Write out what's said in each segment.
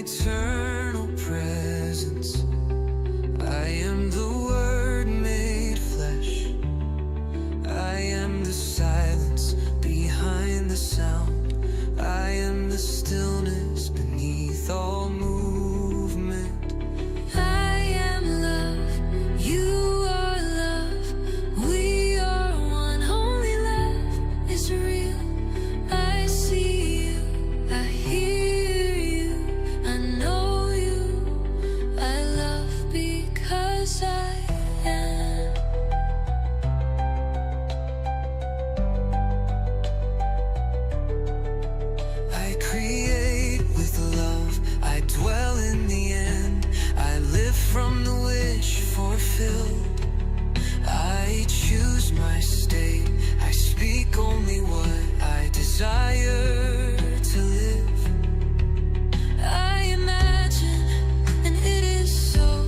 Eternal presence, I am the Word made flesh, I am the silence behind the sound, I am the stillness beneath all movement. I am love, you are love, we are one, only love is real. I see you, I hear from the wish fulfilled. I choose my state, I speak only what I desire to live. I imagine, and it is so.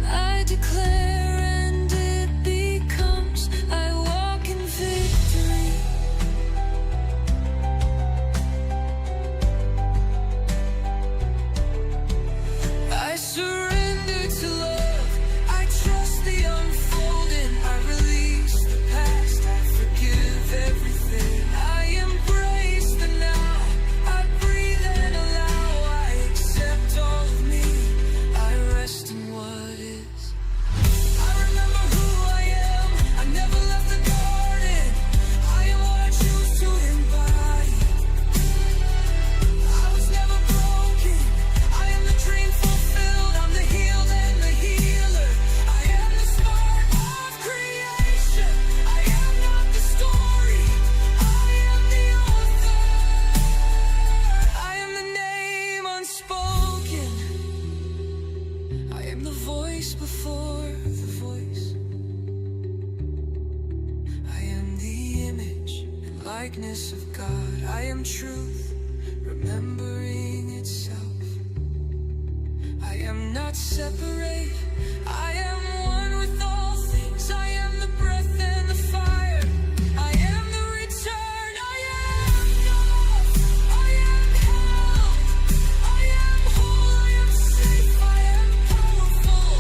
I declare, and it becomes. I walk in victory. I surrender to love, I trust the unfolding, I release the past, I forgive everything, I embrace the now, I breathe and allow, I accept all of me, I rest in what is. I remember who I am, I never left the garden, I am what I choose to embody. I was never broken, I am the dream fulfilled, I'm the healed. Before the voice, I am the image and likeness of God. I am truth, remembering itself. I am not separate, I am one with all things. I am the breath and the fire, I am the return. I am love, I am held, I am whole, I am safe, I am powerful.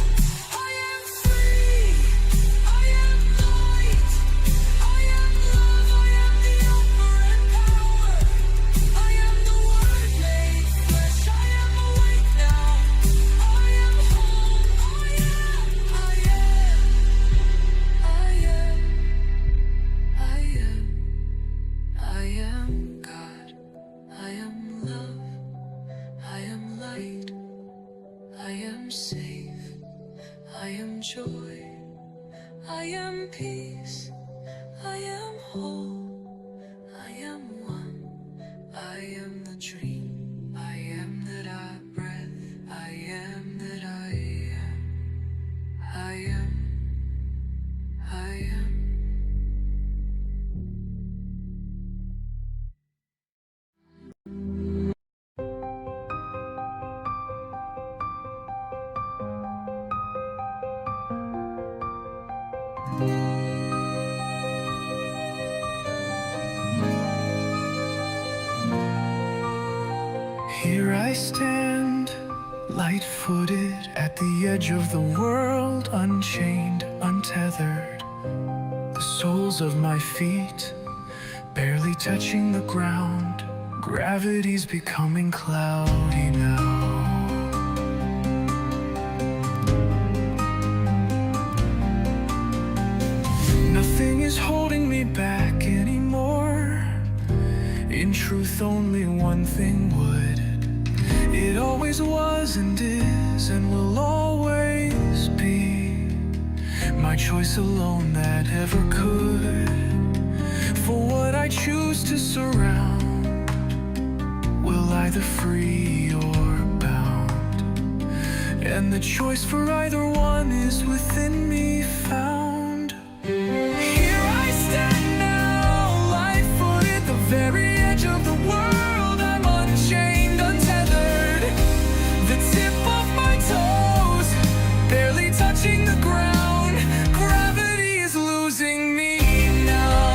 I am joy, I am peace, I am whole, I am one, I am the dream, I am that I breath, I am that I am, I am, I am. Here I stand, light-footed at the edge of the world, unchained, untethered. The soles of my feet barely touching the ground. Gravity's becoming cloudy now. Nothing is holding me back anymore. In truth, only one thing would. It always was and is and will always be my choice alone that ever could. For what I choose to surround will either free or bound. and the choice for either one is within me found. Here I stand now, light-footed, the very edge of the world. I'm unchained, untethered, the tip of my toes barely touching the ground. Gravity is losing me now.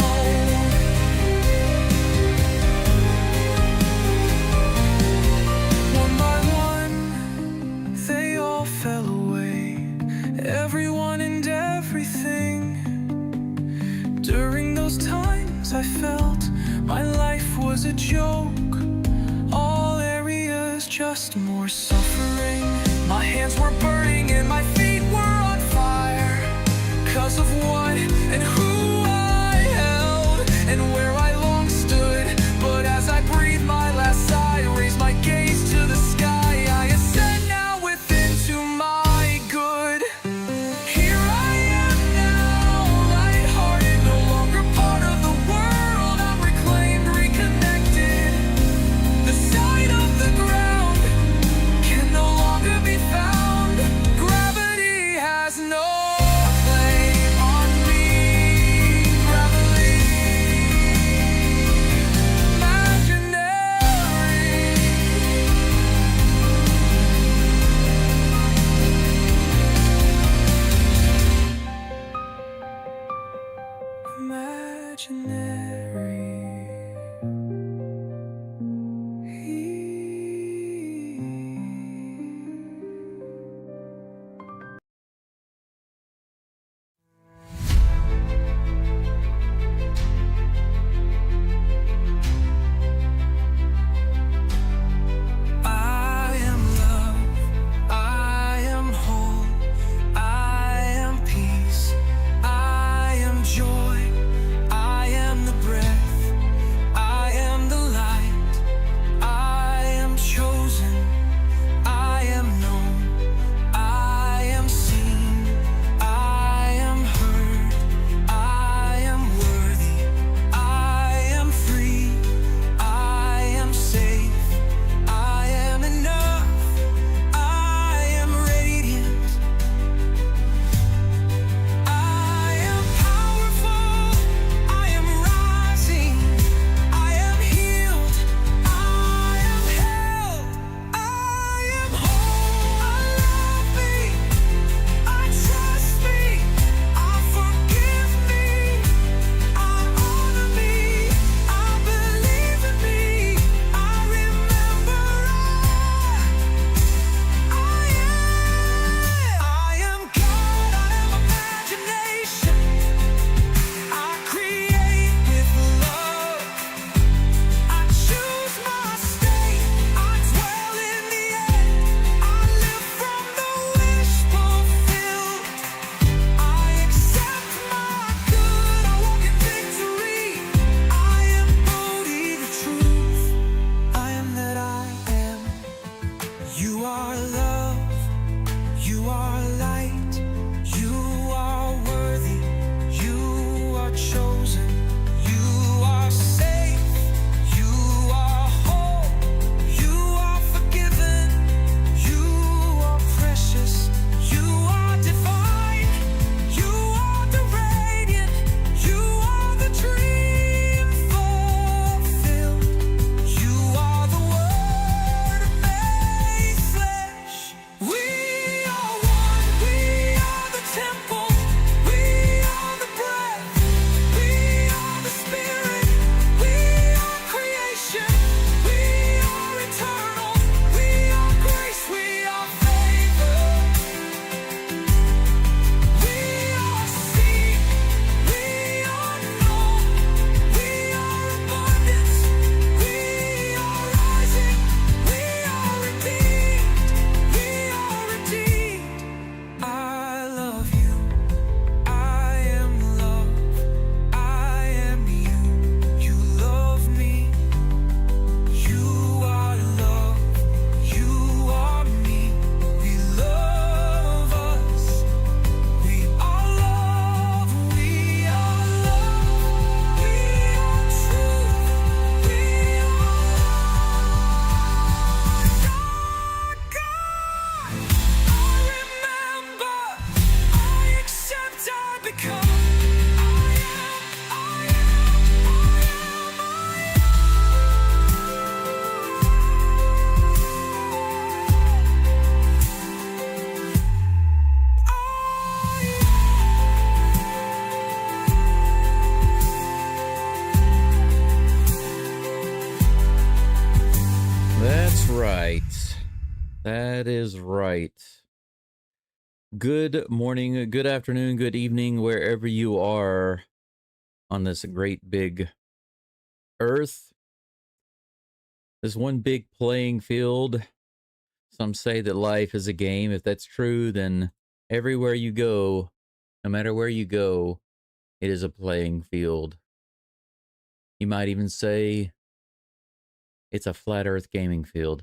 One by one, they all fell away, everyone and everything. During those times I felt my life was a joke, all areas just more suffering. My hands were burning and my feet were on fire, 'cause of what and who I held and where I long stood. But as I breathe my last sigh, raise my gaze to the sky, I ascend now within to my good. Here I am now, lighthearted, no longer part of the world. I'm reclaimed, reconnected. The sight of the ground can no longer be found. Gravity has no claim on me. Gravity, I am love, I am whole, I am peace, I am joy, I am the breath, I am the light, I am chosen, I am known, I am seen, I am heard, I am worthy, I am free, I am safe, I am enough, I am radiant, I am powerful, I am rising, I am healed, I am held, I am whole, I love me, I trust me, I forgive me, I honor me, I believe in me, I remember I am God, I am imagination, I create with love, I choose my state, I dwell in the end, I live from the wish fulfilled, I accept my good, I walk in victory, I embody the truth, I am that I am. You are love, you are light, you are worthy, you are chosen, you are safe, you are whole, you are forgiven, you are precious, you are divine, you are the radiant, you are the dream fulfilled, you are the word made flesh. We are one. That is right. Good morning, good afternoon, good evening, wherever you are on this great big earth. This one big playing field. Some say that life is a game. If that's true, then everywhere you go, no matter where you go, it is a playing field. You might even say it's a flat earth gaming field.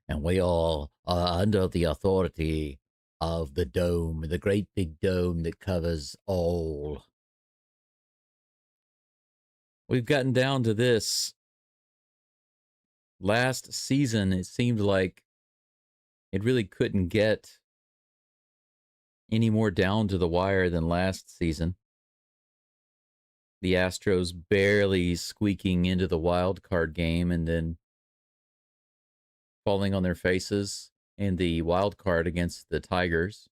And we all are under the authority of the dome, the great big dome that covers all. We've gotten down to this. Last season, it seemed like it really couldn't get any more down to the wire than last season. The Astros barely squeaking into the wild card game and then falling on their faces in the wild card against the Tigers.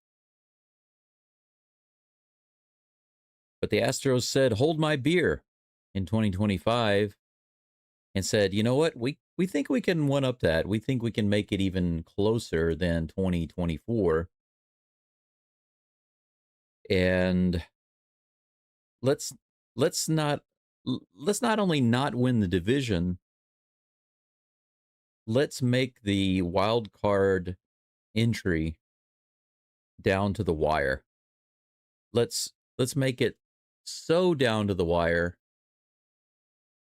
But the Astros said, hold my beer in 2025 and said, you know what? We think we can one up that. We think we can make it even closer than 2024. And let's not only not win the division, let's make the wild card entry down to the wire. Let's make it so down to the wire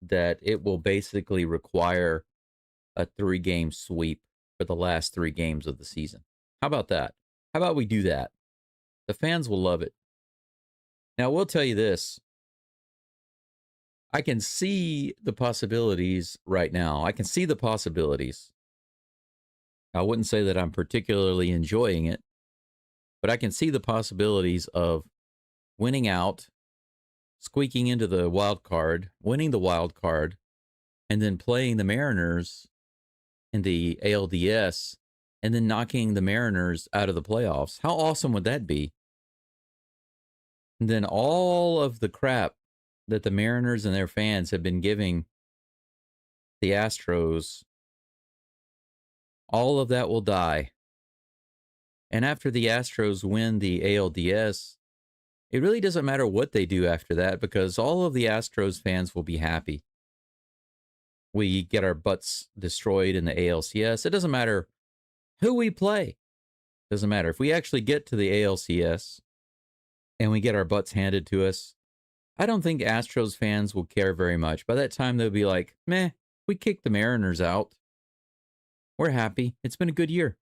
that it will basically require a 3-game sweep for the last 3 games of the season. How about that? How about we do that? The fans will love it. Now, we'll tell you this. I can see the possibilities right now. I can see the possibilities. I wouldn't say that I'm particularly enjoying it, but I can see the possibilities of winning out, squeaking into the wild card, winning the wild card, and then playing the Mariners in the ALDS, and then knocking the Mariners out of the playoffs. How awesome would that be? And then all of the crap that the Mariners and their fans have been giving the Astros, all of that will die. And after the Astros win the ALDS, it really doesn't matter what they do after that because all of the Astros fans will be happy. We get our butts destroyed in the ALCS. It doesn't matter who we play. It doesn't matter. If we actually get to the ALCS and we get our butts handed to us, I don't think Astros fans will care very much. By that time, they'll be like, meh, we kicked the Mariners out. We're happy. It's been a good year.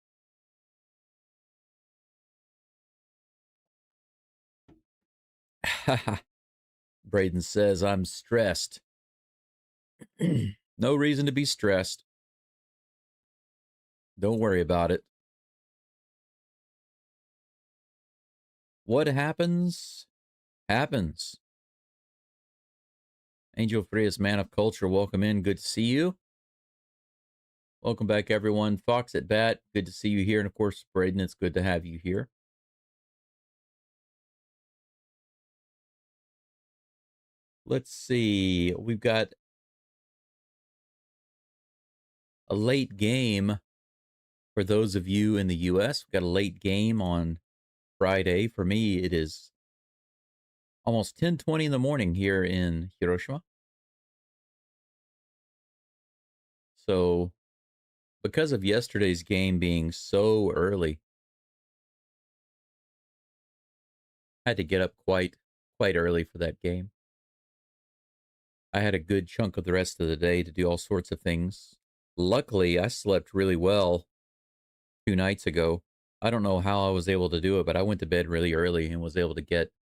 Braden says, I'm stressed. No reason to be stressed. Don't worry about it. What happens, happens. Angel Frias, man of culture, welcome in. Good to see you. Welcome back, everyone. Fox at Bat, good to see you here. And of course, Braden, it's good to have you here. Let's see. We've got a late game for those of you in the U.S. We've got a late game on Friday. For me, it is almost 10:20 in the morning here in Hiroshima. So because of yesterday's game being so early, I had to get up quite early for that game. I had a good chunk of the rest of the day to do all sorts of things. Luckily, I slept really well 2 nights ago. I don't know how I was able to do it, but I went to bed really early and was able to get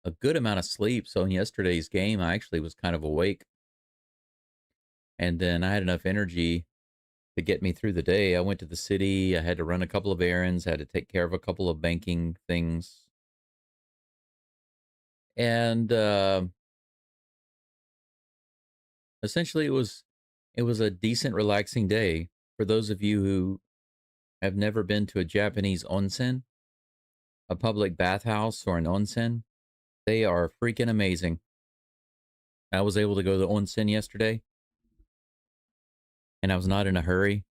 a good amount of sleep. So in yesterday's game, I actually was kind of awake. And then I had enough energy to get me through the day. I went to the city. I had to run a couple of errands, had to take care of a couple of banking things. And essentially, it was a decent, relaxing day. For those of you who have never been to a Japanese onsen, a public bathhouse or an onsen, they are freaking amazing. I was able to go to the onsen yesterday. and I was not in a hurry.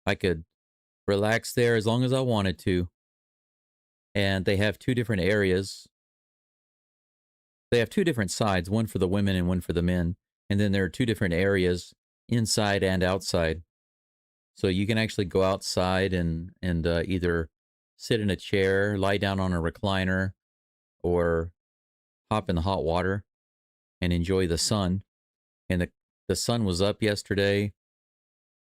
I could relax there as long as I wanted to. And they have two different areas. They have two different sides, one for the women and one for the men. And then there are two different areas, inside and outside. So you can actually go outside and either sit in a chair, lie down on a recliner, or hop in the hot water and enjoy the sun. And the sun was up yesterday.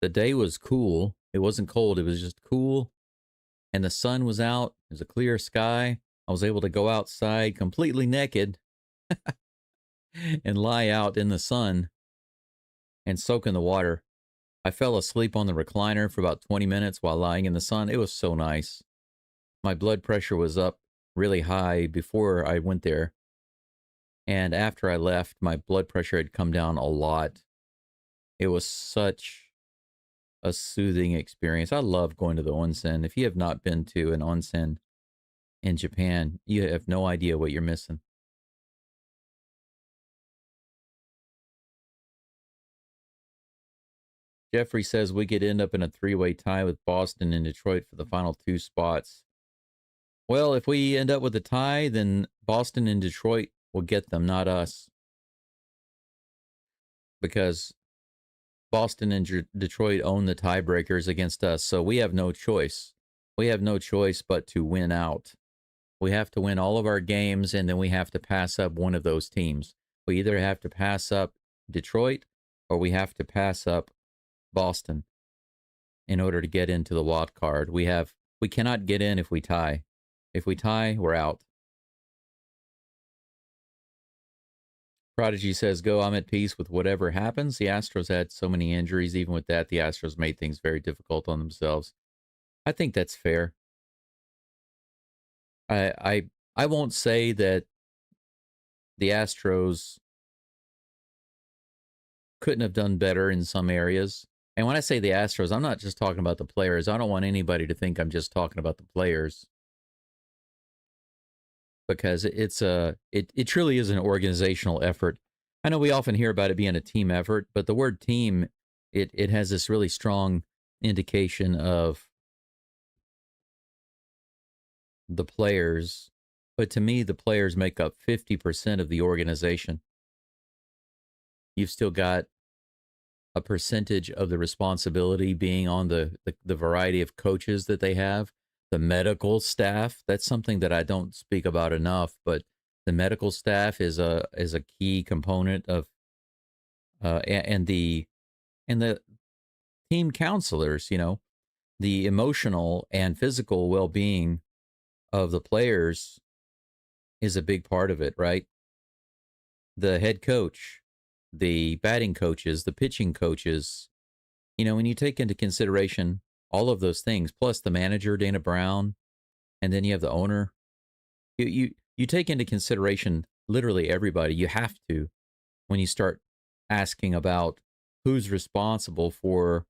The day was cool. It wasn't cold. It was just cool. And the sun was out. It was a clear sky. I was able to go outside completely naked and lie out in the sun and soak in the water. I fell asleep on the recliner for about 20 minutes while lying in the sun. It was so nice. My blood pressure was up really high before I went there. And after I left, my blood pressure had come down a lot. It was such a soothing experience. I love going to the onsen. If you have not been to an onsen in Japan, you have no idea what you're missing. Jeffrey says we could end up in a three-way tie with Boston and Detroit for the final two spots. Well, if we end up with a tie, then Boston and Detroit will get them, not us. Because Boston and Detroit own the tiebreakers against us, so we have no choice. We have no choice but to win out. We have to win all of our games, and then we have to pass up one of those teams. We either have to pass up Detroit, or we have to pass up Boston in order to get into the wild card. We cannot get in if we tie. If we tie, we're out. Prodigy says, go, I'm at peace with whatever happens. The Astros had so many injuries. Even with that, the Astros made things very difficult on themselves. I think that's fair. I won't say that the Astros couldn't have done better in some areas. And when I say the Astros, I'm not just talking about the players. I don't want anybody to think I'm just talking about the players. Because it truly is an organizational effort. I know we often hear about it being a team effort, but the word team, it has this really strong indication of the players. But to me, the players make up 50% of the organization. You've still got a percentage of the responsibility being on the variety of coaches that they have. The medical staff, that's something that I don't speak about enough, but the medical staff is a key component of and the team counselors, the emotional and physical well-being of the players is a big part of it, right? The head coach, the batting coaches, the pitching coaches, when you take into consideration all of those things, plus the manager, Dana Brown, and then you have the owner. You take into consideration literally everybody. You have to when you start asking about who's responsible for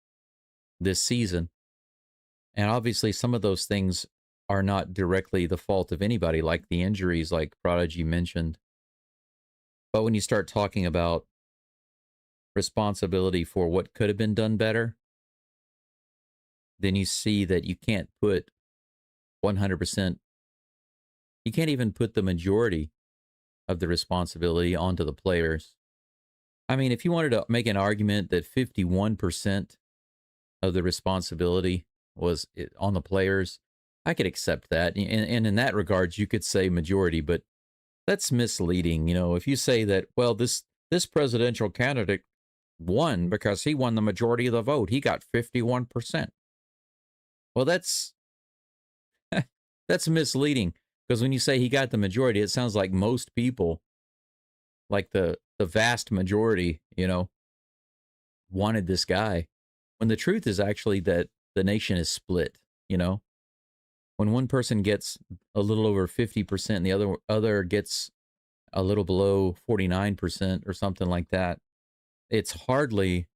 this season. And obviously some of those things are not directly the fault of anybody, like the injuries, like Prodigy mentioned. But when you start talking about responsibility for what could have been done better, then you see that you can't put 100%, you can't even put the majority of the responsibility onto the players. I mean, if you wanted to make an argument that 51% of the responsibility was on the players, I could accept that. And in that regards, you could say majority, but that's misleading. If you say that, well, this presidential candidate won because he won the majority of the vote, he got 51%. Well, that's misleading, because when you say he got the majority, it sounds like most people, like the vast majority, wanted this guy. When the truth is actually that the nation is split, When one person gets a little over 50% and the other gets a little below 49% or something like that, it's hardly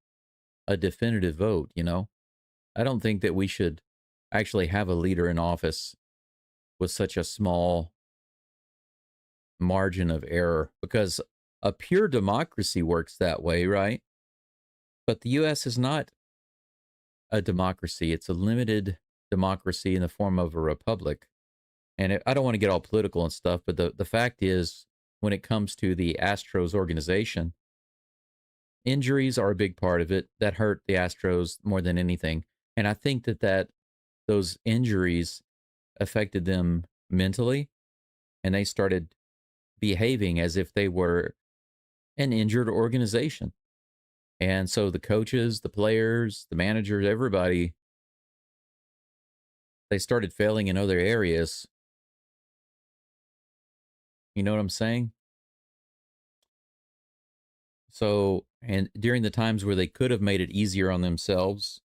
a definitive vote, I don't think that we should actually have a leader in office with such a small margin of error, because a pure democracy works that way, right? But the U.S. is not a democracy. It's a limited democracy in the form of a republic. And I don't want to get all political and stuff, but the fact is, when it comes to the Astros organization, injuries are a big part of it. That hurt the Astros more than anything. And I think that those injuries affected them mentally, and they started behaving as if they were an injured organization. And so the coaches, the players, the managers, everybody, they started failing in other areas. You know what I'm saying? So, and during the times where they could have made it easier on themselves,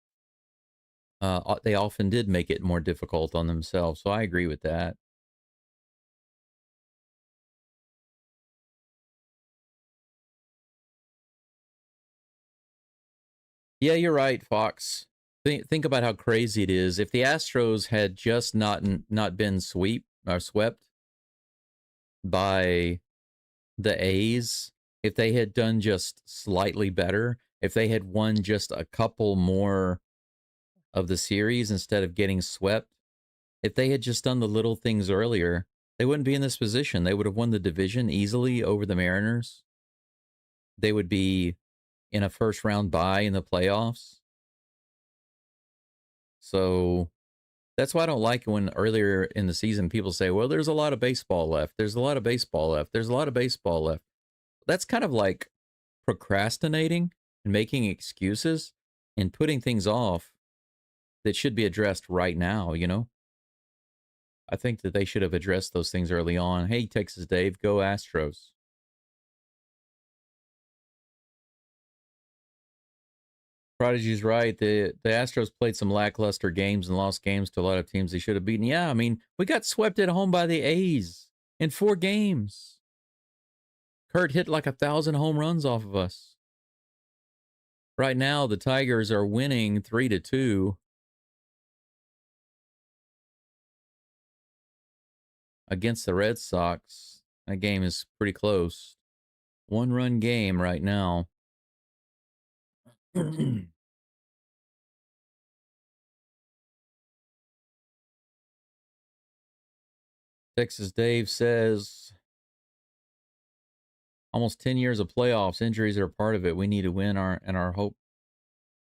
they often did make it more difficult on themselves. So I agree with that. Yeah, you're right, Fox. Think about how crazy it is. If the Astros had just not been swept by the A's, if they had done just slightly better, if they had won just a couple more of the series instead of getting swept, if they had just done the little things earlier, they wouldn't be in this position. They would have won the division easily over the Mariners. They would be in a first round bye in the playoffs. So that's why I don't like it when earlier in the season people say, well, there's a lot of baseball left. There's a lot of baseball left. There's a lot of baseball left. That's kind of like procrastinating and making excuses and putting things off that should be addressed right now, you know? I think that they should have addressed those things early on. Hey, Texas Dave, go Astros. Prodigy's right. The Astros played some lackluster games and lost games to a lot of teams they should have beaten. Yeah, I mean, we got swept at home by the A's in 4 games. Kurt hit like 1,000 home runs off of us. Right now, the Tigers are winning 3-2 against the Red Sox. That game is pretty close. 1-run game right now. Texas Dave says, almost 10 years of playoffs. Injuries are a part of it. We need to win our hope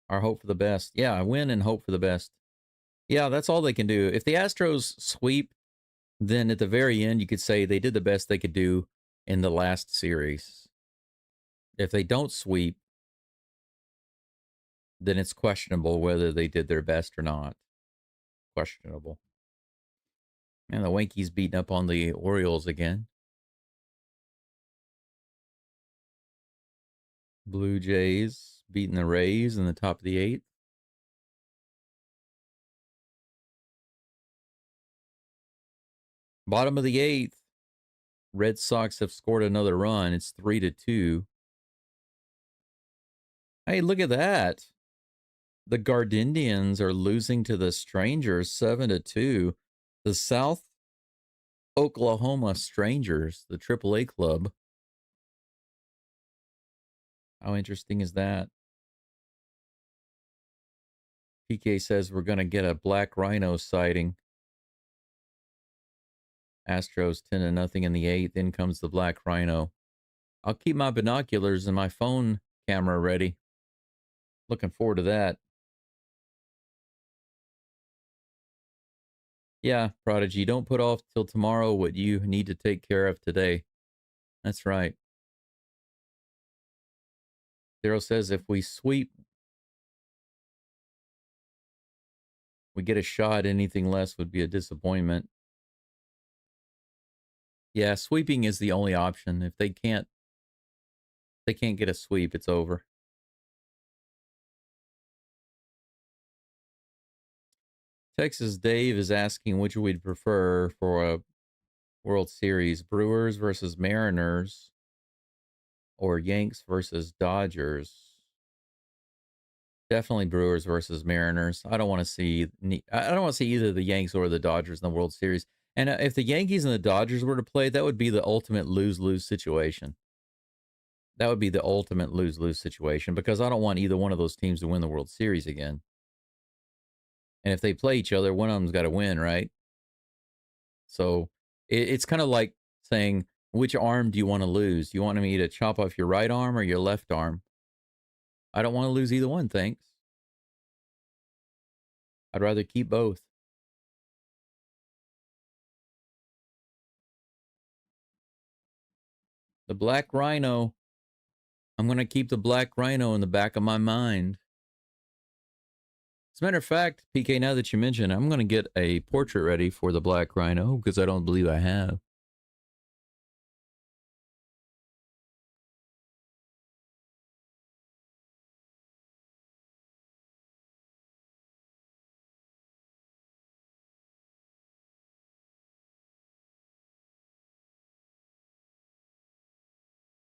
for the best. Yeah, win and hope for the best. Yeah, that's all they can do. If the Astros sweep, then at the very end, you could say they did the best they could do in the last series. If they don't sweep, then it's questionable whether they did their best or not. Questionable. And the Yankees beating up on the Orioles again. Blue Jays beating the Rays in the top of the 8th. Bottom of the 8th. Red Sox have scored another run. It's 3-2. Hey, look at that. The Gardenians are losing to the Strangers 7-2. The South Oklahoma Strangers, the AAA club. How interesting is that? PK says we're going to get a black rhino sighting. Astros 10-0 in the 8th. In comes the black rhino. I'll keep my binoculars and my phone camera ready. Looking forward to that. Yeah, Prodigy, don't put off till tomorrow what you need to take care of today. That's right. Daryl says if we sweep, we get a shot. Anything less would be a disappointment. Yeah, sweeping is the only option. If they can't get a sweep, it's over. Texas Dave is asking which we'd prefer for a World Series, Brewers versus Mariners or Yanks versus Dodgers. Definitely Brewers versus Mariners. I don't want to see either the Yanks or the Dodgers in the World Series. And if the Yankees and the Dodgers were to play, that would be the ultimate lose-lose situation. That would be the ultimate lose-lose situation because I don't want either one of those teams to win the World Series again. And if they play each other, one of them's got to win, right? So it's kind of like saying, which arm do you want to lose? Do you want me to chop off your right arm or your left arm? I don't want to lose either one, thanks. I'd rather keep both. The black rhino. I'm going to keep the black rhino in the back of my mind. As a matter of fact, PK, now that you mention it, I'm going to get a portrait ready for the black rhino because I don't believe I have.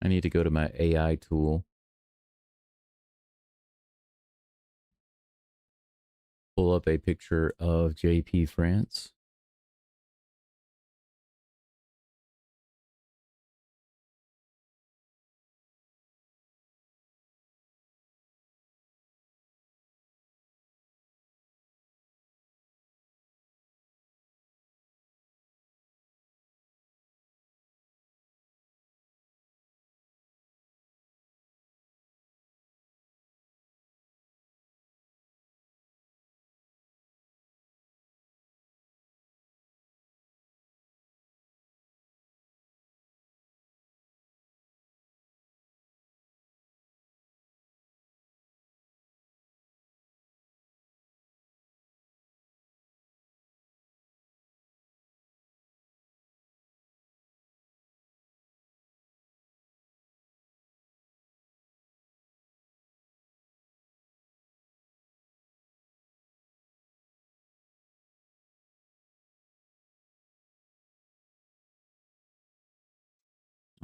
I need to go to my AI tool. Pull up a picture of JP France.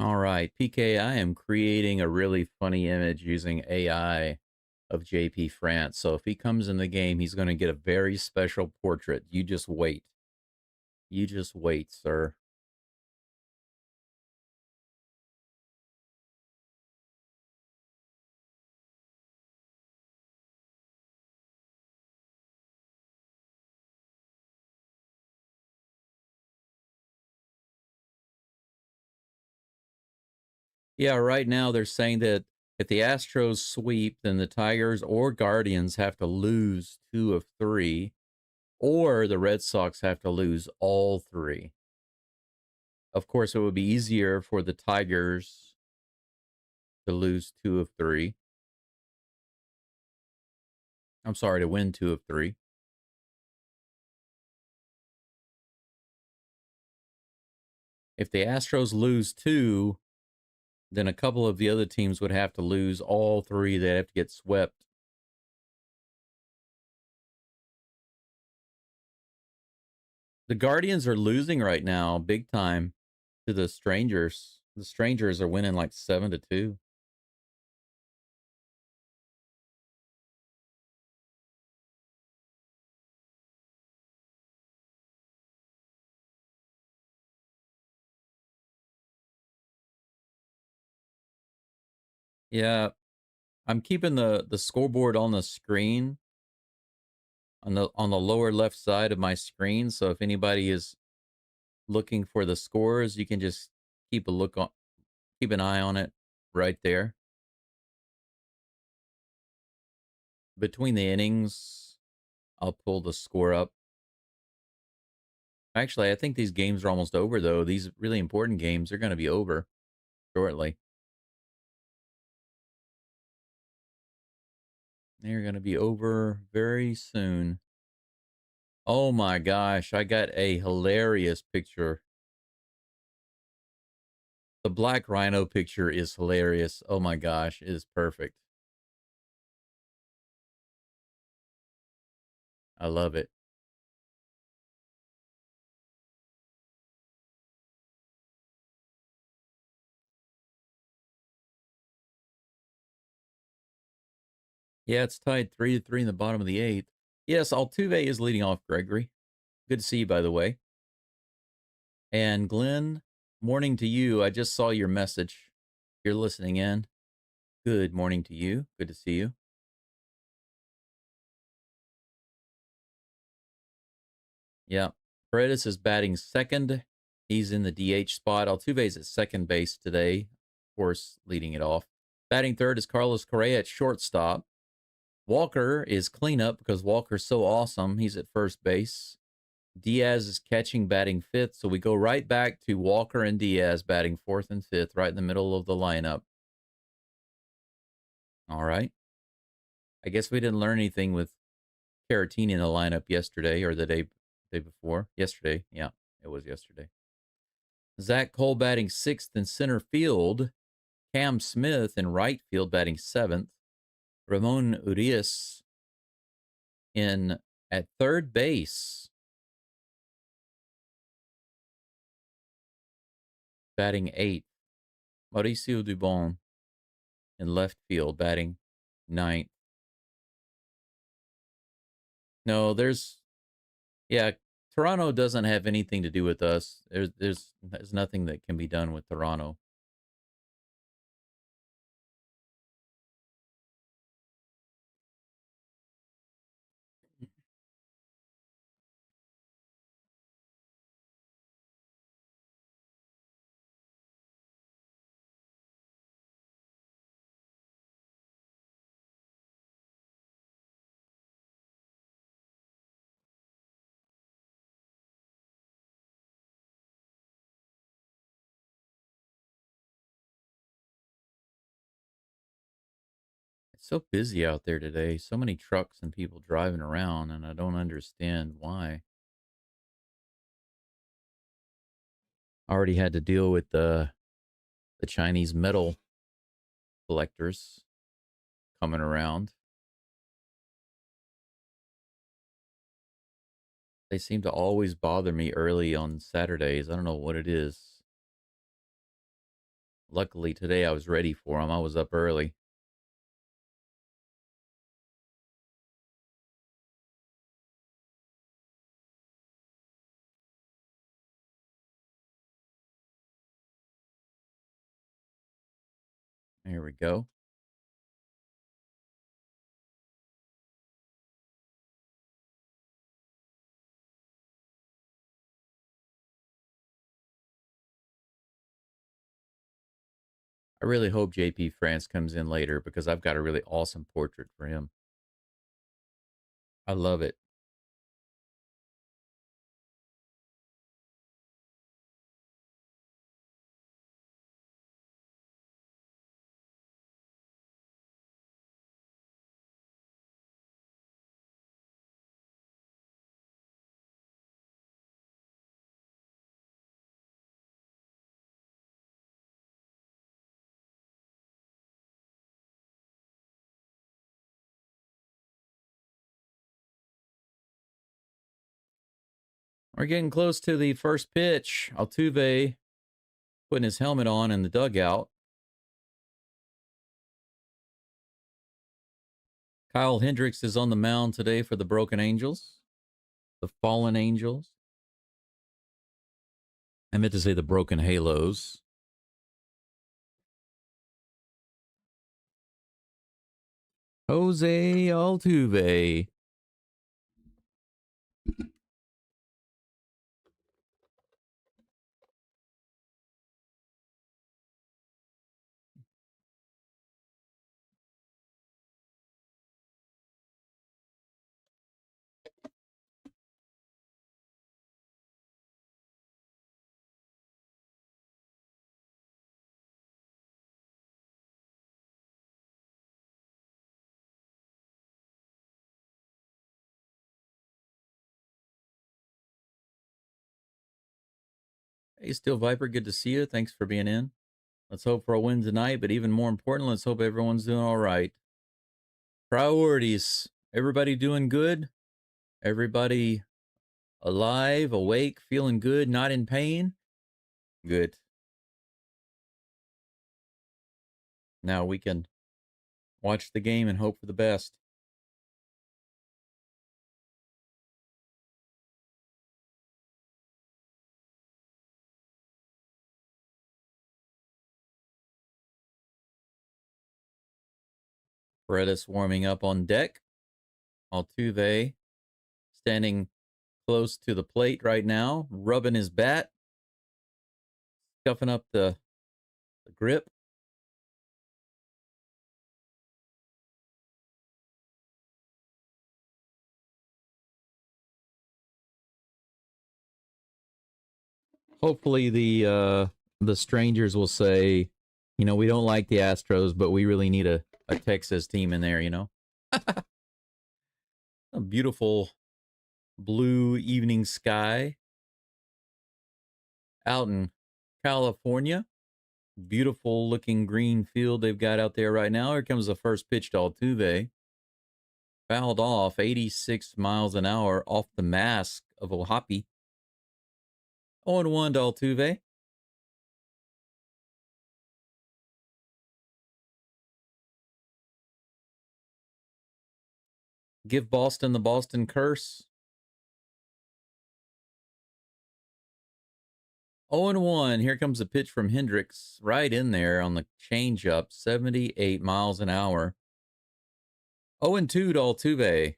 All right, PK, I am creating a really funny image using AI of JP France. So if he comes in the game, he's going to get a very special portrait. You just wait. You just wait, sir. Yeah, right now they're saying that if the Astros sweep, then the Tigers or Guardians have to lose 2 of 3, or the Red Sox have to lose all 3. Of course, it would be easier for the Tigers to lose 2 of 3. I'm sorry, to win 2 of 3. If the Astros lose 2, then a couple of the other teams would have to lose all 3. They'd have to get swept. The Guardians are losing right now, big time, to the Strangers. The Strangers are winning like 7-2. Yeah, I'm keeping the scoreboard on the screen, on the lower left side of my screen. So if anybody is looking for the scores, you can just keep an eye on it right there. Between the innings, I'll pull the score up. Actually, I think these games are almost over, though. These really important games are going to be over shortly. They're going to be over very soon. Oh my gosh, I got a hilarious picture. The black rhino picture is hilarious. Oh my gosh, it is perfect. I love it. Yeah, it's tied 3-3 in the bottom of the 8th. Yes, Altuve is leading off, Gregory. Good to see you, by the way. And Glenn, morning to you. I just saw your message. you're listening in, good morning to you. Good to see you. Yeah. Paredes is batting second. He's in the DH spot. Altuve's at second base today, of course, leading it off. Batting third is Carlos Correa at shortstop. Walker is cleanup because Walker's so awesome. He's at first base. Diaz is catching, batting fifth. So we go right back to Walker and Diaz batting fourth and fifth, right in the middle of the lineup. All right. I guess we didn't learn anything with Caratini in the lineup yesterday or the day before. Yesterday. Yeah, it was yesterday. Zach Cole batting sixth in center field. Cam Smith in right field batting seventh. Ramon Urias in at third base batting eighth. Mauricio Dubon in left field batting ninth. No, Toronto doesn't have anything to do with us. There's nothing that can be done with Toronto. It's so busy out there today. So many trucks and people driving around, and I don't understand why. I already had to deal with the Chinese metal collectors coming around. They seem to always bother me early on Saturdays. I don't know what it is. Luckily today I was ready for them. I was up early. There we go. I really hope JP France comes in later because I've got a really awesome portrait for him. I love it. We're getting close to the first pitch. Altuve putting his helmet on in the dugout. Kyle Hendricks is on the mound today for the Broken Angels. The Fallen Angels. I meant to say the Broken Halos. Jose Altuve. Hey, Steel Viper, good to see you. Thanks for being in. Let's hope for a win tonight, but even more important, let's hope everyone's doing all right. Priorities. Everybody doing good? Everybody alive, awake, feeling good, not in pain? Good. Now we can watch the game and hope for the best. Paredes warming up on deck. Altuve standing close to the plate right now, rubbing his bat, scuffing up the grip. Hopefully the strangers will say, you know, we don't like the Astros, but we really need a Texas team in there, you know? A beautiful blue evening sky out in California. Beautiful looking green field they've got out there right now. Here comes the first pitch to Altuve. Fouled off 86 miles an hour off the mask of Ohapi. 0-1 to Altuve. Give Boston the Boston curse. 0-1. Here comes a pitch from Hendricks. Right in there on the changeup. 78 miles an hour. 0-2 to Altuve.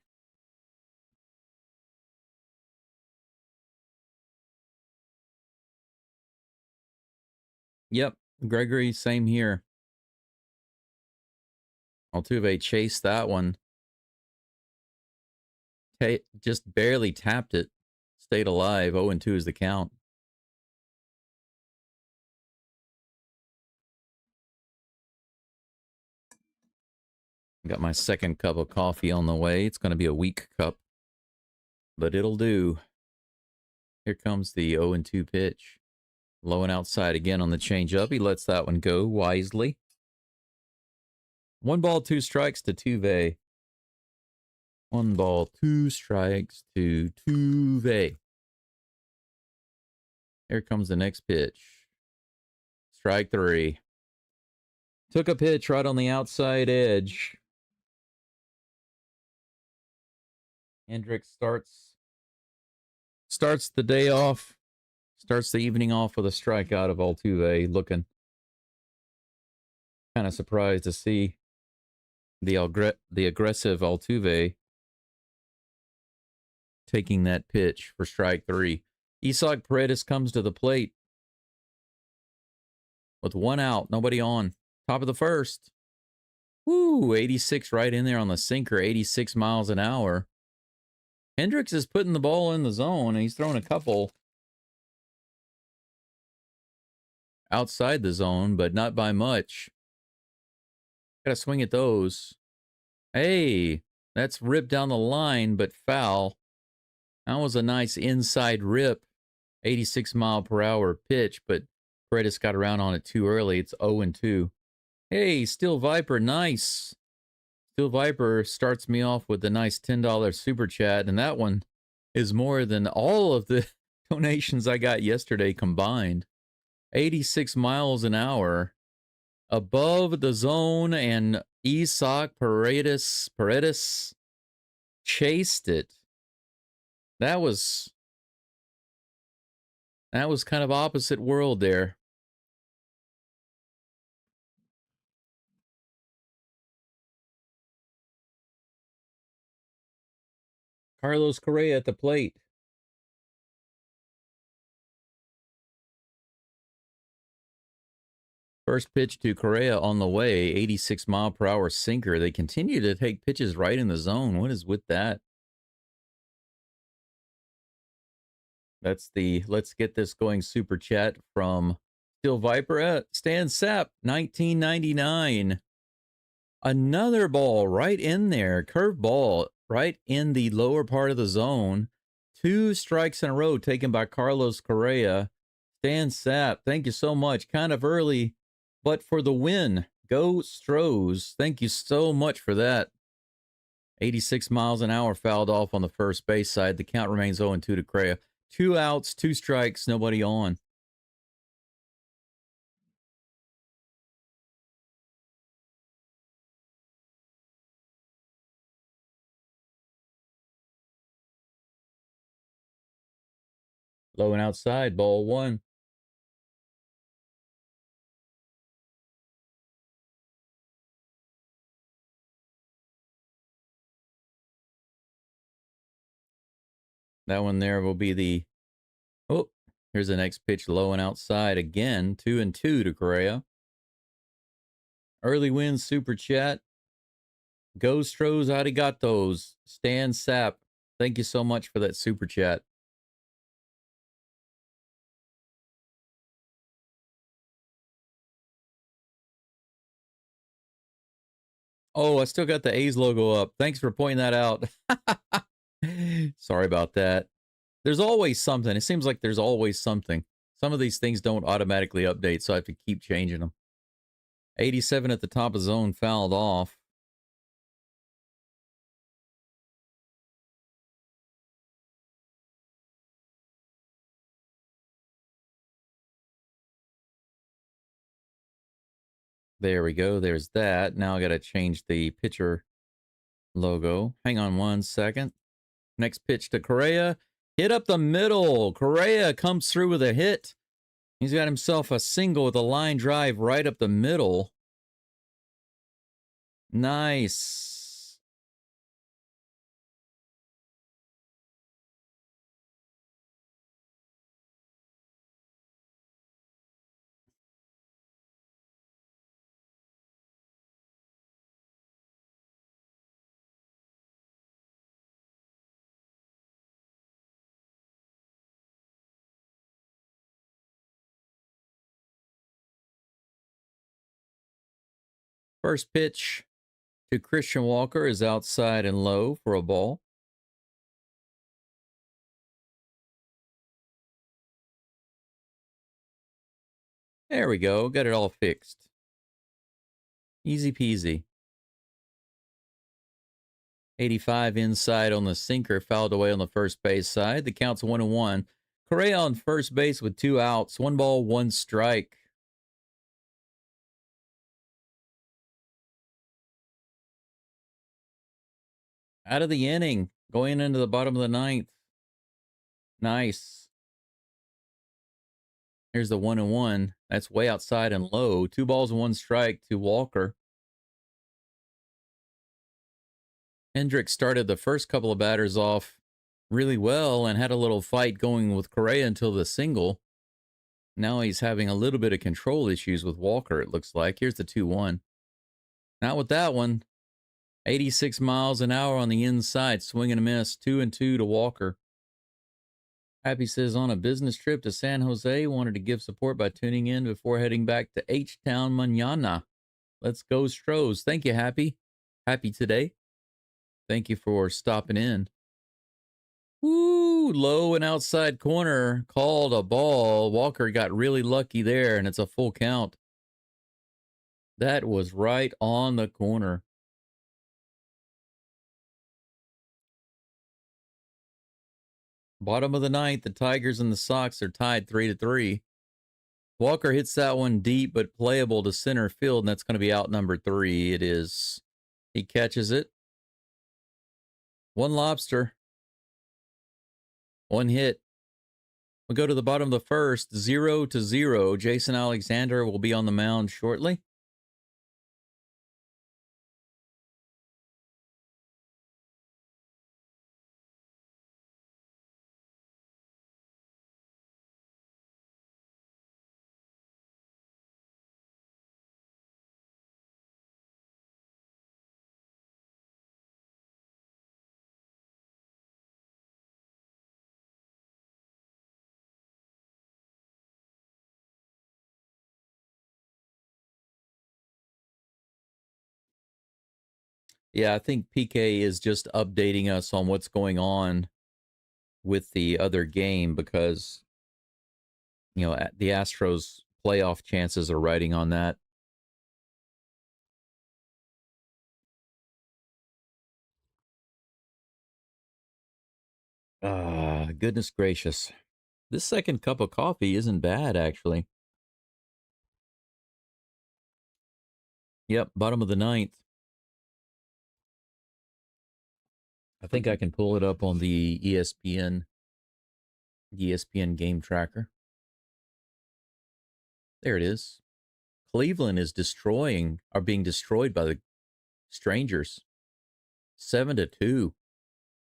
Yep. Gregory, same here. Altuve chased that one. Just barely tapped it. Stayed alive. 0-2 is the count. Got my second cup of coffee on the way. It's going to be a weak cup, but it'll do. Here comes the 0-2 pitch. Low and outside again on the changeup. He lets that one go wisely. 1 ball, 2 strikes to Tuve. 1 ball, 2 strikes to Tuve. Here comes the next pitch. Strike 3. Took a pitch right on the outside edge. Hendricks starts the day off. Starts the evening off with a strikeout of Altuve. Looking kind of surprised to see the aggressive Altuve taking that pitch for strike 3. Isaac Paredes comes to the plate with 1 out, nobody on. Top of the first. Woo, 86 right in there on the sinker, 86 miles an hour. Hendricks is putting the ball in the zone, and he's throwing a couple outside the zone, but not by much. Got to swing at those. Hey, that's ripped down the line, but foul. That was a nice inside rip. 86 mile per hour pitch, but Paredes got around on it too early. It's 0-2. Hey, Steel Viper, nice. Steel Viper starts me off with a nice $10 super chat, and that one is more than all of the donations I got yesterday combined. 86 miles an hour above the zone, and Isaac Paredes chased it. That was kind of opposite world there. Carlos Correa at the plate. First pitch to Correa on the way, 86 mile per hour sinker. They continue to take pitches right in the zone. What is with that? That's the let's get this going super chat from Steel Viper. Stan Sept, 1999. Another ball right in there. Curved ball right in the lower part of the zone. 2 strikes in a row taken by Carlos Correa. Stan Sept, thank you so much. Kind of early, but for the win. Go STROS. Thank you so much for that. 86 miles an hour fouled off on the first base side. The count remains 0-2 to Correa. 2 outs, 2 strikes, nobody on. Low and outside, ball 1. That one there will be the... Oh, here's the next pitch low and outside again. 2-2 to Correa. Early win super chat. Go Astros, arigatos. Stan Sapp, thank you so much for that super chat. Oh, I still got the A's logo up. Thanks for pointing that out. Sorry about that. There's always something. It seems like there's always something. Some of these things don't automatically update, so I have to keep changing them. 87 at the top of zone, fouled off. There we go. There's that. Now I got to change the pitcher logo. Hang on 1 second. Next pitch to Correa. Hit up the middle. Correa comes through with a hit. He's got himself a single with a line drive right up the middle. Nice. First pitch to Christian Walker is outside and low for a ball. There we go. Got it all fixed. Easy peasy. 85 inside on the sinker, fouled away on the first base side. The count's 1-1. Correa on first base with 2 outs. 1 ball, 1 strike. Out of the inning, going into the bottom of the 9th. Nice. Here's the 1-1. That's way outside and low. 2 balls, 1 strike to Walker. Hendricks started the first couple of batters off really well and had a little fight going with Correa until the single. Now he's having a little bit of control issues with Walker, it looks like. Here's the 2-1. Not with that one. 86 miles an hour on the inside, swing and a miss. 2-2 to Walker. Happy says, on a business trip to San Jose, wanted to give support by tuning in before heading back to H-Town mañana. Let's go Astros. Thank you, Happy. Happy today. Thank you for stopping in. Woo, low and outside corner, called a ball. Walker got really lucky there, and it's a full count. That was right on the corner. Bottom of the 9th, the Tigers and the Sox are tied 3-3. Walker hits that one deep but playable to center field, and that's going to be out number 3. It is. He catches it. 1 lobster. 1 hit. We'll go to the bottom of the first, 0-0. Jason Alexander will be on the mound shortly. Yeah, I think PK is just updating us on what's going on with the other game because, you know, the Astros playoff chances are riding on that. Goodness gracious. This second cup of coffee isn't bad, actually. Yep, bottom of the 9th. I think I can pull it up on the ESPN game tracker. There it is. Cleveland is being destroyed by the Strangers. 7-2.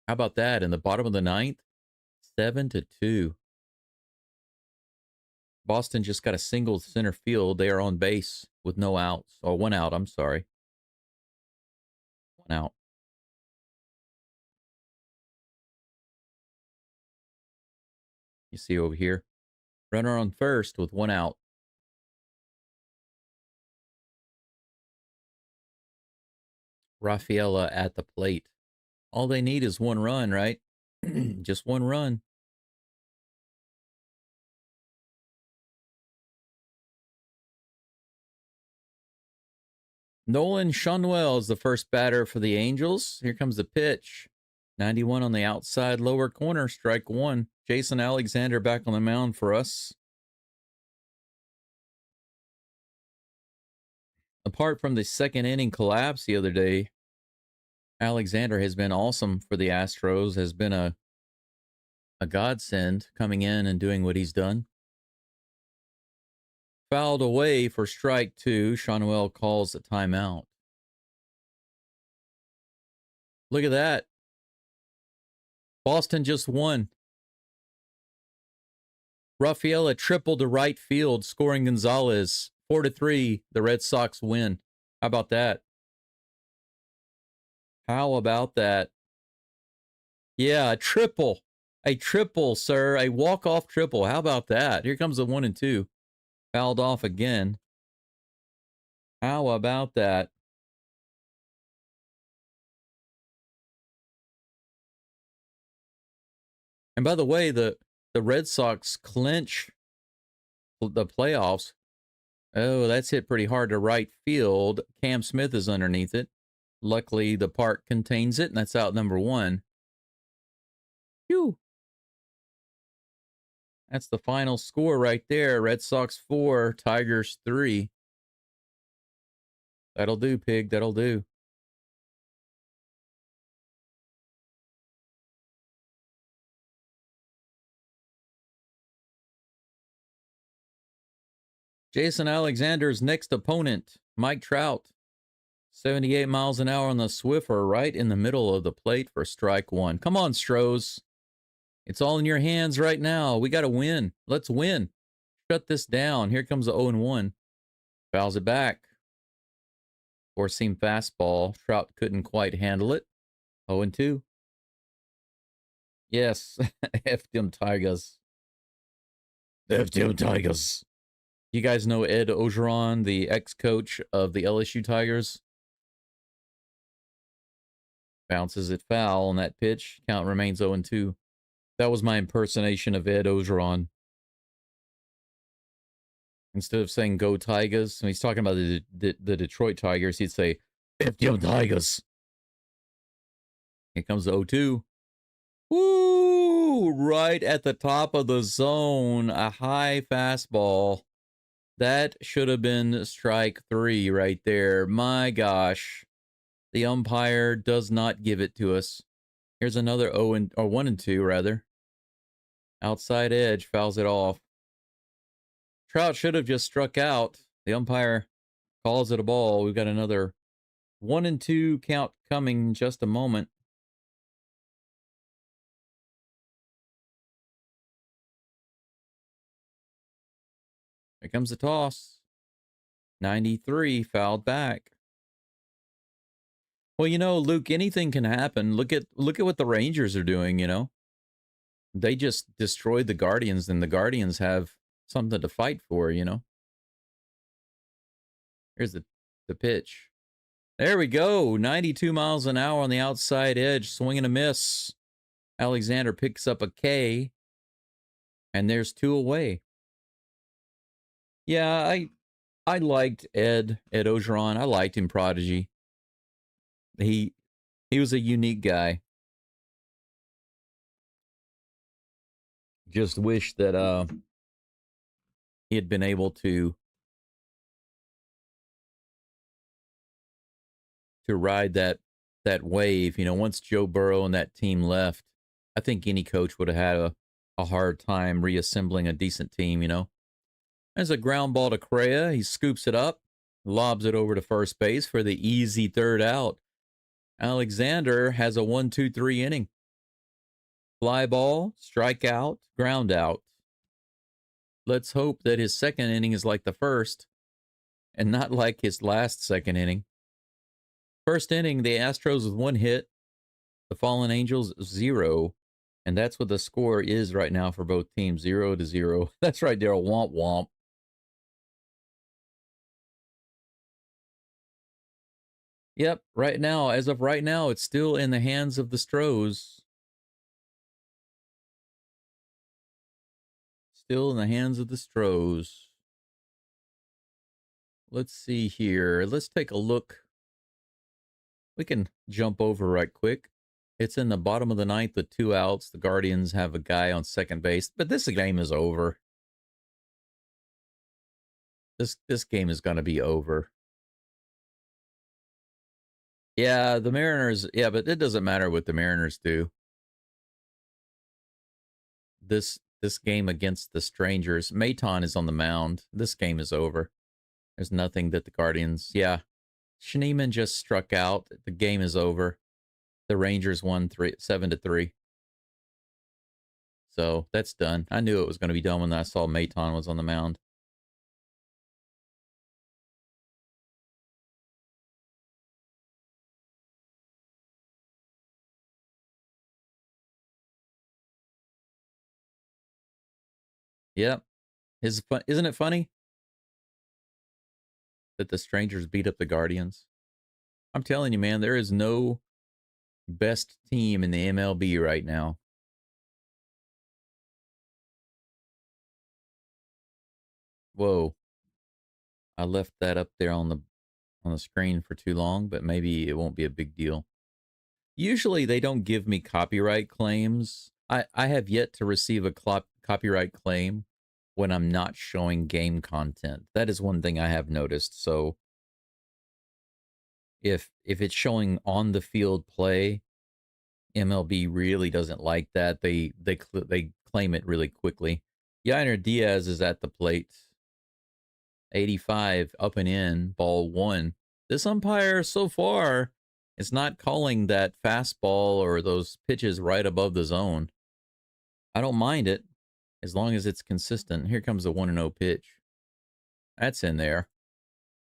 How about that? In the bottom of the 9th, 7-2. Boston just got a single center field. They are on base with no outs. Or one out, I'm sorry. One out. You see over here. Runner on first with one out. Rafaela at the plate. All they need is one run, right? Just one run. Nolan Schanuel is the first batter for the Angels. Here comes the pitch. 91 on the outside lower corner, strike one. Jason Alexander back on the mound for us. Apart from the second inning collapse the other day, Alexander has been awesome for the Astros, has been a godsend coming in and doing what he's done. Fouled away for strike two. Schanuel calls a timeout. Look at that. Boston just won. Rafaela tripled to right field, scoring Gonzalez. 4-3, the Red Sox win. How about that? How about that? Yeah, a triple. A triple, sir. A walk-off triple. How about that? Here comes the 1-2. Fouled off again. How about that? And by the way, the Red Sox clinch the playoffs. Oh, that's hit pretty hard to right field. Cam Smith is underneath it. Luckily, the park contains it, and that's out number one. Phew. That's the final score right there. Red Sox 4, Tigers 3. That'll do, Pig. That'll do. Jason Alexander's next opponent, Mike Trout. 78 miles an hour on the Swiffer, right in the middle of the plate for strike one. Come on, STROS. It's all in your hands right now. We got to win. Let's win. Shut this down. Here comes the 0-1. Fouls it back. Four-seam fastball. Trout couldn't quite handle it. 0-2. Yes. F them Tigers. F them Tigers. You guys know Ed Ogeron, the ex-coach of the LSU Tigers? Bounces it foul on that pitch. Count remains 0-2. That was my impersonation of Ed Ogeron. Instead of saying "Go Tigers," when he's talking about the Detroit Tigers, he'd say "F them Tigers." Here comes the 0-2. Woo! Right at the top of the zone. A high fastball. That should have been strike three right there. My gosh. The umpire does not give it to us. Here's another 1-2 rather. Outside edge, fouls it off. Trout should have just struck out. The umpire calls it a ball. We've got another 1-2 count coming in just a moment. Here comes the toss. 93 fouled back. Well, you know, Luke, anything can happen. Look at what the Rangers are doing, you know. They just destroyed the Guardians, and the Guardians have something to fight for, you know. Here's the pitch. There we go. 92 miles an hour on the outside edge. Swing and a miss. Alexander picks up a K. And there's two away. Yeah, I liked Ed Ogeron. I liked him, Prodigy. He was a unique guy. Just wish that he had been able to ride that wave. You know, once Joe Burrow and that team left, I think any coach would have had a hard time reassembling a decent team, you know. There's a ground ball to Correa. He scoops it up, lobs it over to first base for the easy third out. Alexander has a 1-2-3 inning. Fly ball, strike out, ground out. Let's hope that his second inning is like the first and not like his last second inning. First inning, the Astros with 1 hit, the Fallen Angels 0. And that's what the score is right now for both teams, 0-0. That's right, Daryl. Womp womp. Yep, right now, as of right now, it's still in the hands of the STROS. Still in the hands of the STROS. Let's see here. Let's take a look. We can jump over right quick. It's in the bottom of the ninth with 2 outs. The Guardians have a guy on second base, but this game is over. This game is going to be over. Yeah, the Mariners, yeah, but it doesn't matter what the Mariners do. This game against the Strangers, Maton is on the mound. This game is over. There's nothing that the Guardians, yeah. Schneemann just struck out. The game is over. The Rangers won 7-3. So that's done. I knew it was going to be done when I saw Maton was on the mound. Yep. Isn't it funny that the Strangers beat up the Guardians? I'm telling you, man, there is no best team in the MLB right now. Whoa. I left that up there on the screen for too long, but maybe it won't be a big deal. Usually they don't give me copyright claims. I have yet to receive a copyright claim when I'm not showing game content. That is one thing I have noticed. So if it's showing on the field play, MLB really doesn't like that. They claim it really quickly. Yainer Diaz is at the plate. 85 up and in, ball 1. This umpire so far is not calling that fastball or those pitches right above the zone. I don't mind it as long as it's consistent. Here comes the 1-0 pitch. That's in there.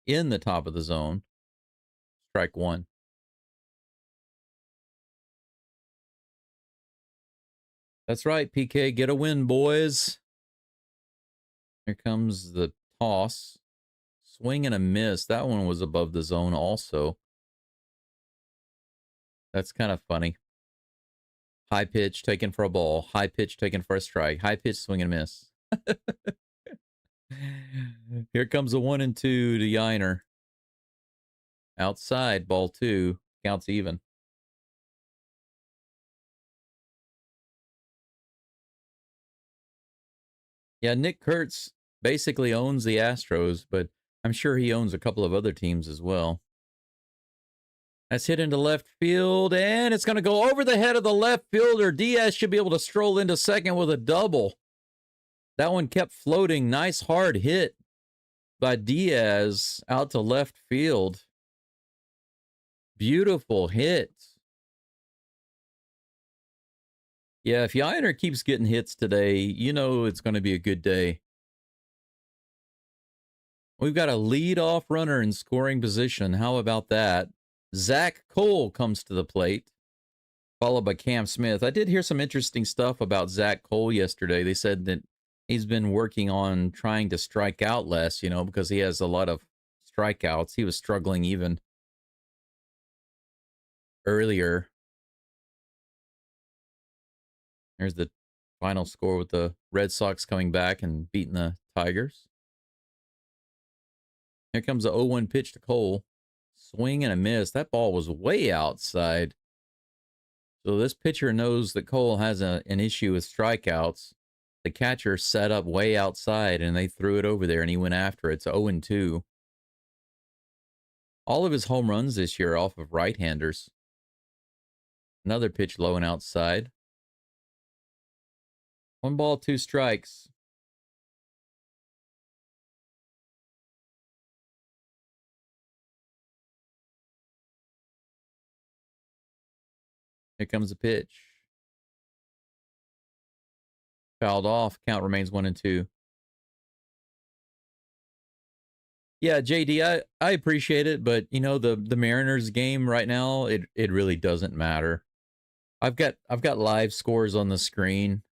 In the top of the zone. Strike 1. That's right, PK. Get a win, boys. Here comes the toss. Swing and a miss. That one was above the zone also. That's kind of funny. High pitch taken for a ball. High pitch taken for a strike. High pitch swing and miss. Here comes a 1-2 to Yainer. Outside, ball 2. Counts even. Yeah, Nick Kurtz basically owns the Astros, but I'm sure he owns a couple of other teams as well. That's hit into left field, and it's going to go over the head of the left fielder. Diaz should be able to stroll into second with a double. That one kept floating. Nice hard hit by Diaz out to left field. Beautiful hit. Yeah, if Yainer keeps getting hits today, you know it's going to be a good day. We've got a lead-off runner in scoring position. How about that? Zach Cole comes to the plate, followed by Cam Smith. I did hear some interesting stuff about Zach Cole yesterday. They said that he's been working on trying to strike out less, because he has a lot of strikeouts. He was struggling even earlier. There's the final score with the Red Sox coming back and beating the Tigers. Here comes the 0-1 pitch to Cole. Swing and a miss. That ball was way outside. So this pitcher knows that Cole has an issue with strikeouts. The catcher set up way outside, and they threw it over there, and he went after it. It's 0-2. All of his home runs this year are off of right-handers. Another pitch low and outside. 1 ball, 2 strikes. Here comes the pitch. Fouled off. Count remains 1-2. Yeah, JD, I appreciate it, but you know the Mariners game right now, it really doesn't matter. I've got live scores on the screen,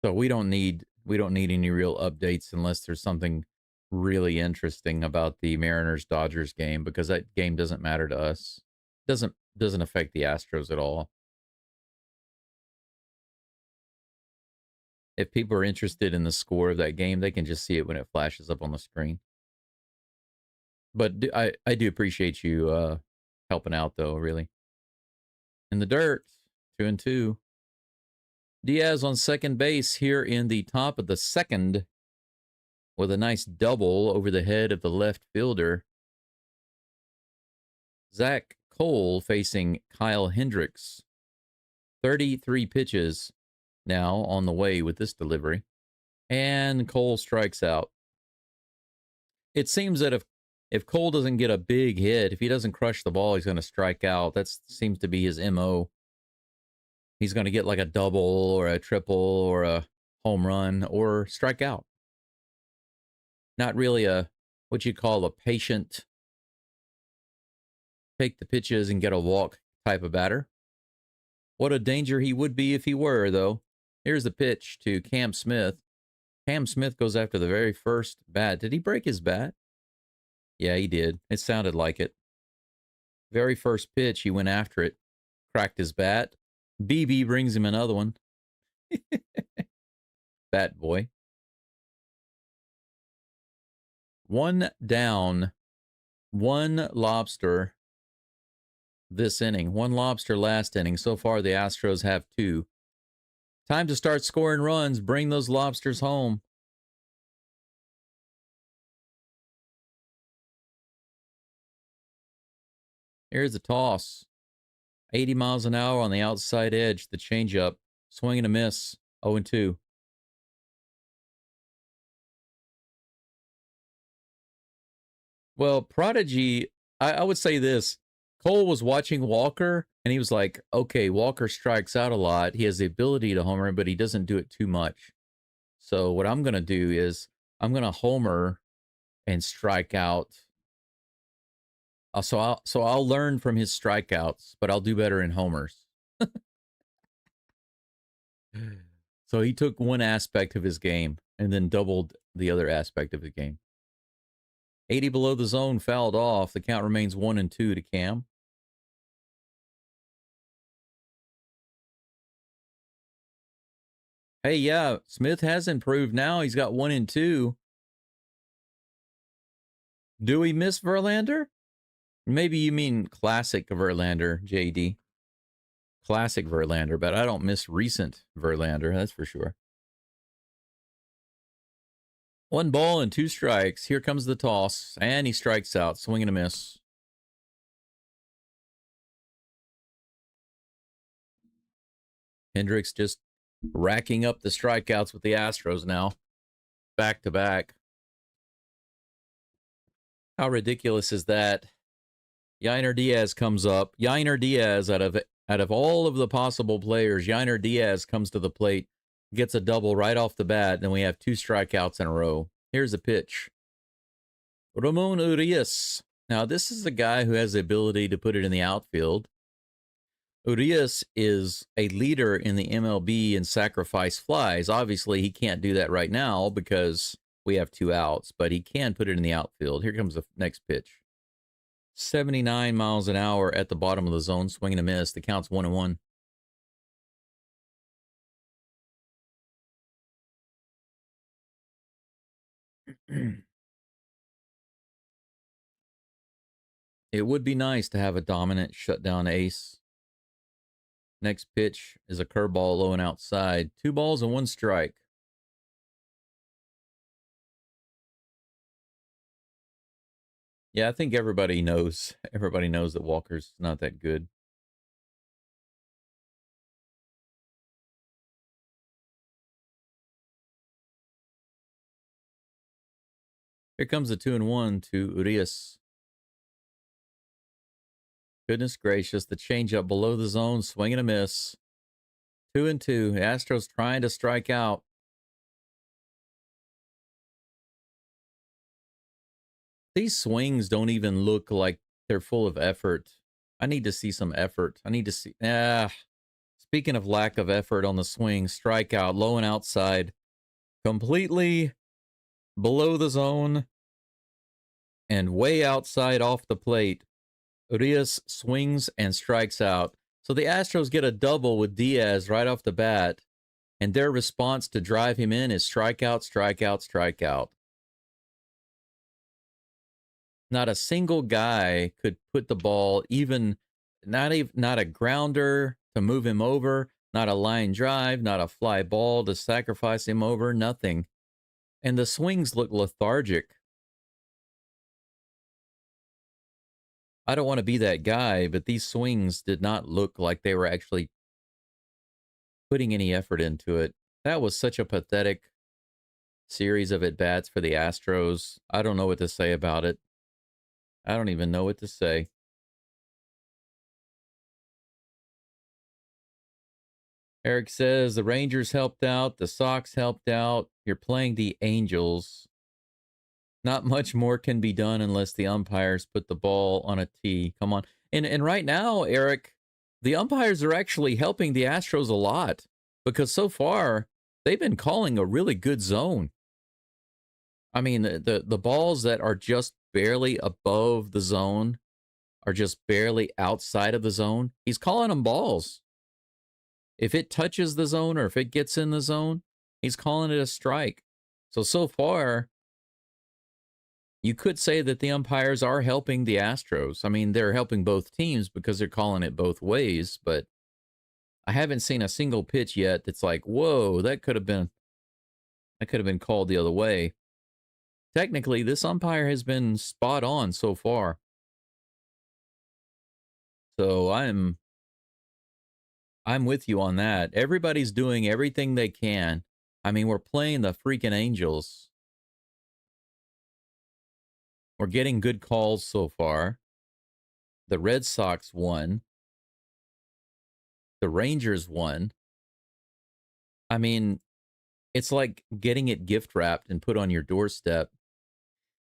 so we don't need any real updates unless there's something really interesting about the Mariners Dodgers game, because that game doesn't matter to us. Doesn't affect the Astros at all. If people are interested in the score of that game, they can just see it when it flashes up on the screen. But I do appreciate you helping out, though, really. In the dirt, 2-2. Diaz on second base here in the top of the second with a nice double over the head of the left fielder. Zach Cole facing Kyle Hendricks. 33 pitches now on the way with this delivery. And Cole strikes out. It seems that if Cole doesn't get a big hit, if he doesn't crush the ball, he's going to strike out. That seems to be his MO. He's going to get like a double or a triple or a home run or strike out. Not really what you call a patient, take the pitches and get a walk type of batter. What a danger he would be if he were, though. Here's the pitch to Cam Smith. Cam Smith goes after the very first bat. Did he break his bat? Yeah, he did. It sounded like it. Very first pitch, he went after it, cracked his bat. BB brings him another one. Bat boy. One down, one lobster this inning. One lobster last inning. So far, the Astros have 2. Time to start scoring runs. Bring those lobsters home. Here's the toss. 80 miles an hour on the outside edge. The changeup. Swing and a miss. 0-2. Well, Prodigy, I would say this. Cole was watching Walker, and he was like, okay, Walker strikes out a lot. He has the ability to homer, but he doesn't do it too much. So what I'm going to do is I'm going to homer and strike out. So I'll learn from his strikeouts, but I'll do better in homers. So he took one aspect of his game and then doubled the other aspect of his game. 80 below the zone, fouled off. The count remains 1-2 to Cam. Hey, yeah, Smith has improved now. He's got 1-2. Do we miss Verlander? Maybe you mean classic Verlander, JD. Classic Verlander, but I don't miss recent Verlander, that's for sure. 1 ball and 2 strikes. Here comes the toss, and he strikes out. Swing and a miss. Hendricks just racking up the strikeouts with the Astros now. Back to back. How ridiculous is that? Yainer Diaz comes up. Yainer Diaz, out of all of the possible players, Yainer Diaz comes to the plate, gets a double right off the bat, and we have 2 strikeouts in a row. Here's a pitch. Ramon Urias. Now, this is a guy who has the ability to put it in the outfield. Urias is a leader in the MLB in sacrifice flies. Obviously, he can't do that right now because we have 2 outs, but he can put it in the outfield. Here comes the next pitch. 79 miles an hour at the bottom of the zone, swing and a miss. The count's 1-1. It would be nice to have a dominant shutdown ace. Next pitch is a curveball low and outside. 2 balls and 1 strike. Yeah, I think everybody knows. Everybody knows that Walker's not that good. Here comes the 2-1 to Urias. Goodness gracious, the changeup below the zone, swing and a miss. 2-2. Astros trying to strike out. These swings don't even look like they're full of effort. I need to see some effort. I need to see. Speaking of lack of effort on the swing, strikeout, low and outside, completely below the zone and way outside off the plate. Urias swings and strikes out. So the Astros get a double with Diaz right off the bat, and their response to drive him in is strikeout, strikeout, strikeout. Not a single guy could put the ball, even not a grounder to move him over, not a line drive, not a fly ball to sacrifice him over, nothing. And the swings look lethargic. I don't want to be that guy, but these swings did not look like they were actually putting any effort into it. That was such a pathetic series of at-bats for the Astros. I don't know what to say about it. I don't even know what to say. Eric says the Rangers helped out. The Sox helped out. You're playing the Angels. Not much more can be done unless the umpires put the ball on a tee. Come on. And right now, Eric, the umpires are actually helping the Astros a lot because so far they've been calling a really good zone. I mean, the balls that are just barely above the zone are just barely outside of the zone. He's calling them balls. If it touches the zone or if it gets in the zone, he's calling it a strike. So far, you could say that the umpires are helping the Astros. I mean, they're helping both teams because they're calling it both ways, but I haven't seen a single pitch yet that's like, whoa, that could have been called the other way. Technically, this umpire has been spot on so far. So I'm with you on that. Everybody's doing everything they can. I mean, we're playing the freaking Angels. We're getting good calls so far. The Red Sox won. The Rangers won. I mean, it's like getting it gift wrapped and put on your doorstep.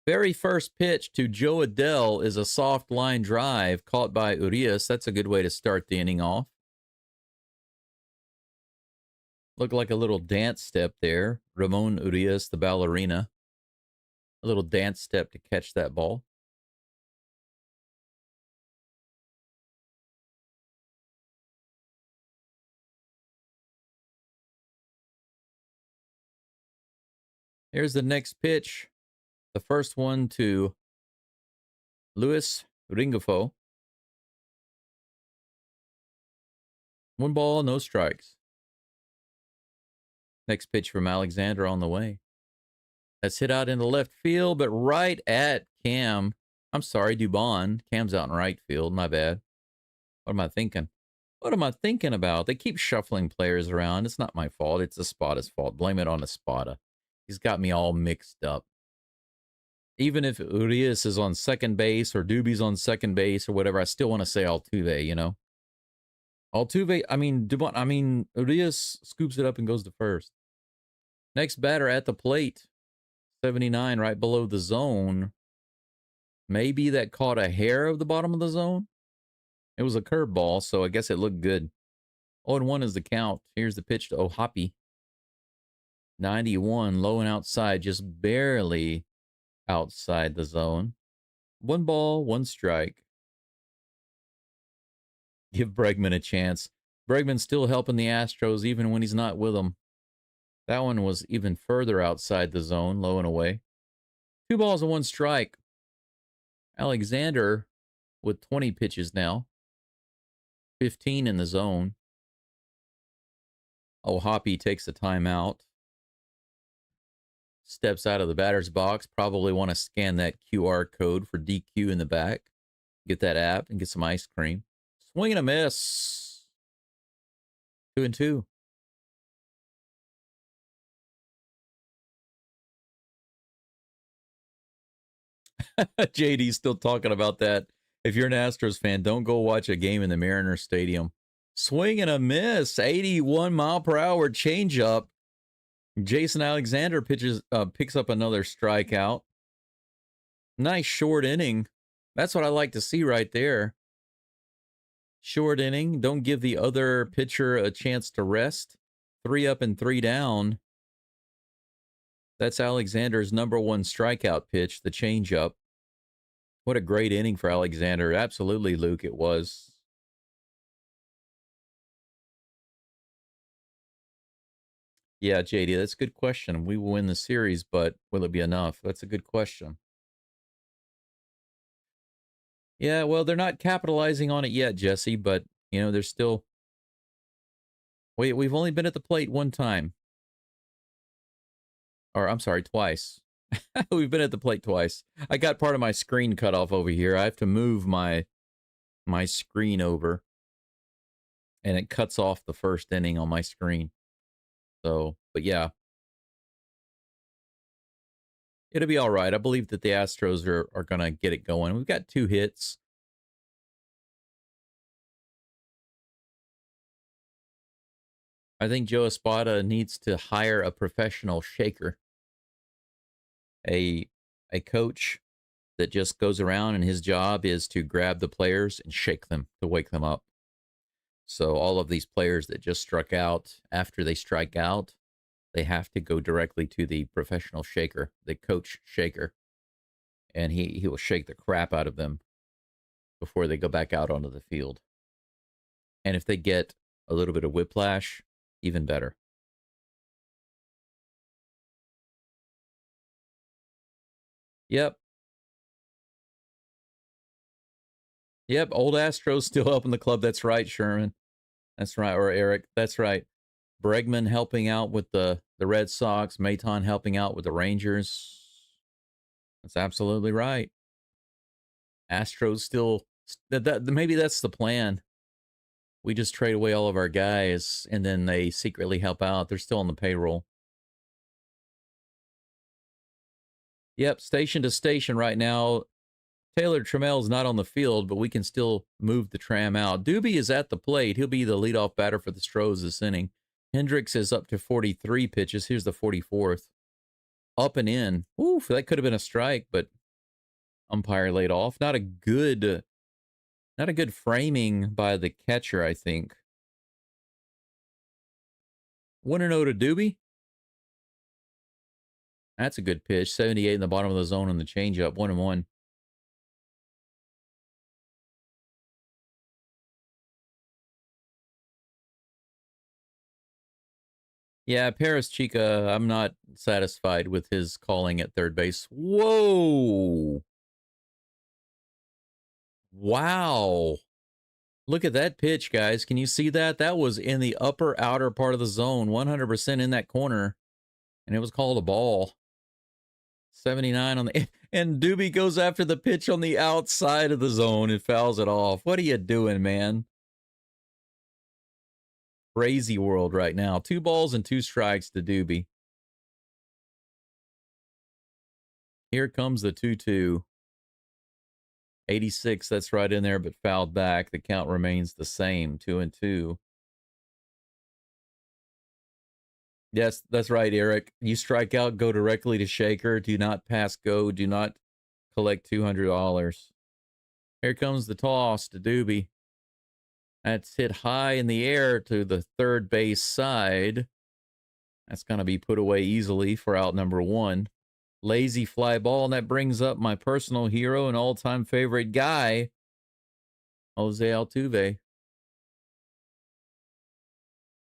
Very first pitch to Joe Adele is a soft line drive caught by Urias. That's a good way to start the inning off. Looked like a little dance step there. Ramon Urias, the ballerina. A little dance step to catch that ball. Here's the next pitch. The first one to Luis Ringofo. 1 ball, no strikes. Next pitch from Alexander on the way. That's hit out into left field, but right at Cam. I'm sorry, Dubon. Cam's out in right field. My bad. What am I thinking? What am I thinking about? They keep shuffling players around. It's not my fault. It's Espada's fault. Blame it on Espada. He's got me all mixed up. Even if Urias is on second base or Doobie's on second base or whatever, I still want to say Altuve, you know? Altuve, Urias scoops it up and goes to first. Next batter at the plate. 79 right below the zone. Maybe that caught a hair of the bottom of the zone. It was a curveball, so I guess it looked good. 0-1 is the count. Here's the pitch to Ohapi. 91, low and outside, just barely outside the zone. 1 ball, 1 strike. Give Bregman a chance. Bregman's still helping the Astros even when he's not with them. That one was even further outside the zone, low and away. 2 balls and 1 strike. Alexander with 20 pitches now. 15 in the zone. Ohapi takes a timeout. Steps out of the batter's box. Probably want to scan that QR code for DQ in the back. Get that app and get some ice cream. Swing and a miss. 2-2. JD's still talking about that. If you're an Astros fan, don't go watch a game in the Mariner Stadium. Swing and a miss. 81 mile per hour changeup. Jason Alexander picks up another strikeout. Nice short inning. That's what I like to see right there. Short inning. Don't give the other pitcher a chance to rest. 3 up and 3 down. That's Alexander's #1 strikeout pitch, the changeup. What a great inning for Alexander. Absolutely, Luke, it was. Yeah, JD, that's a good question. We will win the series, but will it be enough? That's a good question. Yeah, well, they're not capitalizing on it yet, Jesse, but, you know, they're still... We've only been at the plate one time. Or, I'm sorry, twice. We've been at the plate twice. I got part of my screen cut off over here. I have to move my screen over, and it cuts off the first inning on my screen. So, but yeah. It'll be all right. I believe that the Astros are going to get it going. We've got 2 hits. I think Joe Espada needs to hire a professional shaker. A coach that just goes around and his job is to grab the players and shake them to wake them up. So all of these players that just struck out, after they strike out, they have to go directly to the professional shaker, the coach shaker. And he will shake the crap out of them before they go back out onto the field. And if they get a little bit of whiplash, even better. Yep. Yep, old Astros still helping the club. That's right, Sherman. That's right, or Eric. That's right. Bregman helping out with the Red Sox. Maton helping out with the Rangers. That's absolutely right. Astros still... maybe that's the plan. We just trade away all of our guys, and then they secretly help out. They're still on the payroll. Yep, station to station right now. Taylor Trammell's not on the field, but we can still move the tram out. Doobie is at the plate. He'll be the leadoff batter for the Stros this inning. Hendricks is up to 43 pitches. Here's the 44th. Up and in. Oof, that could have been a strike, but umpire laid off. Not a good framing by the catcher, I think. 1-0 to Doobie. That's a good pitch. 78 in the bottom of the zone on the changeup. 1-1. Yeah, Paris Chica, I'm not satisfied with his calling at third base. Whoa. Wow. Look at that pitch, guys. Can you see that? That was in the upper outer part of the zone, 100% in that corner, and it was called a ball. 79 on the... And Doobie goes after the pitch on the outside of the zone and fouls it off. What are you doing, man? Crazy world right now. 2 balls and 2 strikes to Doobie. Here comes the 2-2. 86, that's right in there, but fouled back. The count remains the same, 2-2. Yes, that's right, Eric. You strike out, go directly to shaker. Do not pass go. Do not collect $200. Here comes the toss to Doobie. That's hit high in the air to the third base side. That's going to be put away easily for out number 1. Lazy fly ball, and that brings up my personal hero and all-time favorite guy, Jose Altuve.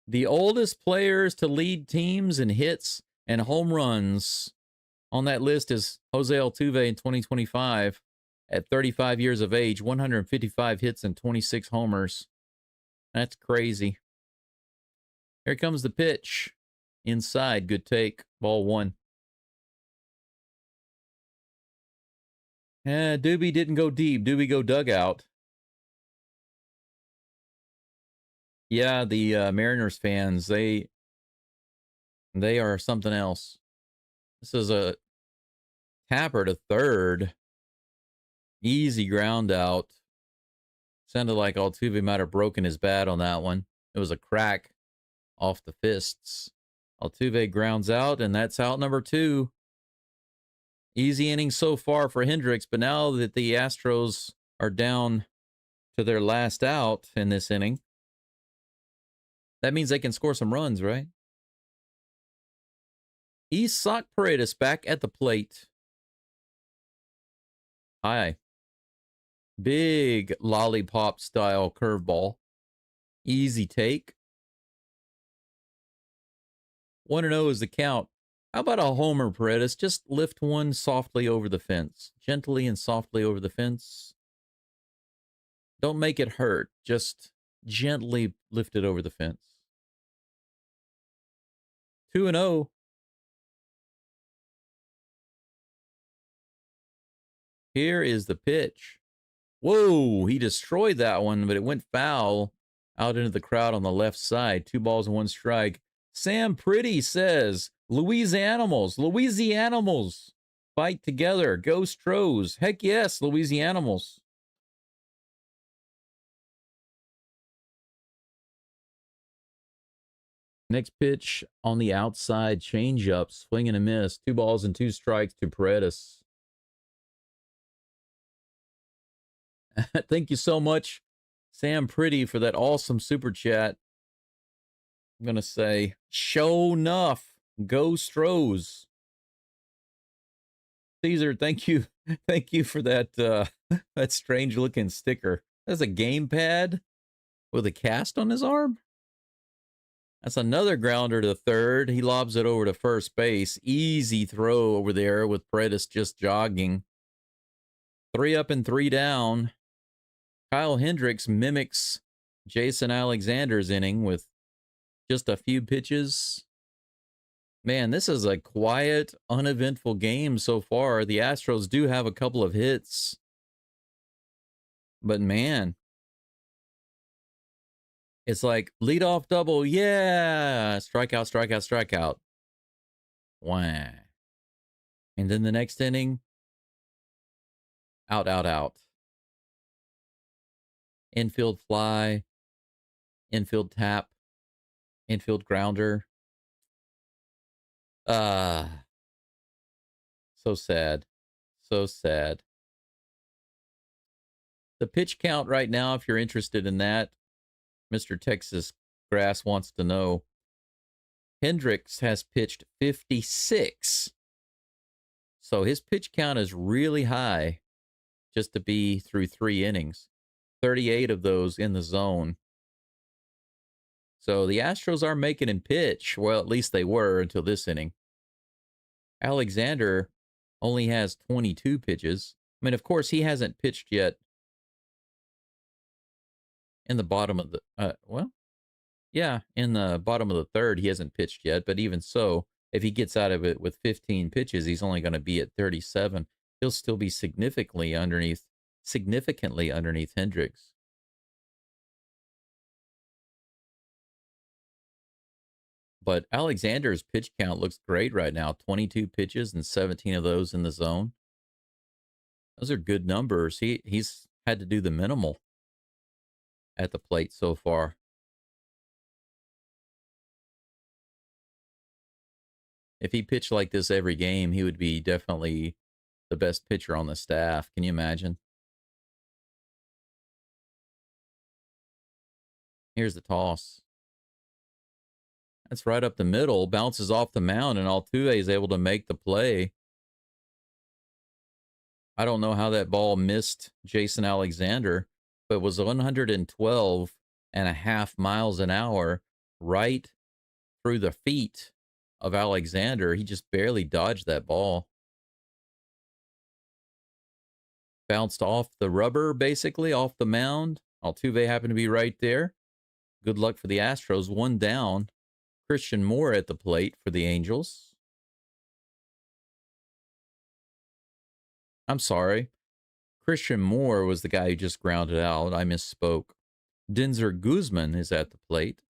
The oldest players to lead teams in hits and home runs on that list is Jose Altuve in 2025 at 35 years of age, 155 hits and 26 homers. That's crazy. Here comes the pitch. Inside, good take. Ball 1. Doobie didn't go deep. Doobie go dugout. Yeah, the Mariners fans, they are something else. This is a tapper to third. Easy ground out. Sounded like Altuve might have broken his bat on that one. It was a crack off the fists. Altuve grounds out, and that's out number 2. Easy inning so far for Hendricks, but now that the Astros are down to their last out in this inning, that means they can score some runs, right? Isak Paredes back at the plate. Hi. Big lollipop style curveball. Easy take. 1-0 is the count. How about a homer, Paredes? Just lift one softly over the fence. Gently and softly over the fence. Don't make it hurt. Just gently lift it over the fence. 2-0. Here is the pitch. Whoa, he destroyed that one, but it went foul out into the crowd on the left side. 2 balls and 1 strike. Sam Pretty says, Louisianimals, Louisianimals, fight together. Go STROS. Heck yes, Louisianimals. Next pitch on the outside, changeup, swing and a miss. 2 balls and 2 strikes to Paredes. Thank you so much, Sam Pretty, for that awesome super chat. I'm going to say, show enough. Go STROS. Caesar, thank you. Thank you for that that strange looking sticker. That's a gamepad with a cast on his arm. That's another grounder to third. He lobs it over to first base. Easy throw over there with Paredes just jogging. 3 up and 3 down. Kyle Hendricks mimics Jason Alexander's inning with just a few pitches. Man, this is a quiet, uneventful game so far. The Astros do have a couple of hits. But man, it's like leadoff double. Yeah. Strikeout, strikeout, strikeout. Wah. And then the next inning, out, out, out. Infield fly, infield tap, infield grounder. So sad. So sad. The pitch count right now, if you're interested in that, Mr. Texas Grass wants to know. Hendricks has pitched 56. So his pitch count is really high just to be through 3 innings. 38 of those in the zone. So the Astros are making him pitch. Well, at least they were until this inning. Alexander only has 22 pitches. I mean, of course, he hasn't pitched yet in the bottom of the, in the bottom of the third, he hasn't pitched yet. But even so, if he gets out of it with 15 pitches, he's only going to be at 37. He'll still be significantly underneath Hendricks. But Alexander's pitch count looks great right now. 22 pitches and 17 of those in the zone. Those are good numbers. He's had to do the minimal at the plate so far. If he pitched like this every game, he would be definitely the best pitcher on the staff. Can you imagine? Here's the toss. That's right up the middle. Bounces off the mound, and Altuve is able to make the play. I don't know how that ball missed Jason Alexander, but it was 112.5 miles an hour right through the feet of Alexander. He just barely dodged that ball. Bounced off the rubber, basically, off the mound. Altuve happened to be right there. Good luck for the Astros. 1 down. Christian Moore at the plate for the Angels. I'm sorry. Christian Moore was the guy who just grounded out. I misspoke. Denzer Guzman is at the plate.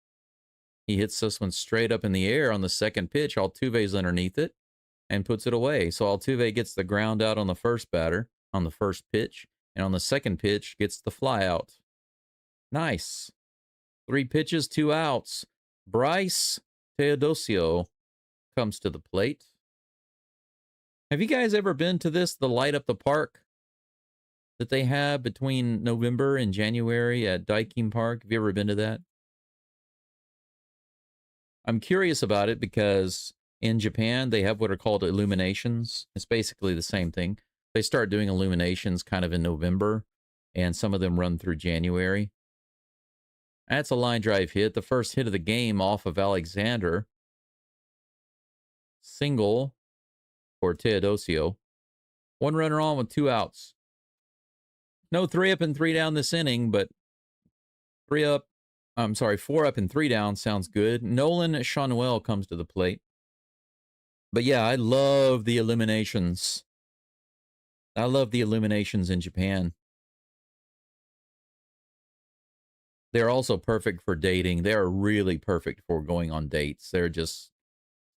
He hits this one straight up in the air on the second pitch. Altuve's underneath it and puts it away. So Altuve gets the ground out on the first batter, on the first pitch, and on the second pitch gets the fly out. Nice. 3 pitches, 2 outs. Bryce Teodosio comes to the plate. Have you guys ever been to this, the Light Up the Park that they have between November and January at Daikin Park? Have you ever been to that? I'm curious about it because in Japan, they have what are called illuminations. It's basically the same thing. They start doing illuminations kind of in November, and some of them run through January. That's a line drive hit. The first hit of the game off of Alexander. Single for Teodosio. One runner on with 2 outs. No 3 up and 3 down this inning, but 4 up and 3 down sounds good. Nolan Shanuel comes to the plate. But yeah, I love the eliminations. I love the eliminations in Japan. They're also perfect for dating. They're really perfect for going on dates. They're just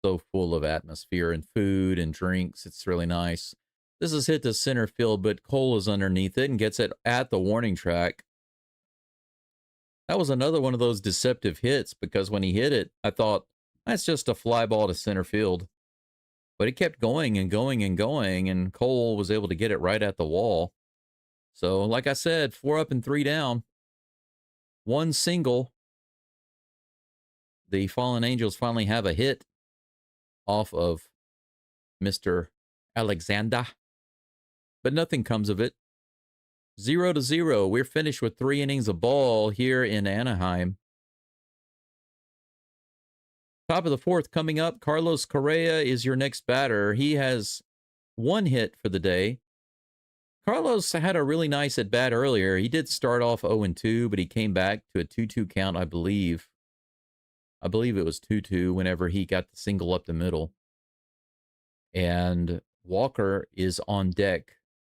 so full of atmosphere and food and drinks. It's really nice. This is hit to center field, but Cole is underneath it and gets it at the warning track. That was another one of those deceptive hits because when he hit it, I thought, that's just a fly ball to center field. But it kept going and going and going, and Cole was able to get it right at the wall. So, like I said, 4 up and 3 down. 1 single. The Fallen Angels finally have a hit off of Mr. Alexander. But nothing comes of it. 0-0. We're finished with 3 innings of ball here in Anaheim. Top of the 4th coming up. Carlos Correa is your next batter. He has 1 hit for the day. Carlos had a really nice at bat earlier. He did start off 0-2, but he came back to a 2-2 count, I believe. I believe it was 2-2 whenever he got the single up the middle. And Walker is on deck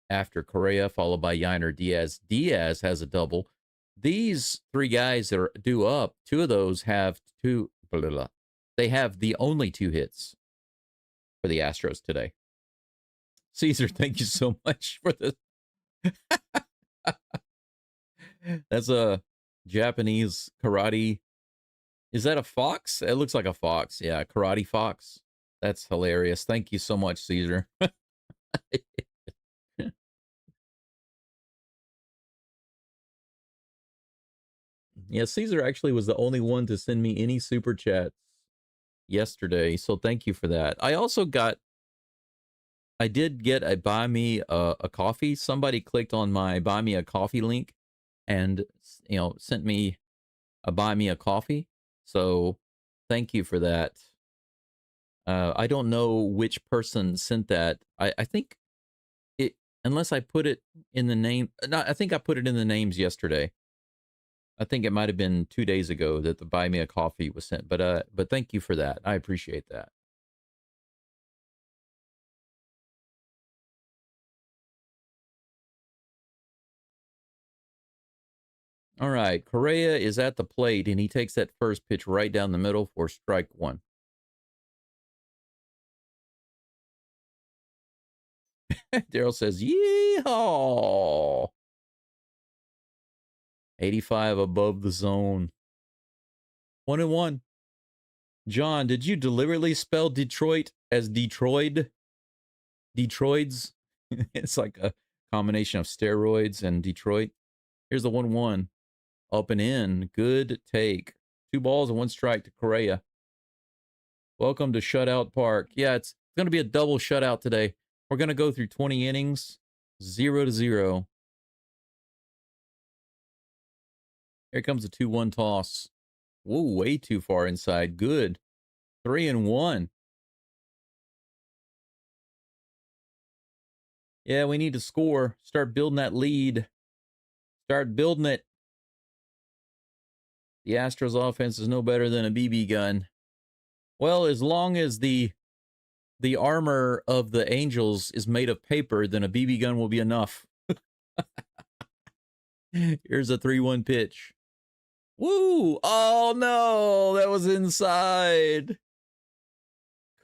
after Correa, followed by Yainer Diaz. Diaz has a double. These 3 guys that are due up, 2 of those have they have the only 2 hits for the Astros today. Caesar, thank you so much for this. That's a Japanese karate. Is that a fox? It looks like a fox. Yeah, karate fox. That's hilarious. Thank you so much, Caesar. Yeah, Caesar actually was the only one to send me any super chats yesterday, so thank you for that. I did get a buy me a coffee. Somebody clicked on my buy me a coffee link and, sent me a buy me a coffee. So thank you for that. I don't know which person sent that. I think unless I put it in the name, I think I put it in the names yesterday. I think it might have been 2 days ago that the buy me a coffee was sent, but thank you for that. I appreciate that. All right, Correa is at the plate, and he takes that first pitch right down the middle for strike 1. Daryl says, yeehaw! 85 above the zone. 1-1. John, did you deliberately spell Detroit as Detroit? Detroits? It's like a combination of steroids and Detroit. Here's the 1-1. Up and in. Good take. 2 balls and 1 strike to Correa. Welcome to Shutout Park. Yeah, it's going to be a double shutout today. We're going to go through 20 innings. 0-0. Here comes a 2-1 toss. Whoa, way too far inside. Good. 3-1. Yeah, we need to score. Start building that lead. Start building it. The Astros offense is no better than a BB gun. Well, as long as the armor of the Angels is made of paper, then a BB gun will be enough. Here's a 3-1 pitch. Woo! Oh, no! That was inside.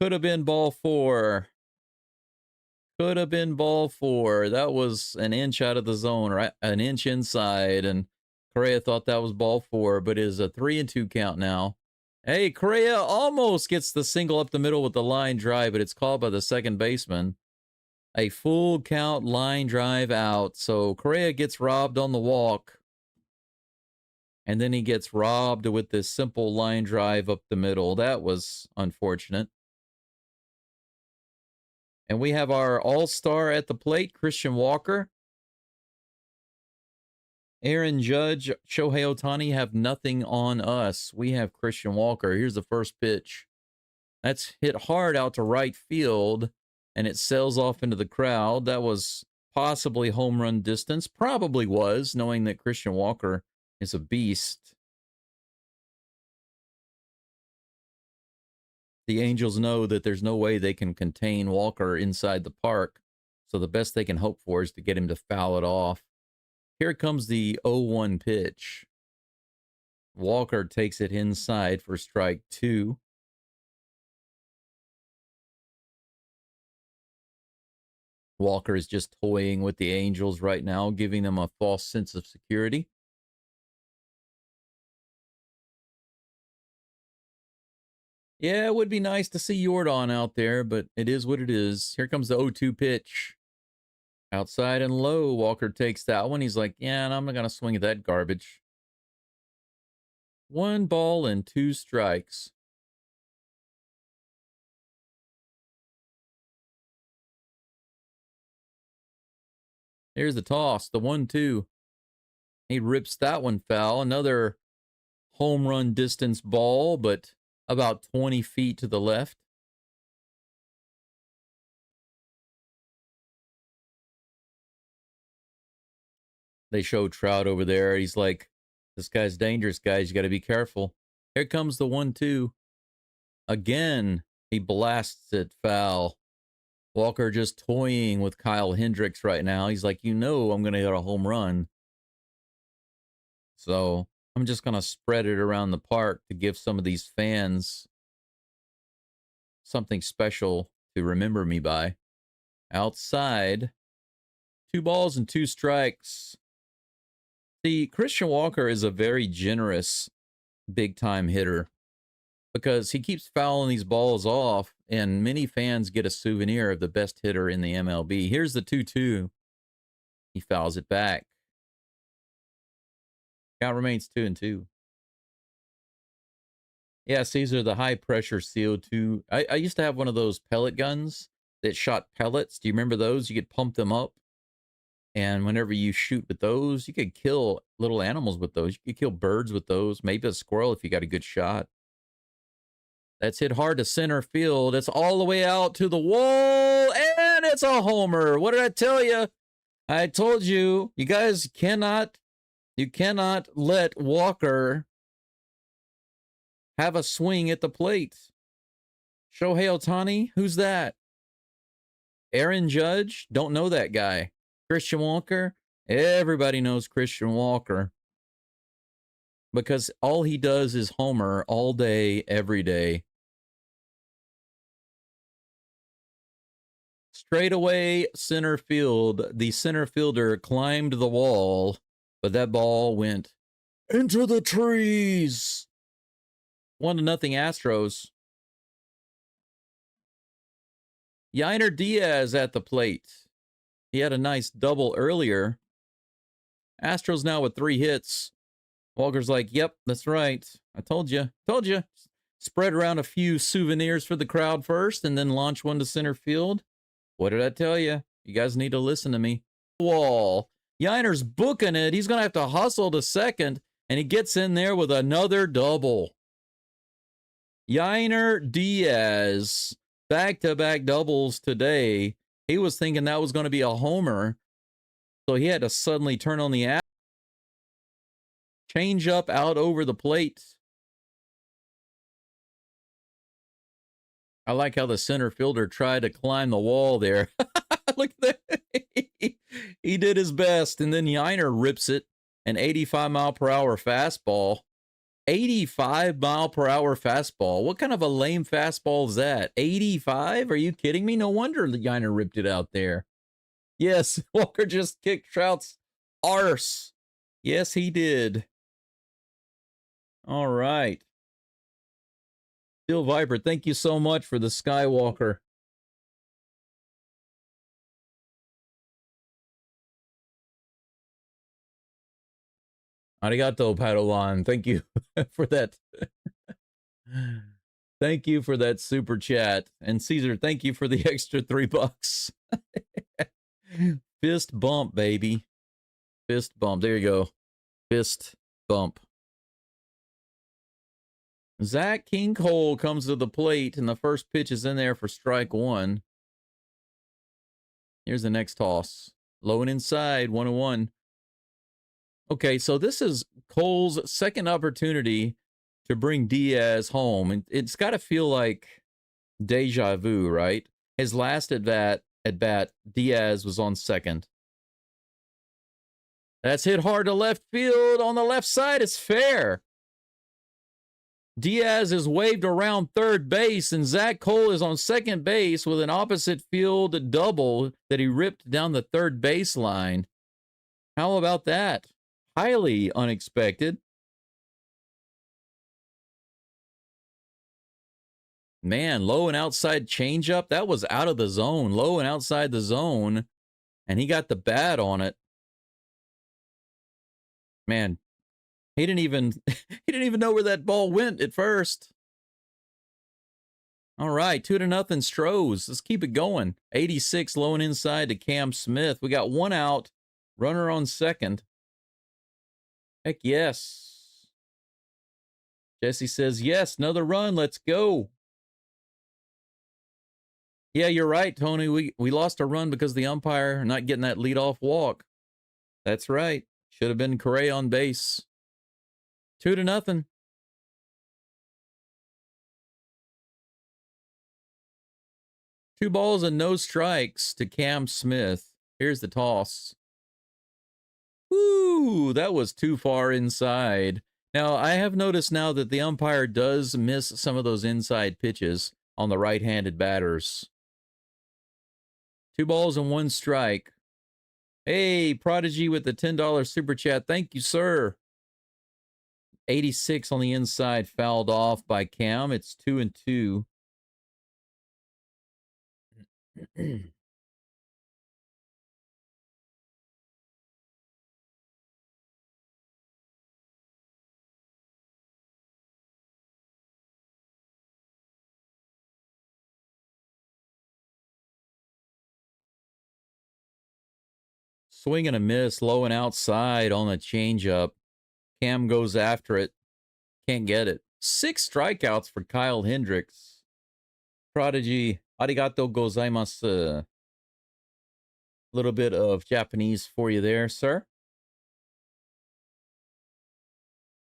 Could have been ball 4. Could have been ball 4. That was an inch out of the zone, right? An inch inside, and Correa thought that was ball 4, but it is a 3-2 count now. Hey, Correa almost gets the single up the middle with the line drive, but it's called by the second baseman. A full count line drive out. So Correa gets robbed on the walk. And then he gets robbed with this simple line drive up the middle. That was unfortunate. And we have our all-star at the plate, Christian Walker. Aaron Judge, Shohei Ohtani have nothing on us. We have Christian Walker. Here's the first pitch. That's hit hard out to right field, and it sails off into the crowd. That was possibly home run distance. Probably was, knowing that Christian Walker is a beast. The Angels know that there's no way they can contain Walker inside the park, so the best they can hope for is to get him to foul it off. Here comes the 0-1 pitch. Walker takes it inside for strike 2. Walker is just toying with the Angels right now, giving them a false sense of security. Yeah, it would be nice to see Jordan out there, but it is what it is. Here comes the 0-2 pitch. Outside and low, Walker takes that one. He's like, yeah, and I'm not going to swing at that garbage. 1 ball and 2 strikes. Here's the toss, the 1-2. He rips that one foul. Another home run distance ball, but about 20 feet to the left. They show Trout over there. He's like, this guy's dangerous, guys. You got to be careful. Here comes the 1-2. Again, he blasts it foul. Walker just toying with Kyle Hendricks right now. He's like, I'm going to hit a home run. So I'm just going to spread it around the park to give some of these fans something special to remember me by. Outside, 2 balls and 2 strikes. See, Christian Walker is a very generous big-time hitter because he keeps fouling these balls off, and many fans get a souvenir of the best hitter in the MLB. Here's the 2-2. He fouls it back. Count remains 2-2. Yeah, these are the high-pressure CO2. I used to have one of those pellet guns that shot pellets. Do you remember those? You could pump them up. And whenever you shoot with those, you could kill little animals with those. You could kill birds with those. Maybe a squirrel if you got a good shot. That's hit hard to center field. It's all the way out to the wall, and it's a homer. What did I tell you? I told you, you guys cannot let Walker have a swing at the plate. Shohei Ohtani, who's that? Aaron Judge, don't know that guy. Christian Walker, everybody knows Christian Walker because all he does is homer all day, every day. Straight away center field. The center fielder climbed the wall, but that ball went into the trees. 1-0 Astros. Yainer Diaz at the plate. He had a nice double earlier. Astros now with 3 hits. Walker's like, yep, that's right. I told you. Told you. Spread around a few souvenirs for the crowd first and then launch one to center field. What did I tell you? You guys need to listen to me. Wall. Yainer's booking it. He's going to have to hustle to second, and he gets in there with another double. Yainer Diaz, back-to-back doubles today. He was thinking that was going to be a homer, so he had to suddenly turn on the app. Change up out over the plate. I like how the center fielder tried to climb the wall there. Look at that. He did his best, and then Yainer rips it. An 85-mile-per-hour fastball. 85-mile-per-hour fastball. What kind of a lame fastball is that? 85? Are you kidding me? No wonder Yainer ripped it out there. Yes, Walker just kicked Trout's arse. Yes, he did. All right. Steel Viper, thank you so much for the Skywalker. Arigato, Padawan. Thank you for that. Thank you for that super chat. And Caesar, thank you for the extra $3. Fist bump, baby. Fist bump. There you go. Fist bump. Zach King Cole comes to the plate, and the first pitch is in there for strike one. Here's the next toss. Low and inside, 1-1. Okay, so this is Cole's second opportunity to bring Diaz home. And it's got to feel like deja vu, right? His last at bat, Diaz was on second. That's hit hard to left field. On the left side, it's fair. Diaz is waved around third base, and Zach Cole is on second base with an opposite field double that he ripped down the third baseline. How about that? Highly unexpected. Man, low and outside changeup. That was out of the zone. Low and outside the zone, and he got the bat on it. Man, he didn't even know where that ball went at first. All right, 2-0 STROS. Let's keep it going. 86 low and inside to Cam Smith. We got one out. Runner on second. Heck yes. Jesse says, yes, another run. Let's go. Yeah, you're right, Tony. We lost a run because the umpire not getting that leadoff walk. That's right. Should have been Correa on base. 2-0. Two balls and no strikes to Cam Smith. Here's the toss. Woo, that was too far inside. Now, I have noticed now that the umpire does miss some of those inside pitches on the right-handed batters. 2 balls and 1 strike. Hey, Prodigy with the $10 super chat. Thank you, sir. 86 on the inside, fouled off by Cam. It's 2-2. Swing and a miss, low and outside on the changeup. Cam goes after it. Can't get it. 6 strikeouts for Kyle Hendricks. Prodigy, arigato gozaimasu. A little bit of Japanese for you there, sir.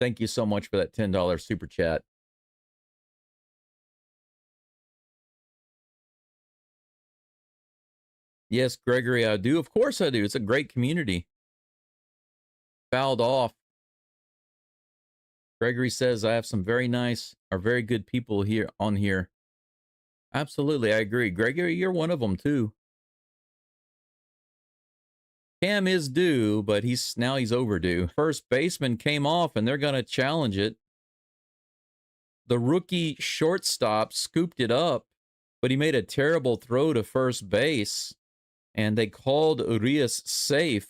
Thank you so much for that $10 super chat. Yes, Gregory, I do. Of course I do. It's a great community. Fouled off. Gregory says, I have some very nice or very good people here on here. Absolutely, I agree. Gregory, you're one of them too. Cam is due, but he's overdue. First baseman came off, and they're going to challenge it. The rookie shortstop scooped it up, but he made a terrible throw to first base, and they called Urias safe.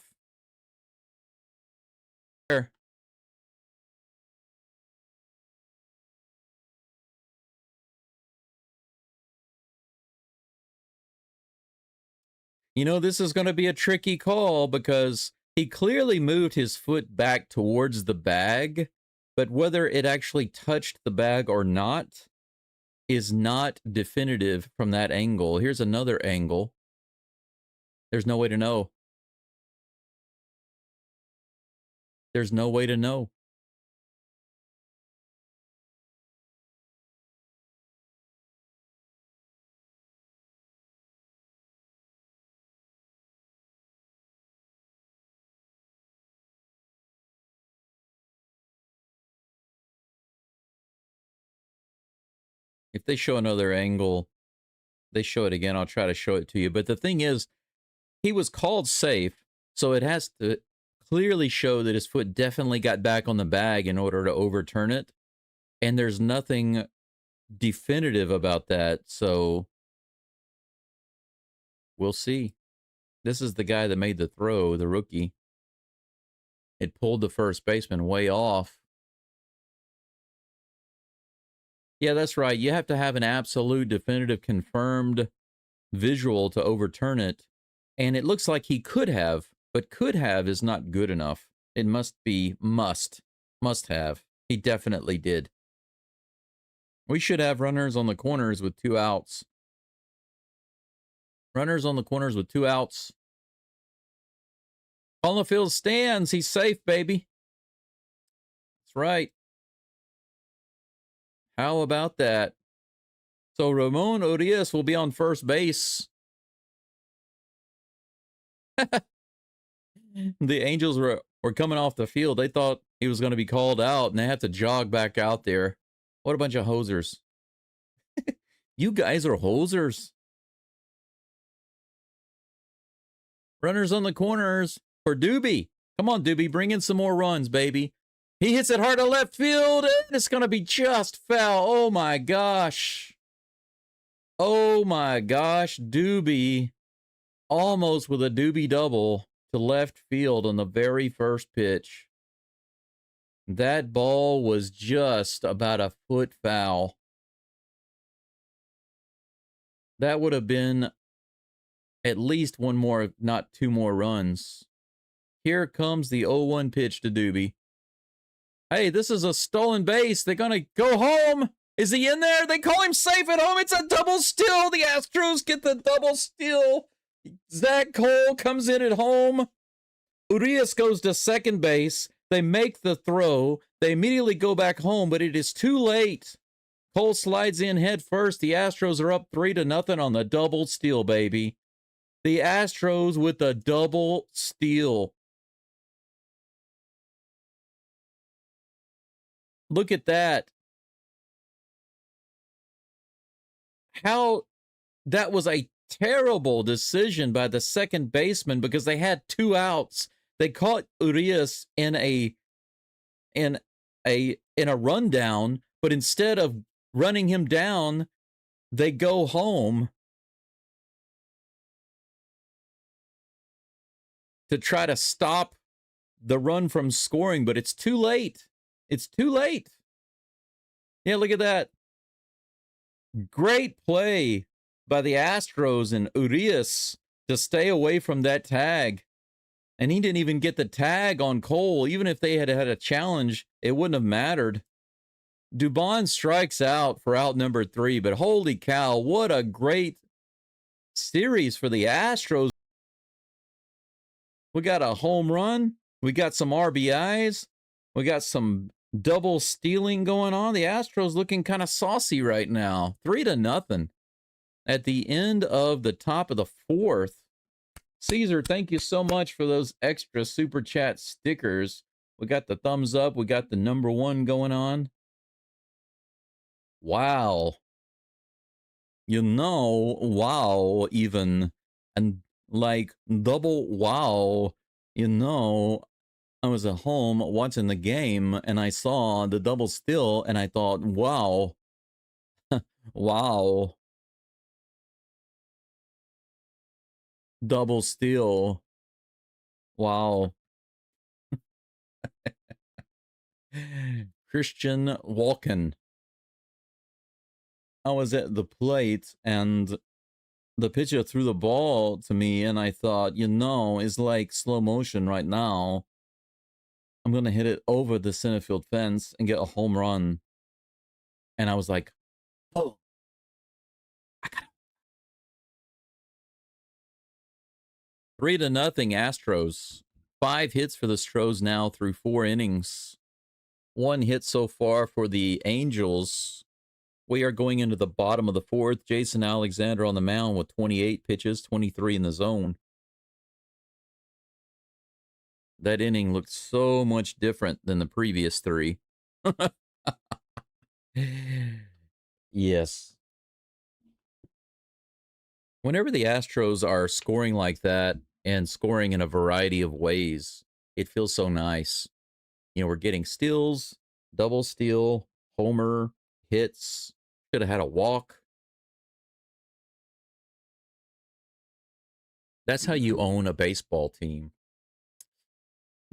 You know, this is going to be a tricky call because he clearly moved his foot back towards the bag, but whether it actually touched the bag or not is not definitive from that angle. Here's another angle. There's no way to know. There's no way to know. If they show another angle, they show it again, I'll try to show it to you. But the thing is, he was called safe, so it has to clearly show that his foot definitely got back on the bag in order to overturn it. And there's nothing definitive about that, so we'll see. This is the guy that made the throw, the rookie. It pulled the first baseman way off. Yeah, that's right. You have to have an absolute, definitive, confirmed visual to overturn it. And it looks like he could have, but could have is not good enough. It must be must have. He definitely did. We should have runners on the corners with 2 outs. Runners on the corners with 2 outs. Holyfield stands. He's safe, baby. That's right. How about that? So Ramon Urias will be on first base. The Angels were coming off the field. They thought he was going to be called out, and they have to jog back out there. What a bunch of hosers. You guys are hosers. Runners on the corners for Doobie. Come on, Doobie, bring in some more runs, baby. He hits it hard to left field, and it's going to be just foul. Oh, my gosh. Oh, my gosh. Doobie almost with a Doobie double to left field on the very first pitch. That ball was just about a foot foul. That would have been at least one more, if not 2 more runs. Here comes the 0-1 pitch to Doobie. Hey, this is a stolen base. They're going to go home. Is he in there? They call him safe at home. It's a double steal. The Astros get the double steal. Zach Cole comes in at home. Urias goes to second base. They make the throw. They immediately go back home, but it is too late. Cole slides in head first. The Astros are up 3-0 on the double steal, baby. The Astros with the double steal. Look at that. How that was a terrible decision by the second baseman because they had 2 outs. They caught Urias in a rundown, but instead of running him down, they go home to try to stop the run from scoring, but it's too late. It's too late. Yeah, look at that. Great play by the Astros and Urias to stay away from that tag. And he didn't even get the tag on Cole. Even if they had had a challenge, it wouldn't have mattered. Dubon strikes out for out number 3, but holy cow, what a great series for the Astros. We got a home run. We got some RBIs. We got some double stealing going on. The Astros looking kind of saucy right now. 3-0 at the end of the top of the 4th. Caesar, thank you so much for those extra super chat stickers. We got the thumbs up. We got the number 1 going on. Wow. You know, wow, even. And like double wow. You know, I was at home watching the game and I saw the double steal and I thought, wow. Wow. Double steal. Wow. Christian Walken. I was at the plate and the pitcher threw the ball to me and I thought, you know, it's like slow motion right now. I'm going to hit it over the center field fence and get a home run. And I was like, oh, I got it. 3-0 Astros. 5 hits for the Astros now through 4 innings. 1 hit so far for the Angels. We are going into the bottom of the 4th. Jason Alexander on the mound with 28 pitches, 23 in the zone. That inning looked so much different than the previous 3. Yes. Whenever the Astros are scoring like that and scoring in a variety of ways, it feels so nice. You know, we're getting steals, double steal, homer, hits. Could have had a walk. That's how you own a baseball team.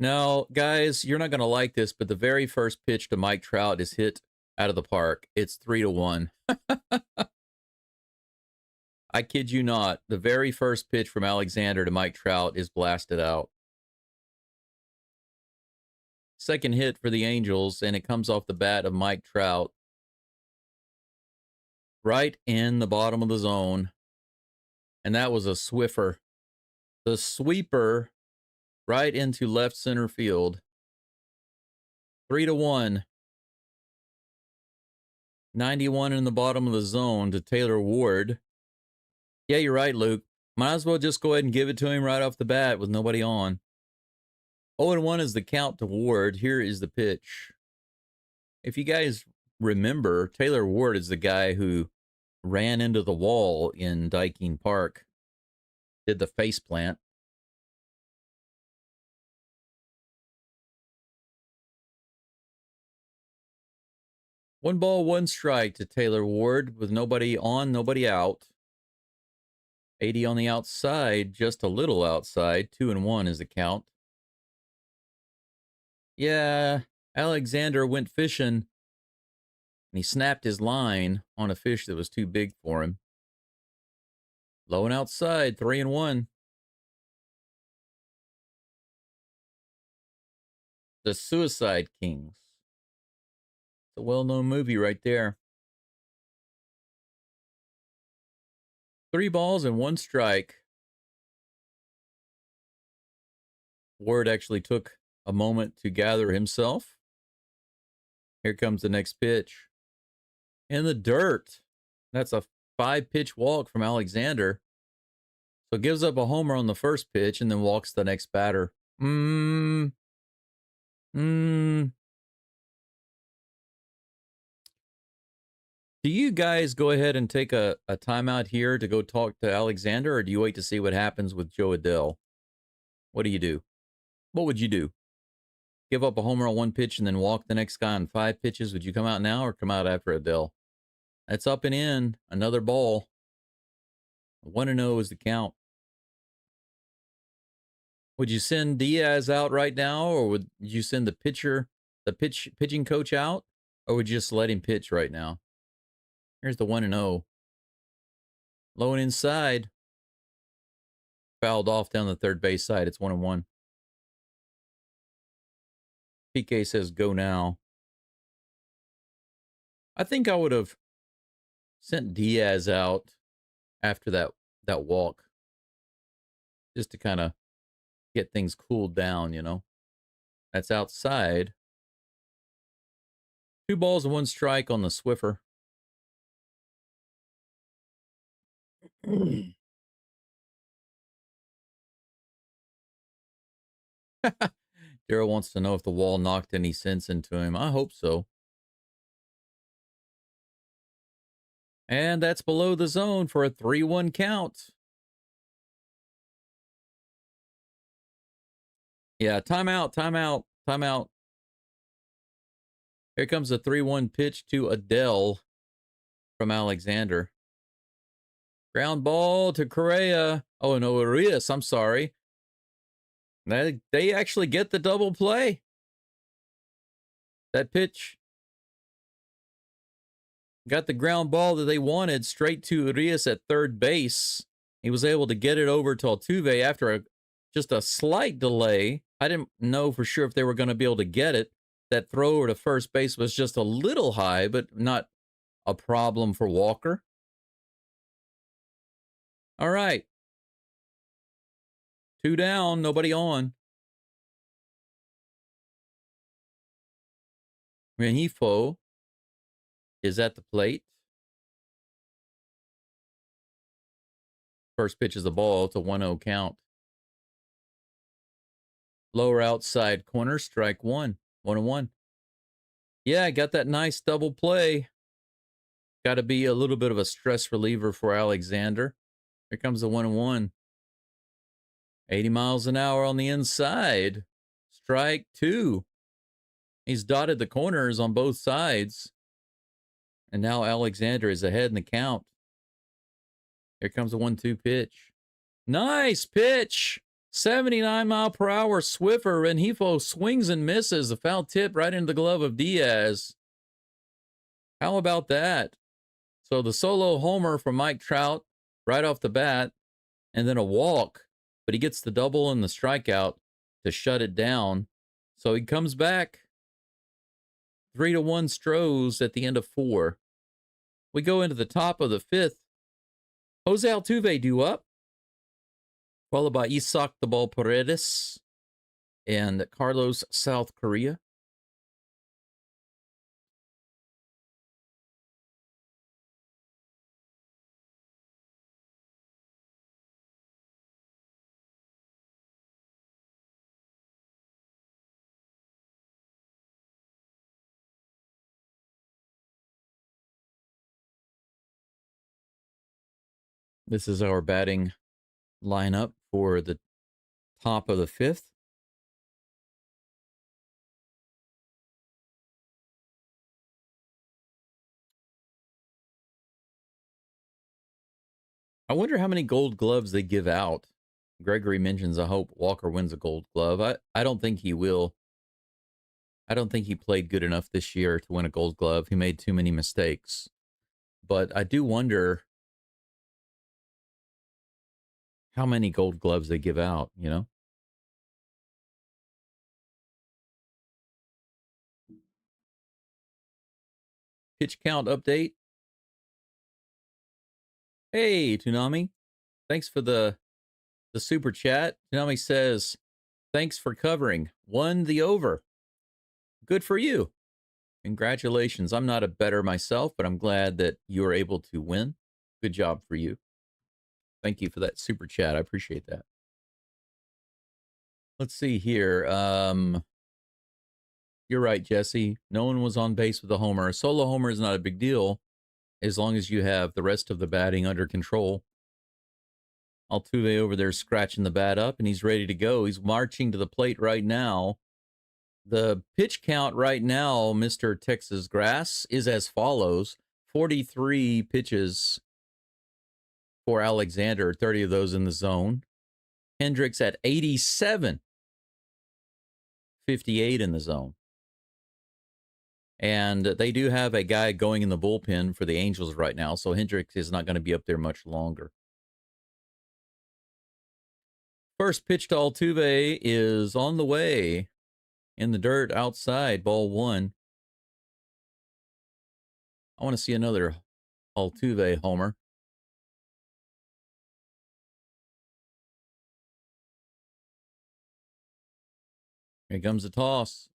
Now, guys, you're not going to like this, but the very first pitch to Mike Trout is hit out of the park. It's 3-1. I kid you not. The very first pitch from Alexander to Mike Trout is blasted out. Second hit for the Angels, and it comes off the bat of Mike Trout. Right in the bottom of the zone. And that was a Swiffer. The sweeper right into left center field. 3-1. 91 in the bottom of the zone to Taylor Ward. Yeah, you're right, Luke. Might as well just go ahead and give it to him right off the bat with nobody on. 0-1 is the count to Ward. Here is the pitch. If you guys remember, Taylor Ward is the guy who ran into the wall in Dyking Park. Did the face plant. One ball, one strike to Taylor Ward with nobody on, nobody out. 80 on the outside, just a little outside. 2-1 is the count. Yeah, Alexander went fishing, and he snapped his line on a fish that was too big for him. Low and outside, 3-1. The Suicide Kings. It's a well-known movie right there. 3 balls and 1 strike. Ward actually took a moment to gather himself. Here comes the next pitch. In the dirt. That's a 5-pitch walk from Alexander. So gives up a homer on the first pitch and then walks the next batter. Do you guys go ahead and take a timeout here to go talk to Alexander, or do you wait to see what happens with Joe Adell? What do you do? What would you do? Give up a homer on 1 pitch and then walk the next guy on 5 pitches? Would you come out now or come out after Adell? That's up and in. Another ball. 1-0 is the count. Would you send Diaz out right now, or would you send the pitching coach out, or would you just let him pitch right now? Here's the 1-0. Low and inside. Fouled off down the third base side. It's 1-1. PK says go now. I think I would have sent Diaz out after that walk, just to kind of get things cooled down, you know. That's outside. 2 balls and 1 strike on the Swiffer. Daryl wants to know if the wall knocked any sense into him. I hope so. And that's below the zone for a 3-1 count. Yeah, timeout, timeout, timeout. Here comes a 3-1 pitch to Adell from Alexander. Ground ball to Correa. Oh, no, Arias, I'm sorry. They actually get the double play. That pitch got the ground ball that they wanted straight to Arias at third base. He was able to get it over to Altuve after just a slight delay. I didn't know for sure if they were going to be able to get it. That throw over to first base was just a little high, but not a problem for Walker. All right. 2 down, nobody on. Rengifo is at the plate. First pitch is the ball. It's a 1-0 count. Lower outside corner, strike 1. 1-1. Yeah, got that nice double play. Got to be a little bit of a stress reliever for Alexander. Here comes the 1-1. 80 miles an hour on the inside. Strike 2. He's dotted the corners on both sides. And now Alexander is ahead in the count. Here comes the 1-2 pitch. Nice pitch. 79-mile-per-hour Swiffer, and Hifo swings and misses. A foul tip right into the glove of Diaz. How about that? So the solo homer from Mike Trout right off the bat, and then a walk, but he gets the double and the strikeout to shut it down. So he comes back 3-1 STROS at the end of 4. We go into the top of the 5th. Jose Altuve due up, followed by Isaac the Ball Paredes and Carlos South Korea. This is our batting lineup for the top of the 5th. I wonder how many gold gloves they give out. Gregory mentions, I hope Walker wins a gold glove. I don't think he will. I don't think he played good enough this year to win a gold glove. He made too many mistakes. But I do wonder how many gold gloves they give out, you know? Pitch count update. Hey, Toonami. Thanks for the super chat. Toonami says, thanks for covering. Won the over. Good for you. Congratulations. I'm not a bettor myself, but I'm glad that you were able to win. Good job for you. Thank you for that super chat. I appreciate that. Let's see here. You're right, Jesse. No one was on base with a homer. A solo homer is not a big deal as long as you have the rest of the batting under control. Altuve over there scratching the bat up, and he's ready to go. He's marching to the plate right now. The pitch count right now, Mr. Texas Grass, is as follows. 43 pitches for Alexander, 30 of those in the zone. Hendricks at 87, 58 in the zone. And they do have a guy going in the bullpen for the Angels right now, so Hendricks is not going to be up there much longer. First pitch to Altuve is on the way. In the dirt outside, ball 1. I want to see another Altuve homer. Here comes the toss.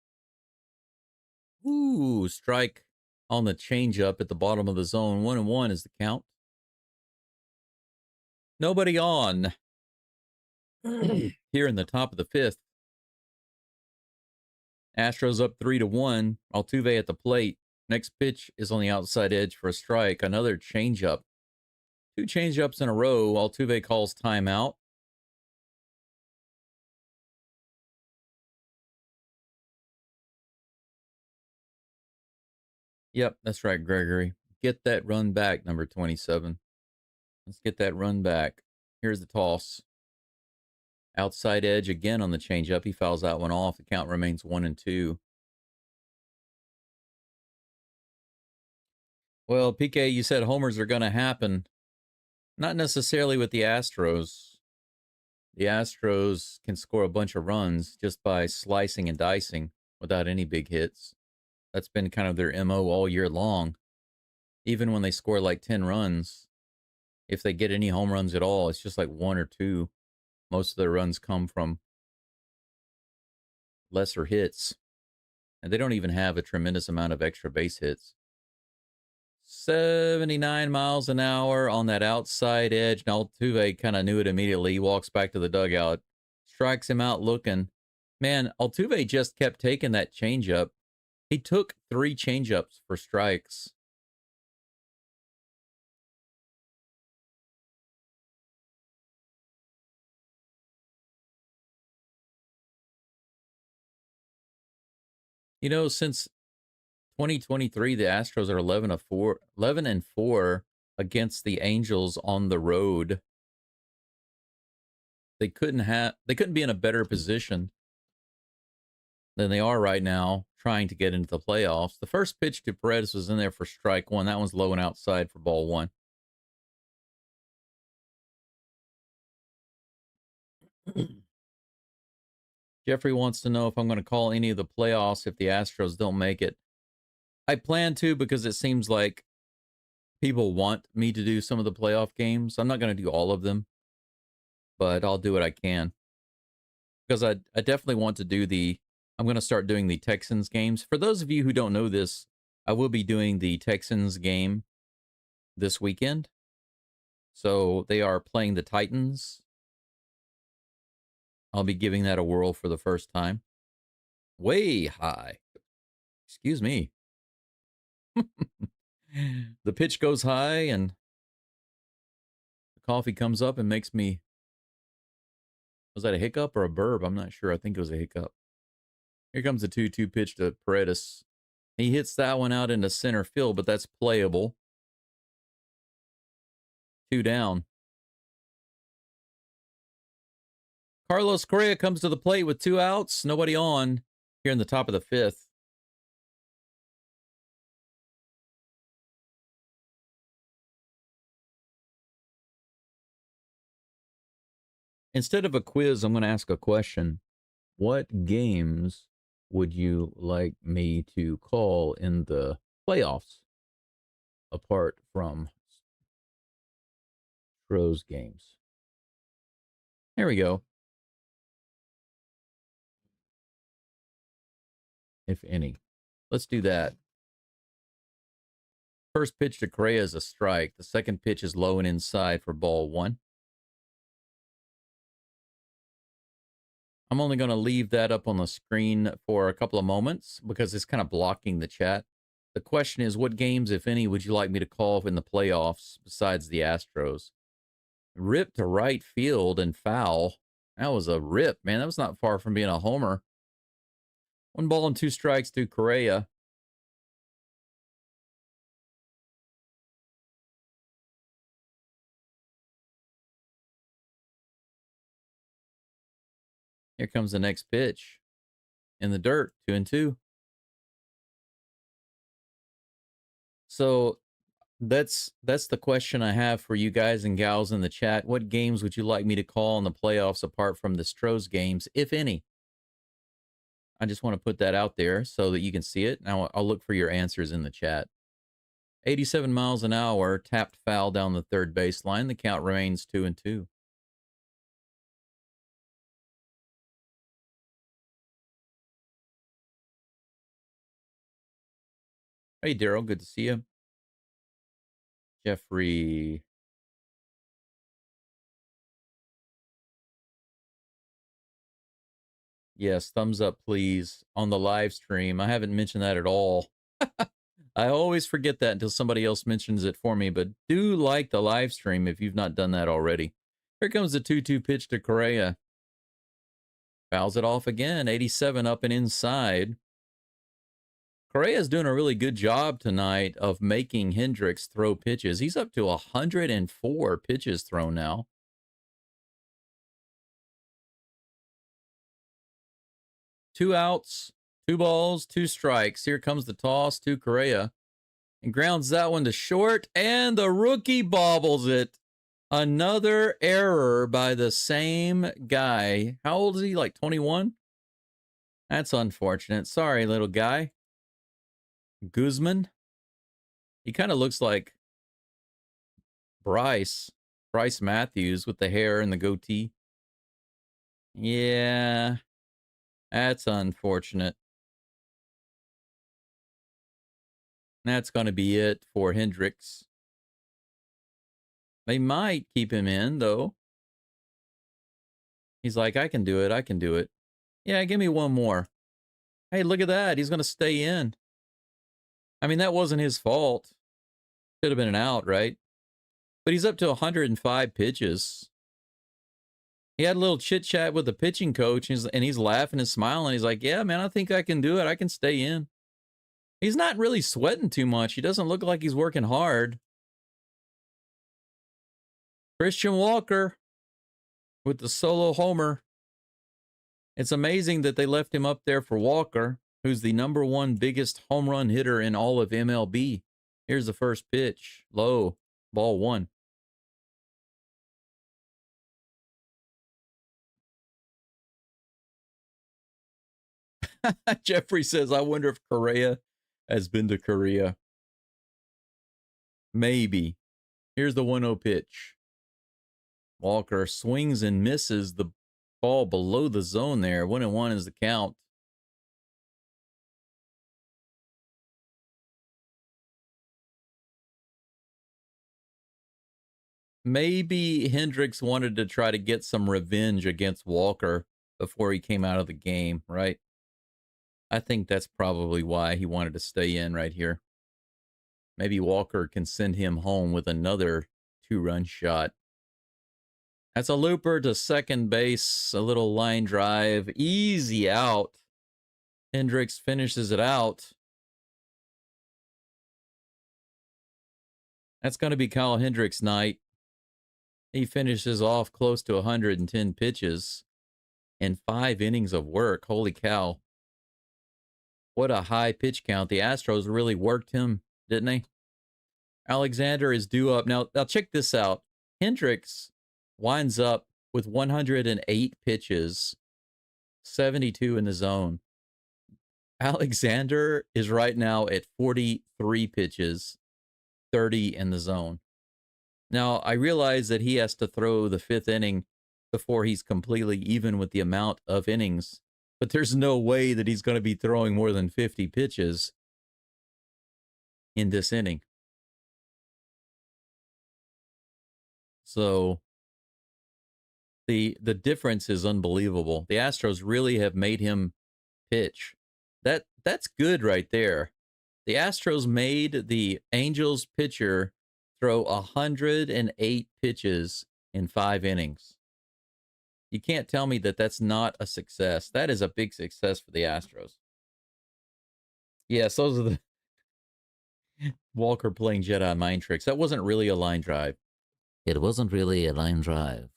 Ooh, strike on the changeup at the bottom of the zone. 1-1 is the count. Nobody on. Here in the top of the 5th. Astros up 3-1. Altuve at the plate. Next pitch is on the outside edge for a strike. Another changeup. 2 changeups in a row. Altuve calls timeout. Yep, that's right, Gregory. Get that run back, number 27. Let's get that run back. Here's the toss. Outside edge again on the changeup. He fouls that one off. The count remains 1-2. Well, PK, you said homers are going to happen. Not necessarily with the Astros. The Astros can score a bunch of runs just by slicing and dicing without any big hits. That's been kind of their MO all year long. Even when they score like 10 runs, if they get any home runs at all, it's just like 1 or 2. Most of their runs come from lesser hits. And they don't even have a tremendous amount of extra base hits. 79 miles an hour on that outside edge. And Altuve kind of knew it immediately. He walks back to the dugout, strikes him out looking. Man, Altuve just kept taking that changeup. He took 3 changeups for strikes. You know, since 2023, the Astros are 11-4 against the Angels on the road. they couldn't be in a better position than they are right now, trying to get into the playoffs. The first pitch to Paredes was in there for strike one. That one's low and outside for ball one. Jeffrey wants to know if I'm going to call any of the playoffs if the Astros don't make it. I plan to, because it seems like people want me to do some of the playoff games. I'm not going to do all of them, but I'll do what I can. Because I definitely want to do I'm going to start doing the Texans games. For those of you who don't know this, I will be doing the Texans game this weekend. So they are playing the Titans. I'll be giving that a whirl for the first time. Way high. Excuse me. The pitch goes high and the coffee comes up and makes me... Was that a hiccup or a burp? I'm not sure. I think it was a hiccup. Here comes the 2-2 pitch to Paredes. He hits that one out into center field, but that's playable. 2 down. Carlos Correa comes to the plate with 2 outs. Nobody on here in the top of the 5th. Instead of a quiz, I'm going to ask a question. What games would you like me to call in the playoffs apart from STROS games? There we go. If any. Let's do that. First pitch to Correa is a strike. The second pitch is low and inside for ball one. I'm only going to leave that up on the screen for a couple of moments because it's kind of blocking the chat. The question is, what games, if any, would you like me to call in the playoffs besides the Astros? Rip to right field and foul. That was a rip, man. That was not far from being a homer. 1 ball and 2 strikes to Correa. Here comes the next pitch. In the dirt, 2-2. So that's the question I have for you guys and gals in the chat. What games would you like me to call in the playoffs apart from the STROS games, if any? I just want to put that out there so that you can see it. Now I'll look for your answers in the chat. 87 miles an hour, tapped foul down the third baseline. The count remains 2-2. Hey, Daryl, good to see you. Jeffrey. Yes, thumbs up, please, on the live stream. I haven't mentioned that at all. I always forget that until somebody else mentions it for me, but do like the live stream if you've not done that already. Here comes the 2-2 pitch to Correa. Fouls it off again, 87 up and inside. Correa's doing a really good job tonight of making Hendricks throw pitches. He's up to 104 pitches thrown now. Two outs, 2 balls, 2 strikes. Here comes the toss to Correa. And grounds that one to short, and the rookie bobbles it. Another error by the same guy. How old is he? Like 21? That's unfortunate. Sorry, little guy. Guzman. He kind of looks like Bryce Matthews with the hair and the goatee. Yeah, that's unfortunate. That's going to be it for Hendricks. They might keep him in, though. He's like, I can do it. I can do it. Yeah, give me one more. Hey, look at that. He's going to stay in. I mean, that wasn't his fault. Should have been an out, right? But he's up to 105 pitches. He had a little chit-chat with the pitching coach, and he's laughing and smiling. He's like, yeah, man, I think I can do it. I can stay in. He's not really sweating too much. He doesn't look like he's working hard. Christian Walker with the solo homer. It's amazing that they left him up there for Walker, who's the #1 biggest home run hitter in all of MLB. Here's the first pitch. Low. Ball 1. Jeffrey says, I wonder if Correa has been to Korea. Maybe. Here's the 1-0 pitch. Walker swings and misses the ball below the zone there. 1-1 is the count. Maybe Hendricks wanted to try to get some revenge against Walker before he came out of the game, right? I think that's probably why he wanted to stay in right here. Maybe Walker can send him home with another 2-run shot. That's a looper to second base, a little line drive, easy out. Hendricks finishes it out. That's going to be Kyle Hendricks' night. He finishes off close to 110 pitches in 5 innings of work. Holy cow. What a high pitch count. The Astros really worked him, didn't they? Alexander is due up. Now check this out. Hendricks winds up with 108 pitches, 72 in the zone. Alexander is right now at 43 pitches, 30 in the zone. Now, I realize that he has to throw the 5th inning before he's completely even with the amount of innings, but there's no way that he's going to be throwing more than 50 pitches in this inning. So the difference is unbelievable. The Astros really have made him pitch. That's good right there. The Astros made the Angels pitcher throw 108 pitches in 5 innings. You can't tell me that that's not a success. That is a big success for the Astros. Yes, those are the Walker playing Jedi mind tricks. That wasn't really a line drive. It wasn't really a line drive.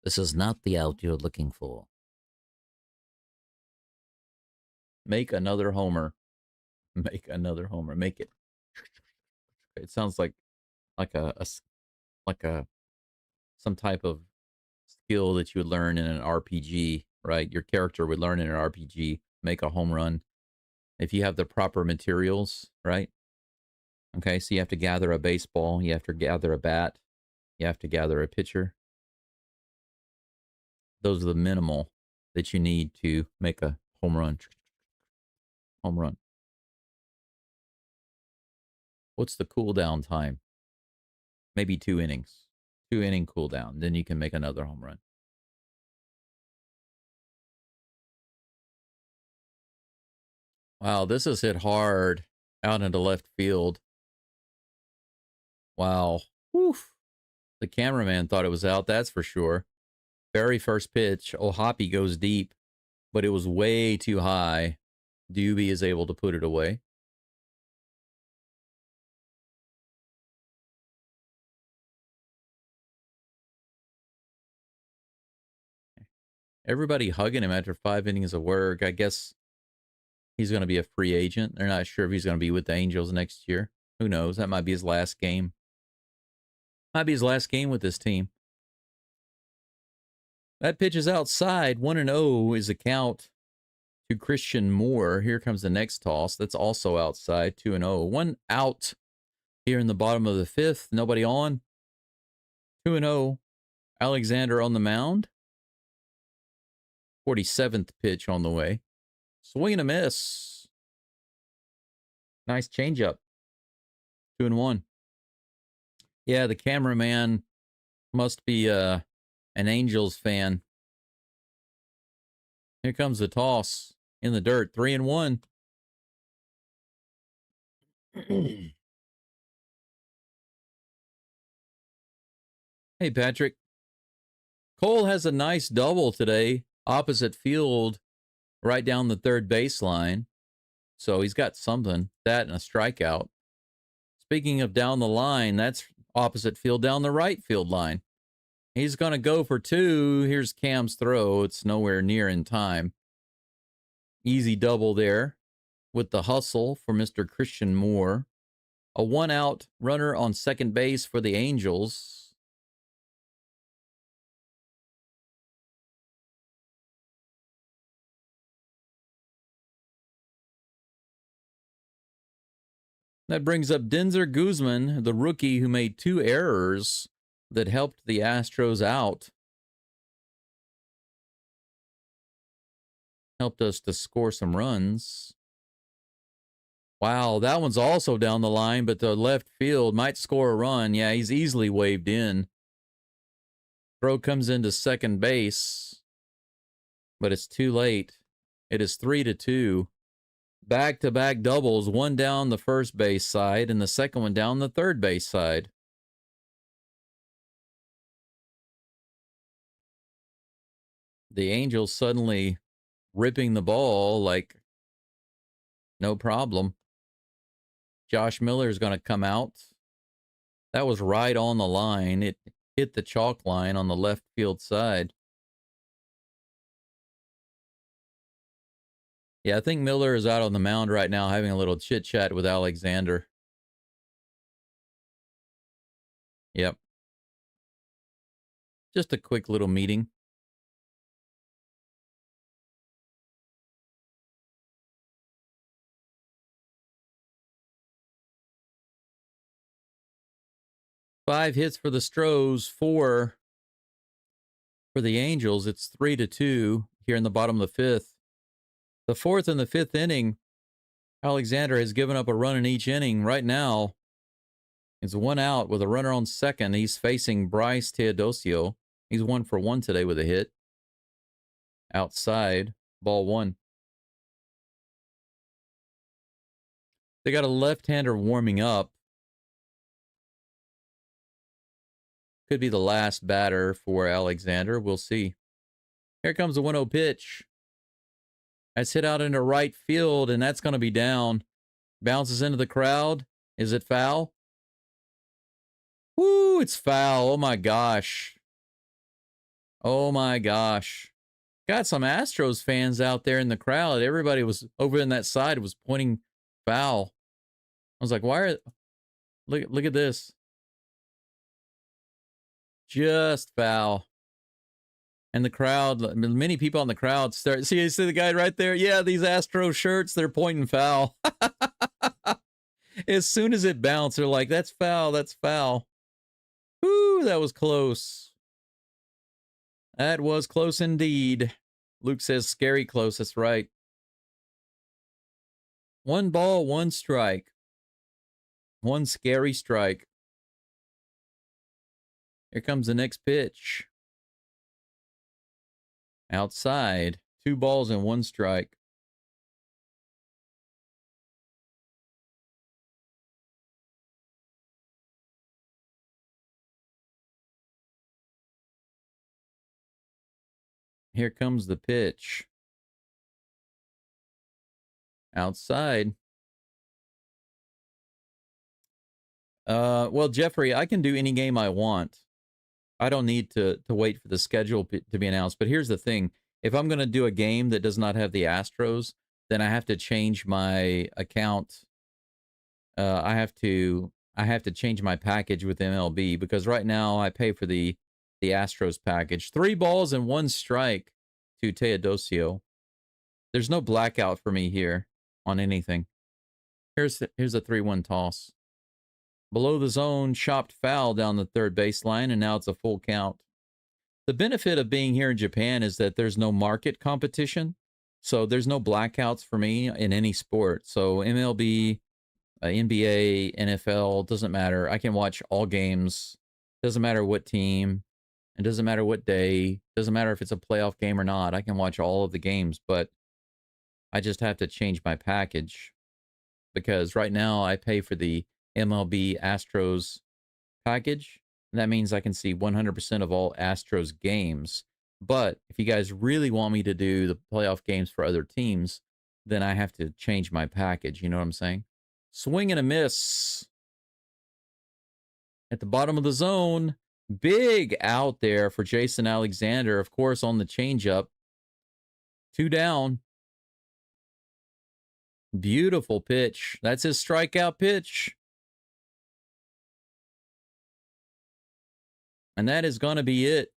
This is not the out you're looking for. Make another homer. Make another homer. Make it. It sounds like some type of skill that you would learn in an RPG, right? Your character would learn in an RPG. Make a home run. If you have the proper materials, right? Okay, so you have to gather a baseball. You have to gather a bat. You have to gather a pitcher. Those are the minimal that you need to make a home run. Home run. What's the cooldown time? Maybe 2 innings. 2-inning cooldown. Then you can make another home run. Wow, this is hit hard out into left field. Wow. Woof. The cameraman thought it was out, that's for sure. Very first pitch. Ohapi goes deep, but it was way too high. Doobie is able to put it away. Everybody hugging him after 5 innings of work. I guess he's going to be a free agent. They're not sure if he's going to be with the Angels next year. Who knows? That might be his last game. Might be his last game with this team. That pitch is outside. 1-0 is the count to Christian Moore. Here comes the next toss. That's also outside. 2-0. 1 out here in the bottom of the 5th. Nobody on. 2-0. Alexander on the mound. 47th pitch on the way. Swing and a miss. Nice changeup. 2-1. Yeah, the cameraman must be an Angels fan. Here comes the toss in the dirt. 3-1. Hey, Patrick. Cole has a nice double today. Opposite field, right down the third baseline. So he's got something. That and a strikeout. Speaking of down the line, that's opposite field down the right field line. He's going to go for 2. Here's Cam's throw. It's nowhere near in time. Easy double there with the hustle for Mr. Christian Moore. A 1-out runner on second base for the Angels. That brings up Denzer Guzman, the rookie who made 2 errors that helped the Astros out. Helped us to score some runs. Wow, that one's also down the line, but the left field might score a run. Yeah, he's easily waved in. Throw comes into second base, but it's too late. It is 3-2. Back-to-back doubles, one down the first base side and the second one down the third base side. The Angels suddenly ripping the ball like no problem. Josh Miller is going to come out. That was right on the line. It hit the chalk line on the left field side. Yeah, I think Miller is out on the mound right now having a little chit-chat with Alexander. Yep. Just a quick little meeting. Five hits for the Astros, 4 for the Angels. It's 3-2 here in the bottom of the 5th. The 4th and the 5th inning, Alexander has given up a run in each inning. Right now, it's 1 out with a runner on second. He's facing Bryce Teodosio. He's 1 for 1 today with a hit. Outside, ball 1. They got a left-hander warming up. Could be the last batter for Alexander. We'll see. Here comes the 1-0 pitch. That's hit out into right field, and that's going to be down. Bounces into the crowd. Is it foul? Woo, it's foul. Oh, my gosh. Oh, my gosh. Got some Astros fans out there in the crowd. Everybody was over in that side was pointing foul. I was like, why are... Look at this. Just foul. And the crowd, many people in the crowd start... See the guy right there? Yeah, these Astro shirts, they're pointing foul. As soon as it bounced, they're like, that's foul, that's foul. Whoo, that was close. That was close indeed. Luke says scary close, that's right. 1 ball, 1 strike. 1 scary strike. Here comes the next pitch. Outside, 2 balls and 1 strike. Here comes the pitch. Outside. Well, Jeffrey, I can do any game I want. I don't need to wait for the schedule to be announced. But here's the thing. If I'm going to do a game that does not have the Astros, then I have to change my account. I have to change my package with MLB because right now I pay for the Astros package. 3 balls and 1 strike to Teodosio. There's no blackout for me here on anything. Here's a 3-1 toss. Below the zone, chopped foul down the third baseline, and now it's a full count. The benefit of being here in Japan is that there's no market competition, so there's no blackouts for me in any sport. So MLB, NBA, NFL, doesn't matter. I can watch all games. Doesn't matter what team. It doesn't matter what day. Doesn't matter if it's a playoff game or not. I can watch all of the games, but I just have to change my package because right now I pay for the MLB Astros package. And that means I can see 100% of all Astros games. But if you guys really want me to do the playoff games for other teams, then I have to change my package. You know what I'm saying? Swing and a miss. At the bottom of the zone, Big out there for Jason Alexander, of course, on the changeup. 2 down. Beautiful pitch. That's his strikeout pitch. And that is going to be it.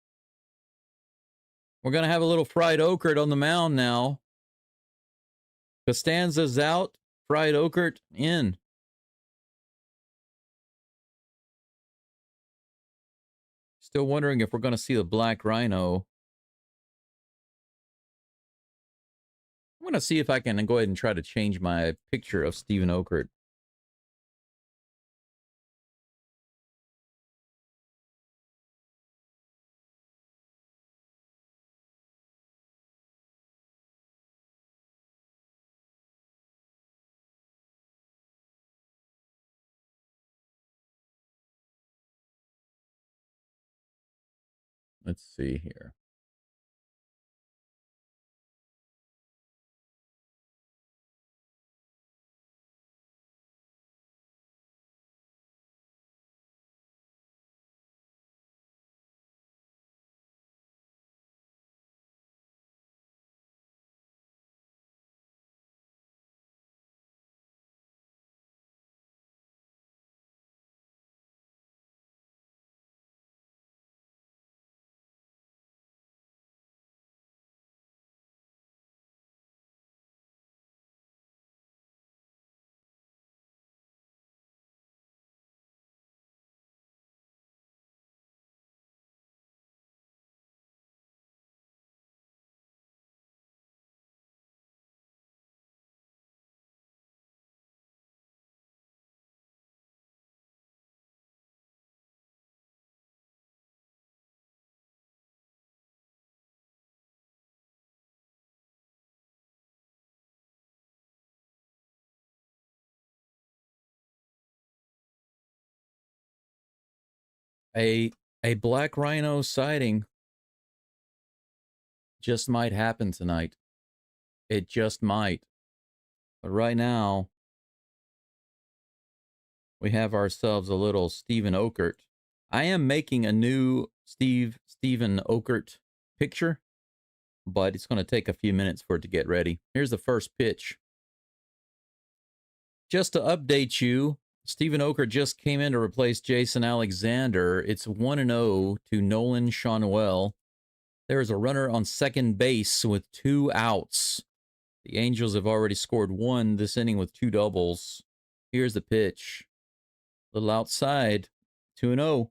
We're going to have a little Fried Oakert on the mound now. Costanza's out. Fried Oakert in. Still wondering if we're going to see the Black Rhino. I'm going to see if I can go ahead and try to change my picture of Steven Oakert. Let's see here. A Black Rhino sighting just might happen tonight. It just might. But right now, we have ourselves a little Steven Oakert. I am making a new Steven Oakert picture, but it's going to take a few minutes for it to get ready. Here's the first pitch. Just to update you, Steven Oakert just came in to replace Jason Alexander. It's 1-0 to Nolan Schanuel. There is a runner on second base with 2 outs. The Angels have already scored 1 this inning with 2 doubles. Here's the pitch. Little outside. 2-0.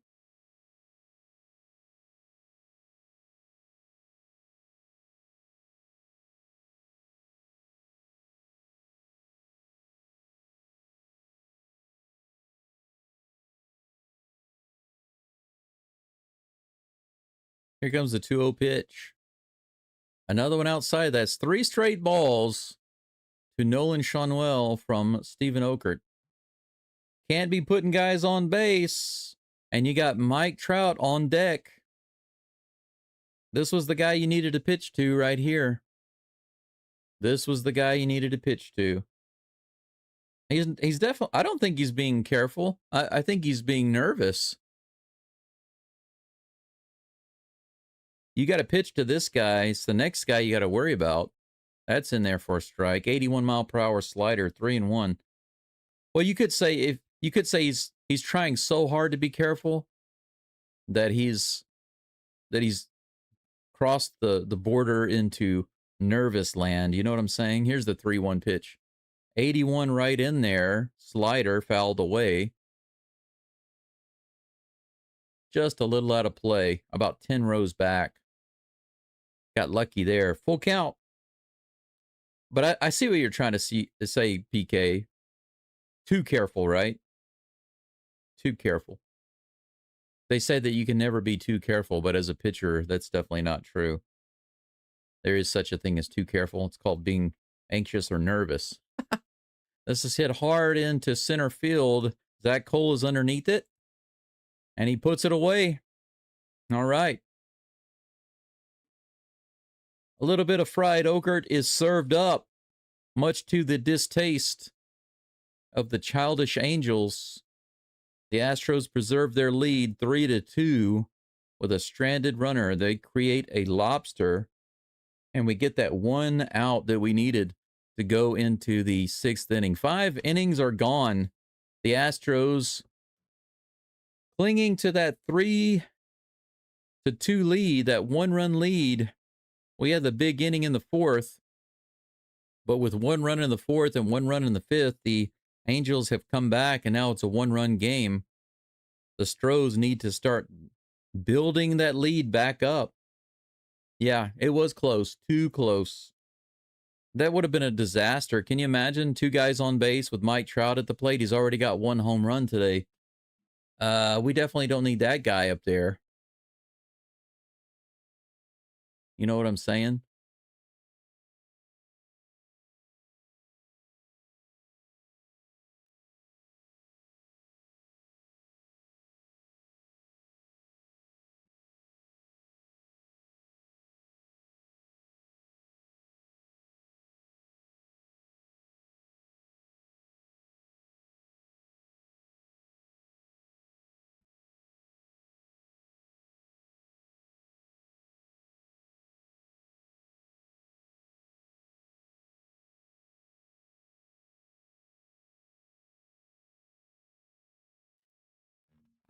Here comes the 2-0 pitch. Another one outside. That's 3 straight balls to Nolan Schanuel from Steven Oakert. Can't be putting guys on base. And you got Mike Trout on deck. This was the guy you needed to pitch to right here. This was the guy you needed to pitch to. He's definitely, I don't think he's being careful. I think he's being nervous. You got to pitch to this guy. It's the next guy you got to worry about. That's in there for a strike. 81 mile per hour slider, 3-1. Well, you could say he's trying so hard to be careful that he's crossed the border into nervous land. You know what I'm saying? Here's the 3-1 pitch. 81 right in there. Slider fouled away. Just a little out of play. About 10 rows back. Got lucky there. Full count. But I see what you're trying to say, PK. Too careful, right? Too careful. They say that you can never be too careful, but as a pitcher, that's definitely not true. There is such a thing as too careful. It's called being anxious or nervous. This is hit hard into center field. Zach Cole is underneath it, and he puts it away. All right. A little bit of Fried Oakert is served up, much to the distaste of the childish Angels. The Astros preserve their lead 3-2. with a stranded runner. They create a lobster, and we get that one out that we needed to go into the 6th inning. 5 innings are gone. The Astros clinging to that 3-2 lead, that 1-run lead. We had the big inning in the 4th, but with 1 run in the 4th and 1 run in the 5th, the Angels have come back, and now it's a 1-run game. The Astros need to start building that lead back up. Yeah, it was close, too close. That would have been a disaster. Can you imagine 2 guys on base with Mike Trout at the plate? He's already got 1 home run today. We definitely don't need that guy up there. You know what I'm saying?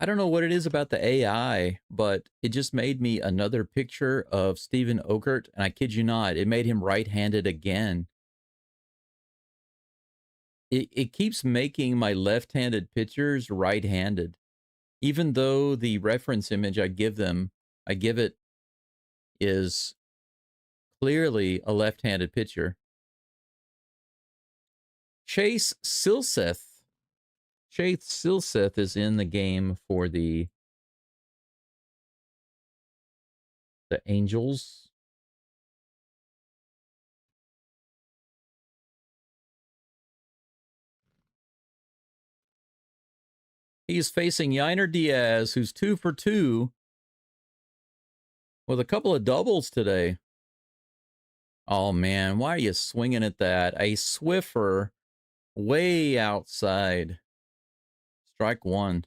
I don't know what it is about the AI, but it just made me another picture of Steven Okert, and I kid you not, it made him right-handed again. It keeps making my left-handed pitchers right-handed, even though the reference image I give it is clearly a left-handed pitcher. Chase Silseth is in the game for the Angels. He's facing Yainer Diaz, who's 2 for 2 with a couple of doubles today. Oh, man, why are you swinging at that? A Swiffer way outside. Strike 1.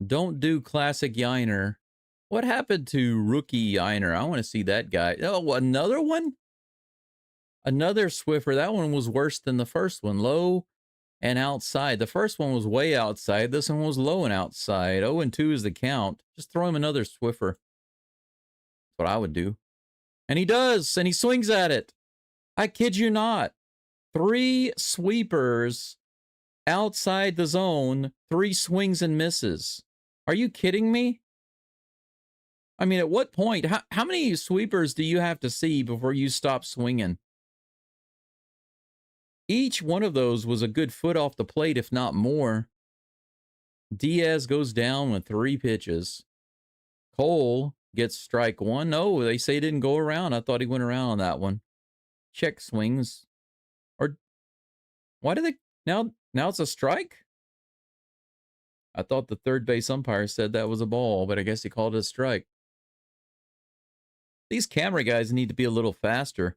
Don't do classic Yainer. What happened to rookie Yainer? I want to see that guy. Oh, another one? Another Swiffer. That one was worse than the first one. Low and outside. The first one was way outside. This one was low and outside. 0-2 is the count. Just throw him another Swiffer. That's what I would do. And he does. And he swings at it. I kid you not. 3 sweepers outside the zone. 3 swings and misses. Are you kidding me? I mean, at what point? How many sweepers do you have to see before you stop swinging? Each one of those was a good foot off the plate, if not more. Diaz goes down with 3 pitches. Cole gets strike 1. No, they say he didn't go around. I thought he went around on that one. Check swings. Or why do they now it's a strike? I thought the third base umpire said that was a ball, but I guess he called it a strike. These camera guys need to be a little faster.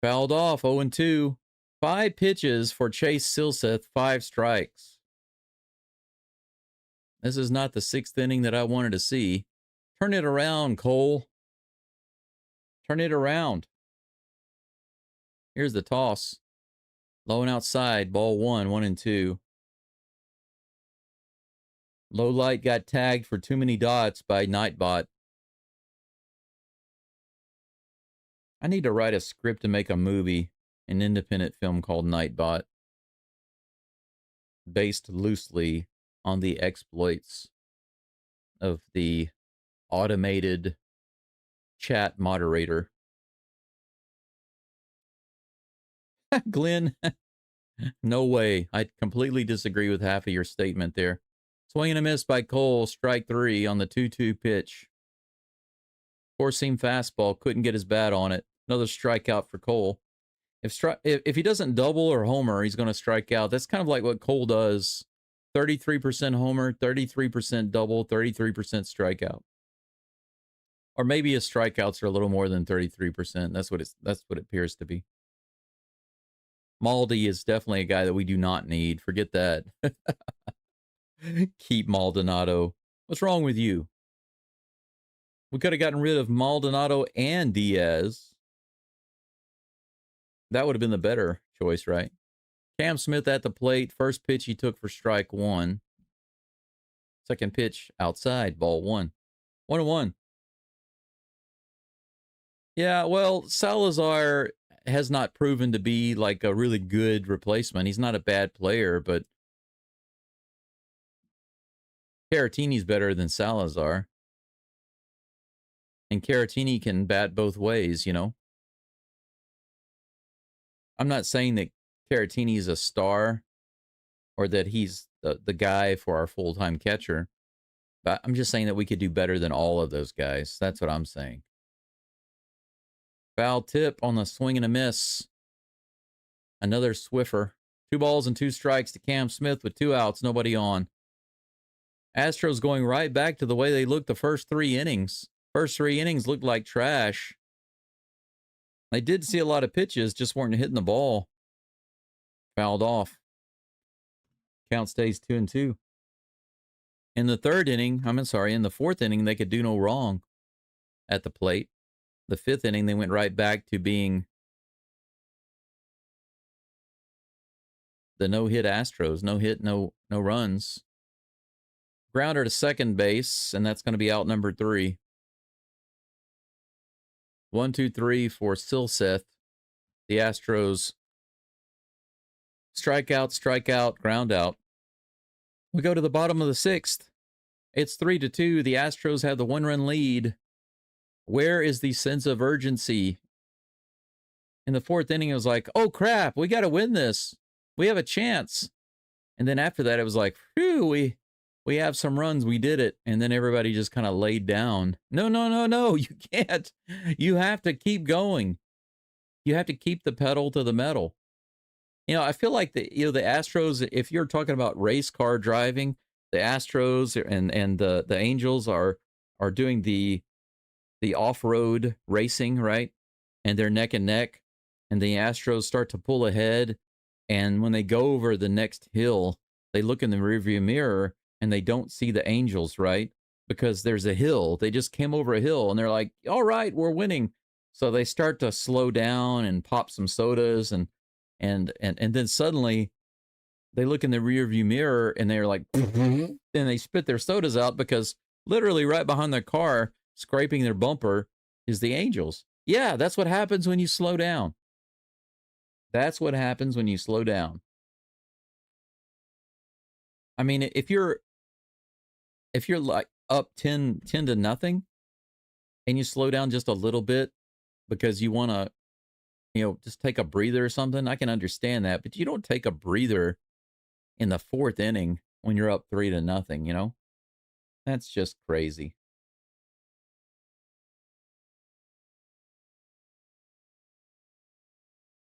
Fouled off, 0-2. 5 pitches for Chase Silseth, 5 strikes. This is not the 6th inning that I wanted to see. Turn it around, Cole. Turn it around. Here's the toss. Low and outside, ball 1, 1-2. Low light got tagged for too many dots by Nightbot. I need to write a script to make a movie, an independent film called Nightbot, based loosely on the exploits of the automated chat moderator. Glenn, no way. I completely disagree with half of your statement there. Swing and a miss by Cole, strike 3 on the 2-2 pitch. Four-seam fastball, couldn't get his bat on it. Another strikeout for Cole. If he doesn't double or homer, he's going to strike out. That's kind of like what Cole does. 33% homer, 33% double, 33% strikeout. Or maybe his strikeouts are a little more than 33%. That's what it appears to be. Maldi is definitely a guy that we do not need. Forget that. Keep Maldonado. What's wrong with you? We could have gotten rid of Maldonado and Diaz. That would have been the better choice, right? Cam Smith at the plate. First pitch he took for strike one. Second pitch outside, ball one. 1-1. Yeah, well, Salazar has not proven to be like a really good replacement. He's not a bad player, but Caratini's better than Salazar. And Caratini can bat both ways, you know. I'm not saying that Caratini is a star or that he's the guy for our full-time catcher. But I'm just saying that we could do better than all of those guys. That's what I'm saying. Foul tip on the swing and a miss. Another Swiffer. 2 balls and 2 strikes to Cam Smith with 2 outs, nobody on. Astros going right back to the way they looked the first 3 innings. First 3 innings looked like trash. They did see a lot of pitches, just weren't hitting the ball. Fouled off. Count stays 2-2. In the 3rd inning, in the 4th inning, they could do no wrong at the plate. The 5th inning, they went right back to being the no-hit Astros. No hit, no runs. Grounder to second base, and that's going to be out number 3. 1-2-3 for Silseth. The Astros strikeout, ground out. We go to the bottom of the 6th. It's 3-2. The Astros have the 1-run lead. Where is the sense of urgency? In the 4th inning, it was like, oh, crap, we got to win this. We have a chance. And then after that, it was like, phew, we have some runs. We did it. And then everybody just kind of laid down. No. You can't. You have to keep going. You have to keep the pedal to the metal. You know, I feel like the Astros, if you're talking about race car driving, the Astros and the Angels are doing the off-road racing, right? And they're neck and neck. And the Astros start to pull ahead. And when they go over the next hill, they look in the rearview mirror and they don't see the Angels, right? Because there's a hill. They just came over a hill and they're like, all right, we're winning. So they start to slow down and pop some sodas and then suddenly they look in the rearview mirror and they're like, and they spit their sodas out because literally right behind their car, scraping their bumper, is the Angels. Yeah, that's what happens when you slow down. That's what happens when you slow down. I mean, if you're like up 10 to nothing and you slow down just a little bit because you want to, just take a breather or something, I can understand that. But you don't take a breather in the 4th inning when you're up 3 to nothing, That's just crazy.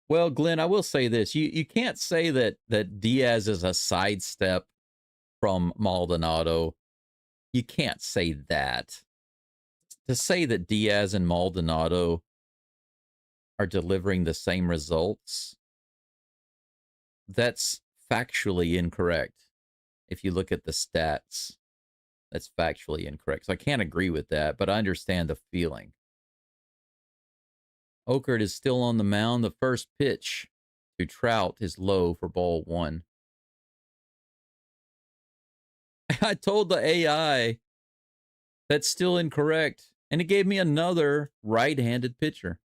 Well, Glenn, I will say this. You can't say that Diaz is a sidestep from Maldonado. You can't say that. To say that Diaz and Maldonado are delivering the same results, that's factually incorrect. If you look at the stats, that's factually incorrect. So I can't agree with that, but I understand the feeling. Okert is still on the mound. The first pitch to Trout is low for ball 1. I told the AI that's still incorrect, and it gave me another right-handed pitcher.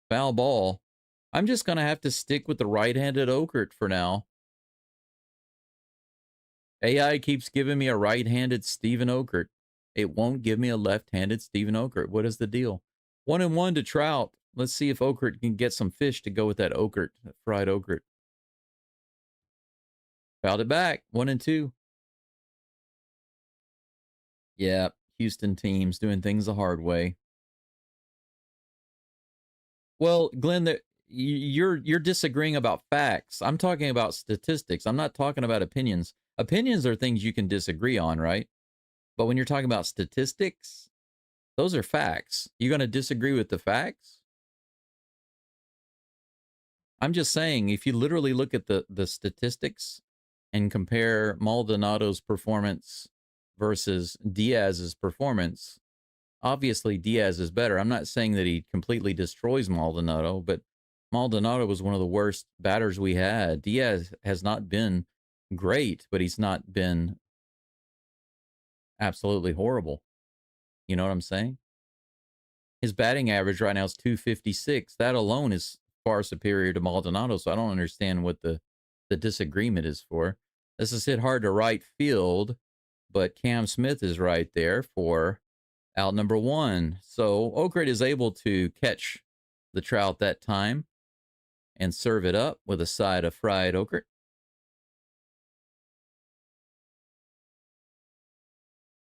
Foul ball. I'm just going to have to stick with the right-handed Okert for now. AI keeps giving me a right-handed Steven Okert. It won't give me a left-handed Steven Okert. What is the deal? 1-1 to Trout. Let's see if Okert can get some fish to go with that Okert, that fried Okert. Fouled it back. 1-2. Yeah, Houston teams doing things the hard way. Well, Glenn, you're disagreeing about facts. I'm talking about statistics. I'm not talking about opinions. Opinions are things you can disagree on, right? But when you're talking about statistics, those are facts. You're going to disagree with the facts? I'm just saying, if you literally look at the statistics and compare Maldonado's performance versus Diaz's performance, obviously Diaz is better. I'm not saying that he completely destroys Maldonado, but Maldonado was one of the worst batters we had. Diaz has not been great, but he's not been absolutely horrible. You know what I'm saying? His batting average right now is 256. That alone is far superior to Maldonado, so I don't understand what the disagreement is for. This is hit hard to right field, but Cam Smith is right there for out number 1. So Okert is able to catch the Trout that time and serve it up with a side of fried Okert.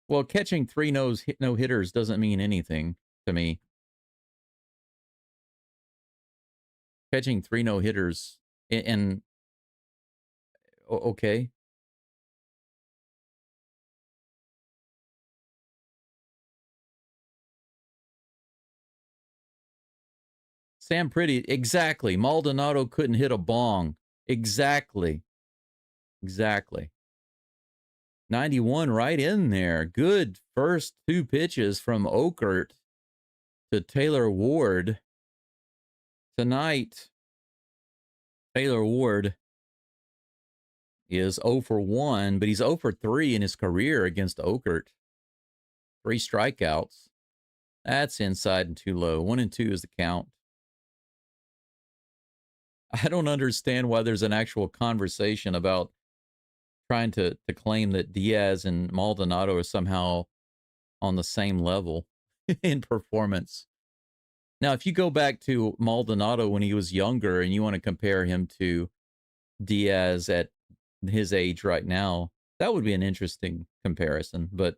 Well, catching 3 no-hitters doesn't mean anything to me. Catching 3 no-hitters and okay. Sam Pretty, exactly. Maldonado couldn't hit a bong. Exactly. 91 right in there. Good first 2 pitches from Okert to Taylor Ward. Tonight, Taylor Ward is 0 for 1, but he's 0 for 3 in his career against Okert. 3 strikeouts. That's inside and too low. 1-2 is the count. I don't understand why there's an actual conversation about trying to claim that Diaz and Maldonado are somehow on the same level in performance. Now, if you go back to Maldonado when he was younger and you want to compare him to Diaz at his age right now, that would be an interesting comparison. But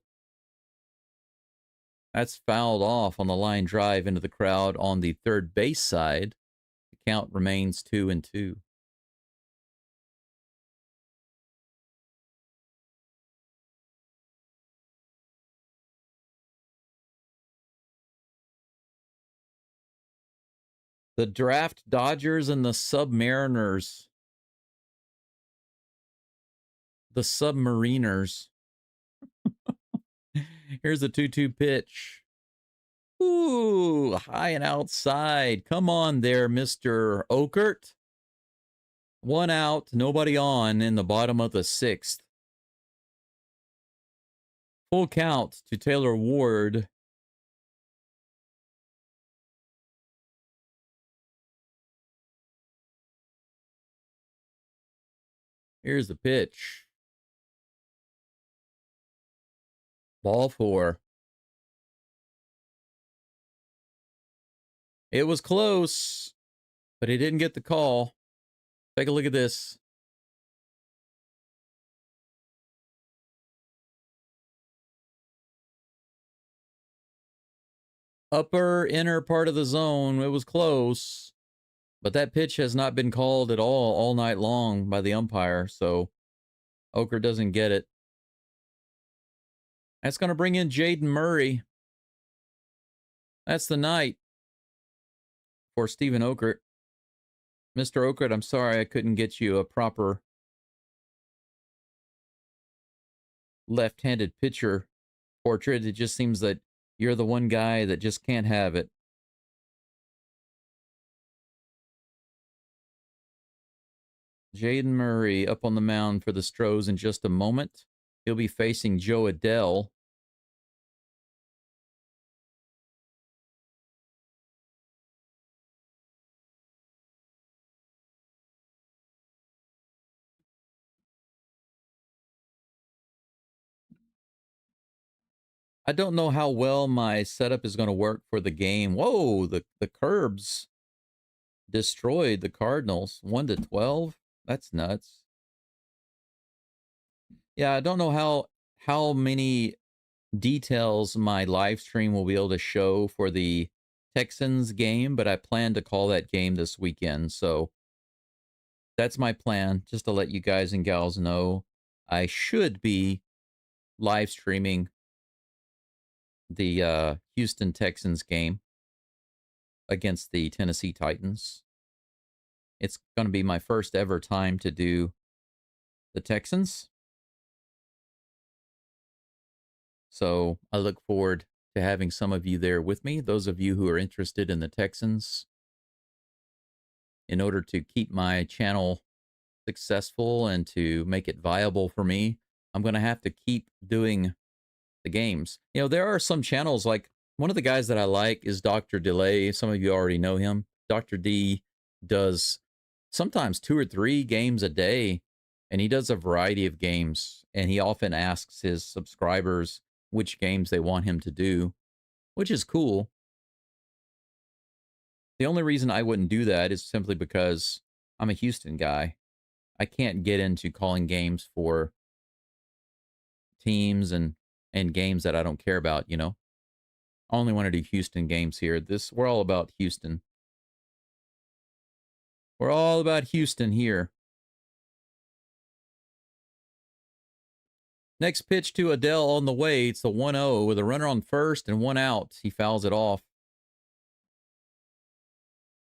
that's fouled off on the line drive into the crowd on the third base side. The count remains 2-2. The draft Dodgers and the Submariners. The Submariners. Here's the 2-2 pitch. Ooh, high and outside. Come on there, Mr. Okert. 1 out, nobody on in the bottom of the 6th. Full count to Taylor Ward. Here's the pitch. Ball 4. It was close, but he didn't get the call. Take a look at this. Upper, inner part of the zone. It was close, but that pitch has not been called at all night long by the umpire, so Okert doesn't get it. That's going to bring in Jaden Murray. That's the night for Stephen Okert. Mr. Okert, I'm sorry I couldn't get you a proper left-handed pitcher portrait. It just seems that you're the one guy that just can't have it. Jaden Murray up on the mound for the Astros in just a moment. He'll be facing Joe Adell. I don't know how well my setup is going to work for the game. Whoa, the Curbs destroyed the Cardinals 1-12. That's nuts. Yeah, I don't know how many details my live stream will be able to show for the Texans game, but I plan to call that game this weekend. So that's my plan, just to let you guys and gals know. I should be live streaming the Houston Texans game against the Tennessee Titans. It's going to be my first ever time to do the Texans. So I look forward to having some of you there with me. Those of you who are interested in the Texans, in order to keep my channel successful and to make it viable for me, I'm going to have to keep doing the games. You know, there are some channels, like one of the guys that I like is Dr. Delay. Some of you already know him. Dr. D does sometimes 2 or 3 games a day, and he does a variety of games, and he often asks his subscribers which games they want him to do, which is cool. The only reason I wouldn't do that is simply because I'm a Houston guy. I can't get into calling games for teams and games that I don't care about, you know. I only want to do Houston games here. We're all about Houston. We're all about Houston here. Next pitch to Adele on the way. It's the 1-0 with a runner on first and 1 out. He fouls it off.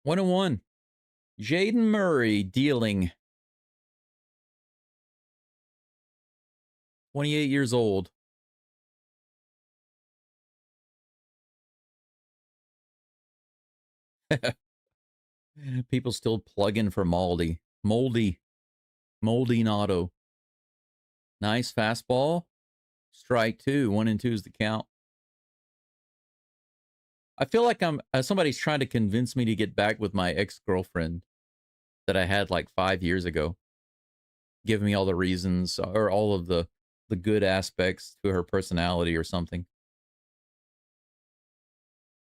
1-1. Jaden Murray dealing. 28 years old. People still plugging for Moldy. Moldinado. Nice fastball. Strike 2. 1-2 is the count. I feel like somebody's trying to convince me to get back with my ex-girlfriend that I had like 5 years ago. Giving me all the reasons or all of the good aspects to her personality or something.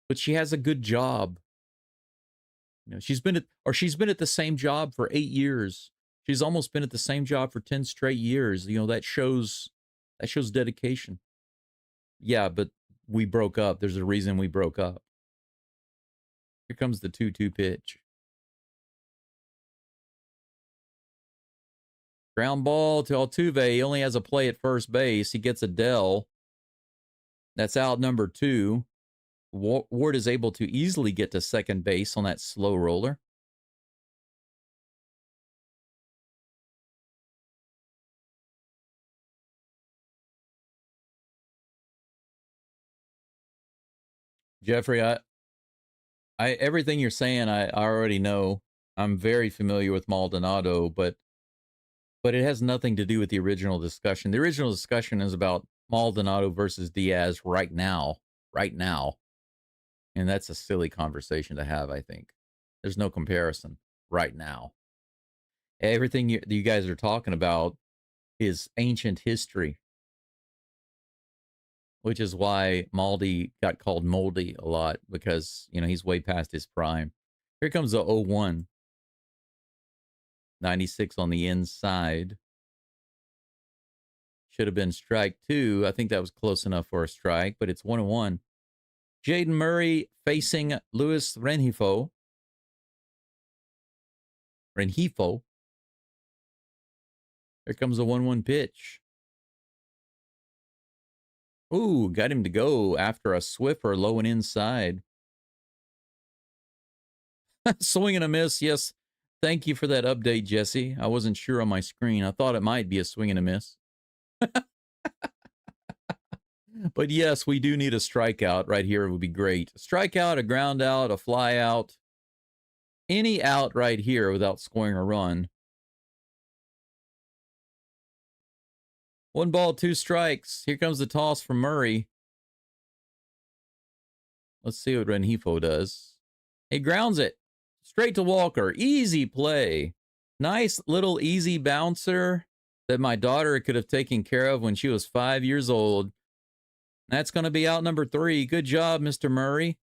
But she has a good job. You know, she's been at the same job for 8 years. She's almost been at the same job for 10 straight years. You know, that shows dedication. Yeah, but we broke up. There's a reason we broke up. Here comes the 2-2 pitch. Ground ball to Altuve. He only has a play at first base. He gets Adele. That's out number 2. Ward is able to easily get to second base on that slow roller. Jeffrey, I everything you're saying, I already know. I'm very familiar with Maldonado, but it has nothing to do with the original discussion. The original discussion is about Maldonado versus Diaz right now. And that's a silly conversation to have, I think. There's no comparison right now. Everything you guys are talking about is ancient history, which is why Maldi got called Moldy a lot, because, you know, he's way past his prime. Here comes the 0-1. 96 on the inside. Should have been strike 2. I think that was close enough for a strike, but it's 1-1. Jaden Murray facing Luis Rengifo. Here comes the 1-1 pitch. Ooh, got him to go after a Swiffer low and inside. Swing and a miss, yes. Thank you for that update, Jesse. I wasn't sure on my screen. I thought it might be a swing and a miss. But yes, we do need a strikeout right here. It would be great. A strikeout, a ground out, a fly out. Any out right here without scoring a run. 1 ball, 2 strikes. Here comes the toss from Murray. Let's see what Rengifo does. He grounds it straight to Walker. Easy play. Nice little easy bouncer that my daughter could have taken care of when she was 5 years old. That's going to be out number 3. Good job, Mr. Murray.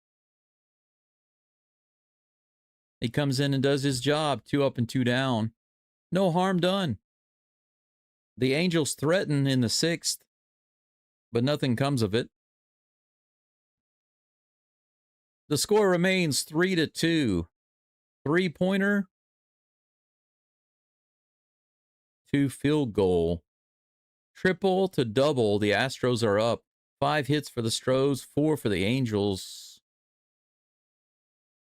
He comes in and does his job. 2 up and 2 down. No harm done. The Angels threaten in the 6th, but nothing comes of it. The score remains 3-2. 3-pointer. 2 field goal. Triple to double. The Astros are up. 5 hits for the Astros, 4 for the Angels.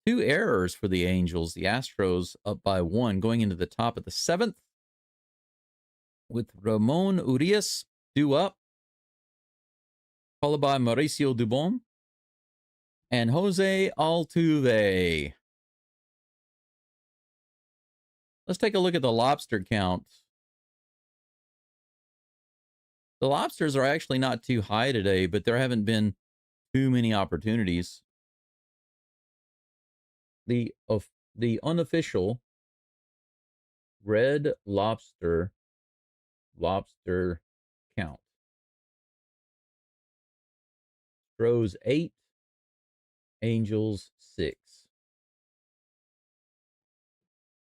2 errors for the Angels. The Astros up by 1 going into the top of the 7th. With Ramon Urias due up. followed by Mauricio Dubon and Jose Altuve. Let's take a look at the lobster count. The lobsters are actually not too high today, but there haven't been too many opportunities. The unofficial red lobster count. Astros 8, Angels 6.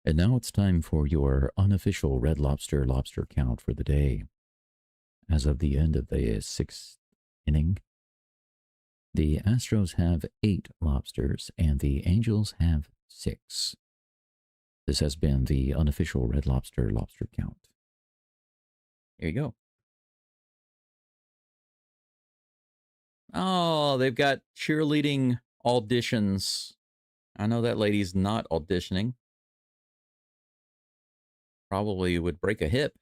And now it's time for your unofficial red lobster count for the day. As of the end of the 6th inning, the Astros have 8 lobsters and the Angels have 6. This has been the unofficial red lobster count. Here you go. Oh, they've got cheerleading auditions. I know that lady's not auditioning. Probably would break a hip.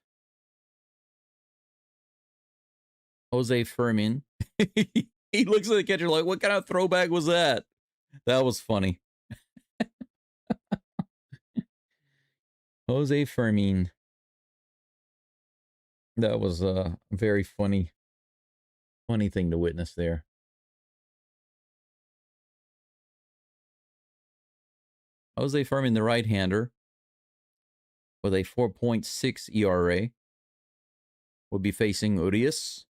Jose Fermin. He looks at the catcher like, what kind of throwback was that? That was funny. Jose Fermin. That was a very funny thing to witness there. Jose Fermin, the right-hander, with a 4.6 ERA, will be facing Urias.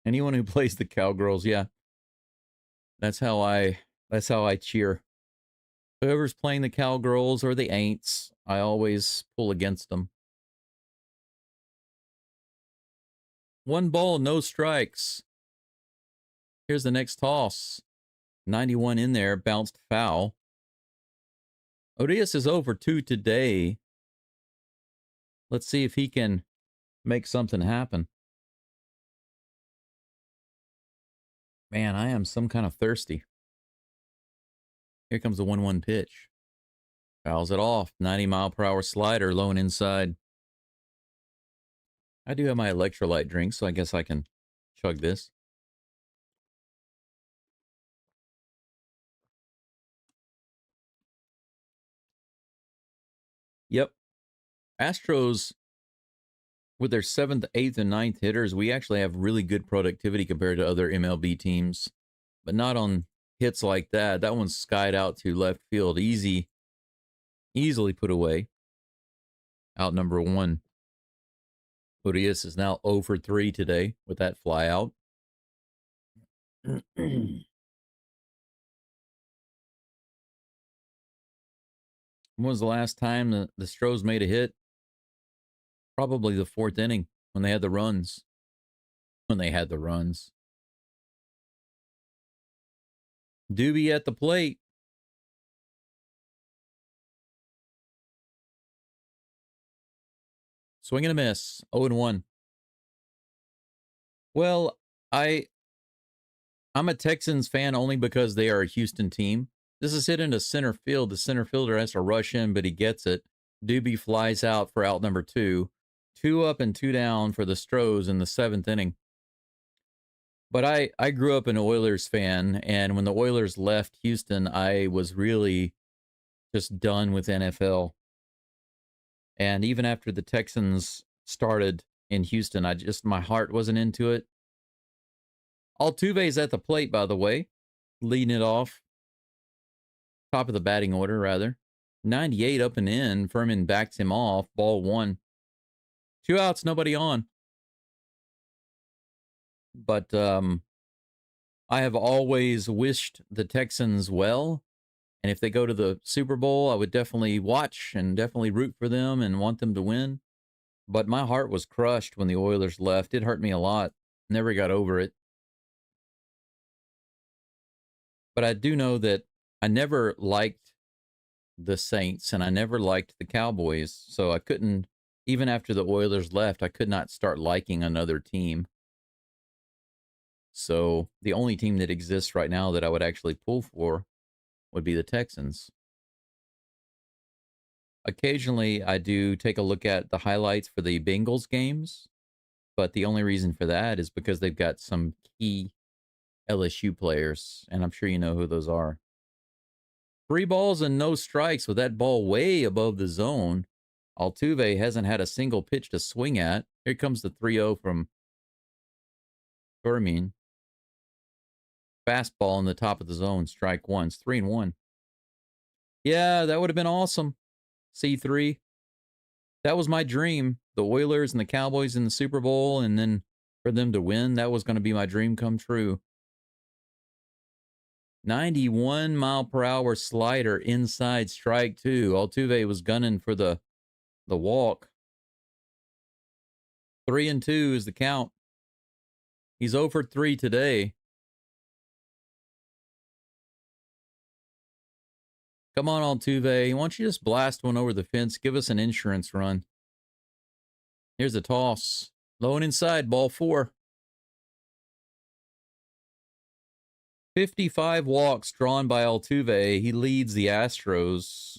Anyone who plays the Cowgirls, yeah. That's how I cheer. Whoever's playing the Cowgirls or the Aints, I always pull against them. 1 ball, no strikes. Here's the next toss. 91 in there, bounced foul. Urias is over 2 today. Let's see if he can make something happen. Man, I am some kind of thirsty. Here comes the 1-1 pitch. Fouls it off. 90-mile-per-hour slider, low and inside. I do have my electrolyte drink, so I guess I can chug this. Yep. Astros, with their 7th, 8th, and 9th hitters, we actually have really good productivity compared to other MLB teams, but not on hits like that. That one skied out to left field. Easily put away. Out number 1. Urias is now 0 for 3 today with that fly out. When was the last time the Astros made a hit? Probably the 4th inning when they had the runs. Doobie at the plate. Swing and a miss. 0-1. Well, I'm a Texans fan only because they are a Houston team. This is hit into center field. The center fielder has to rush in, but he gets it. Doobie flies out for out number 2. 2 up and 2 down for the Astros in the 7th inning. But I grew up an Oilers fan, and when the Oilers left Houston, I was really just done with NFL. And even after the Texans started in Houston, my heart wasn't into it. Altuve's at the plate, by the way, leading it off. Top of the batting order, rather. 98 up and in. Furman backs him off. Ball 1. 2 outs, nobody on. But I have always wished the Texans well. And if they go to the Super Bowl, I would definitely watch and definitely root for them and want them to win. But my heart was crushed when the Oilers left. It hurt me a lot. Never got over it. But I do know that I never liked the Saints and I never liked the Cowboys. So I couldn't, even after the Oilers left, I could not start liking another team. So the only team that exists right now that I would actually pull for would be the Texans. Occasionally, I do take a look at the highlights for the Bengals games, but the only reason for that is because they've got some key LSU players, and I'm sure you know who those are. 3 balls and no strikes with that ball way above the zone. Altuve hasn't had a single pitch to swing at. Here comes the 3-0 from Fermin. Fastball in the top of the zone, strike one. It's 3-1. Yeah, that would have been awesome. C3. That was my dream. The Oilers and the Cowboys in the Super Bowl, and then for them to win, that was going to be my dream come true. 91 mile per hour slider inside, strike two. Altuve was gunning for the walk. 3-2 is the count. He's 0 for 3 today. Come on, Altuve. Why don't you just blast one over the fence? Give us an insurance run. Here's a toss. Low and inside, ball 4. 55 walks drawn by Altuve. He leads the Astros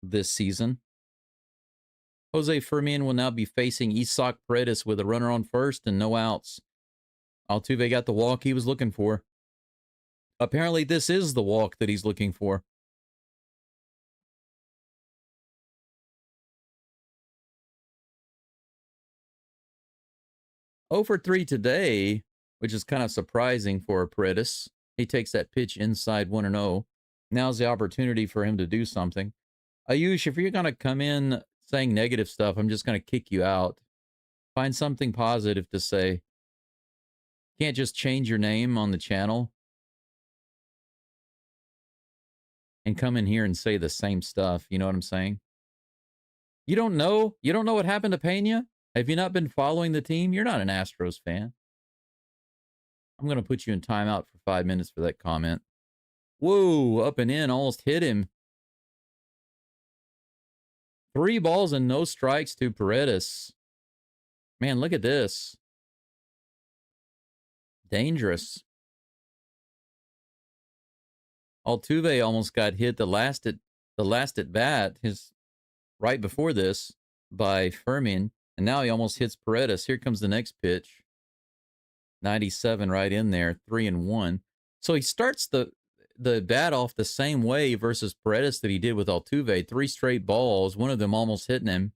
this season. Jose Fermin will now be facing Isaac Paredes with a runner on first and no outs. Altuve got the walk he was looking for. Apparently, this is the walk that he's looking for. Over 3 today, which is kind of surprising for Paredes. He takes that pitch inside 1-0. Now's the opportunity for him to do something. Ayush, if you're going to come in saying negative stuff, I'm just going to kick you out. Find something positive to say. Can't just change your name on the channel and come in here and say the same stuff. You know what I'm saying? You don't know? You don't know what happened to Pena? Have you not been following the team? You're not an Astros fan. I'm going to put you in timeout for 5 minutes for that comment. Whoa, up and in, almost hit him. 3 balls and no strikes to Paredes. Man, look at this. Dangerous. Altuve almost got hit the last at bat, his right before this, by Fermin, and now he almost hits Paredes. Here comes the next pitch. 97 right in there, 3-1. So he starts the bat off the same way versus Paredes that he did with Altuve. 3 straight balls, one of them almost hitting him.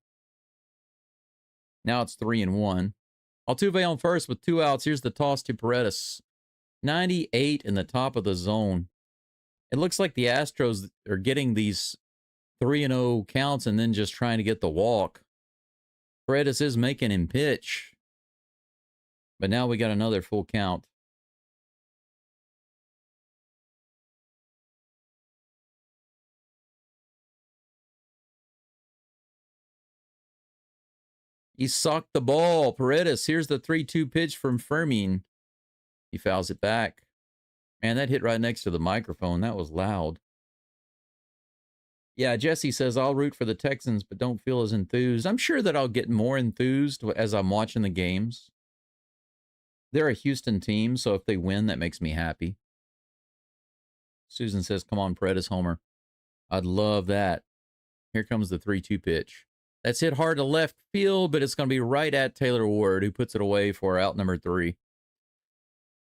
Now it's 3-1. Altuve on first with 2 outs. Here's the toss to Paredes. 98 in the top of the zone. It looks like the Astros are getting these 3-0 counts and then just trying to get the walk. Paredes is making him pitch. But now we got another full count. He socked the ball. Paredes, here's the 3-2 pitch from Fermin. He fouls it back. Man, that hit right next to the microphone. That was loud. Yeah, Jesse says, I'll root for the Texans, but don't feel as enthused. I'm sure that I'll get more enthused as I'm watching the games. They're a Houston team, so if they win, that makes me happy. Susan says, come on, Paredes homer. I'd love that. Here comes the 3-2 pitch. That's hit hard to left field, but it's going to be right at Taylor Ward, who puts it away for out number 3.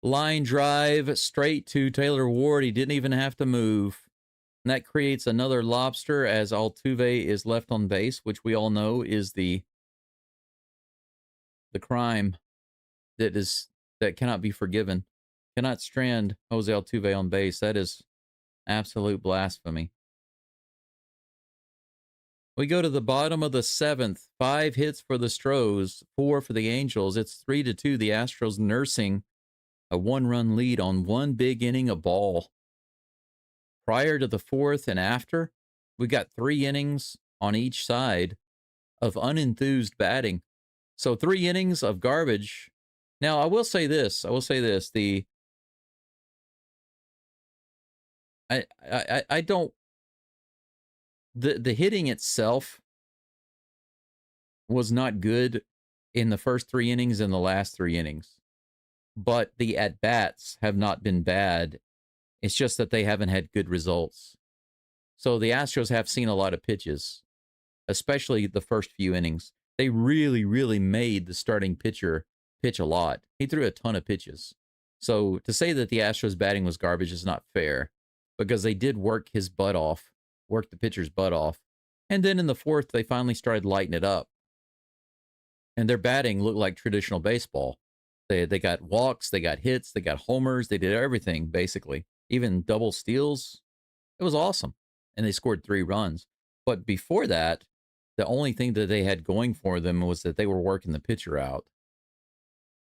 Line drive straight to Taylor Ward. He didn't even have to move. And that creates another lobster as Altuve is left on base, which we all know is the crime that cannot be forgiven. Cannot strand Jose Altuve on base. That is absolute blasphemy. We go to the bottom of the 7th. 5 hits for the Astros, 4 for the Angels. It's 3-2. The Astros nursing a 1-run lead on 1 big inning of ball. Prior to the 4th and after, we got 3 innings on each side of unenthused batting. So 3 innings of garbage. Now, I will say this. I don't. The hitting itself was not good in the first 3 innings and the last 3 innings. But the at-bats have not been bad. It's just that they haven't had good results. So the Astros have seen a lot of pitches. especially the first few innings. They really, really made the starting pitcher pitch a lot. He threw a ton of pitches. So to say that the Astros batting was garbage is not fair, because they did work his butt off, work the pitcher's butt off. And then in the fourth, they finally started lighting it up. And their batting looked like traditional baseball. They got walks, they got hits, they got homers, they did everything, basically. Even double steals. It was awesome. And they scored 3 runs. But before that, the only thing that they had going for them was that they were working the pitcher out.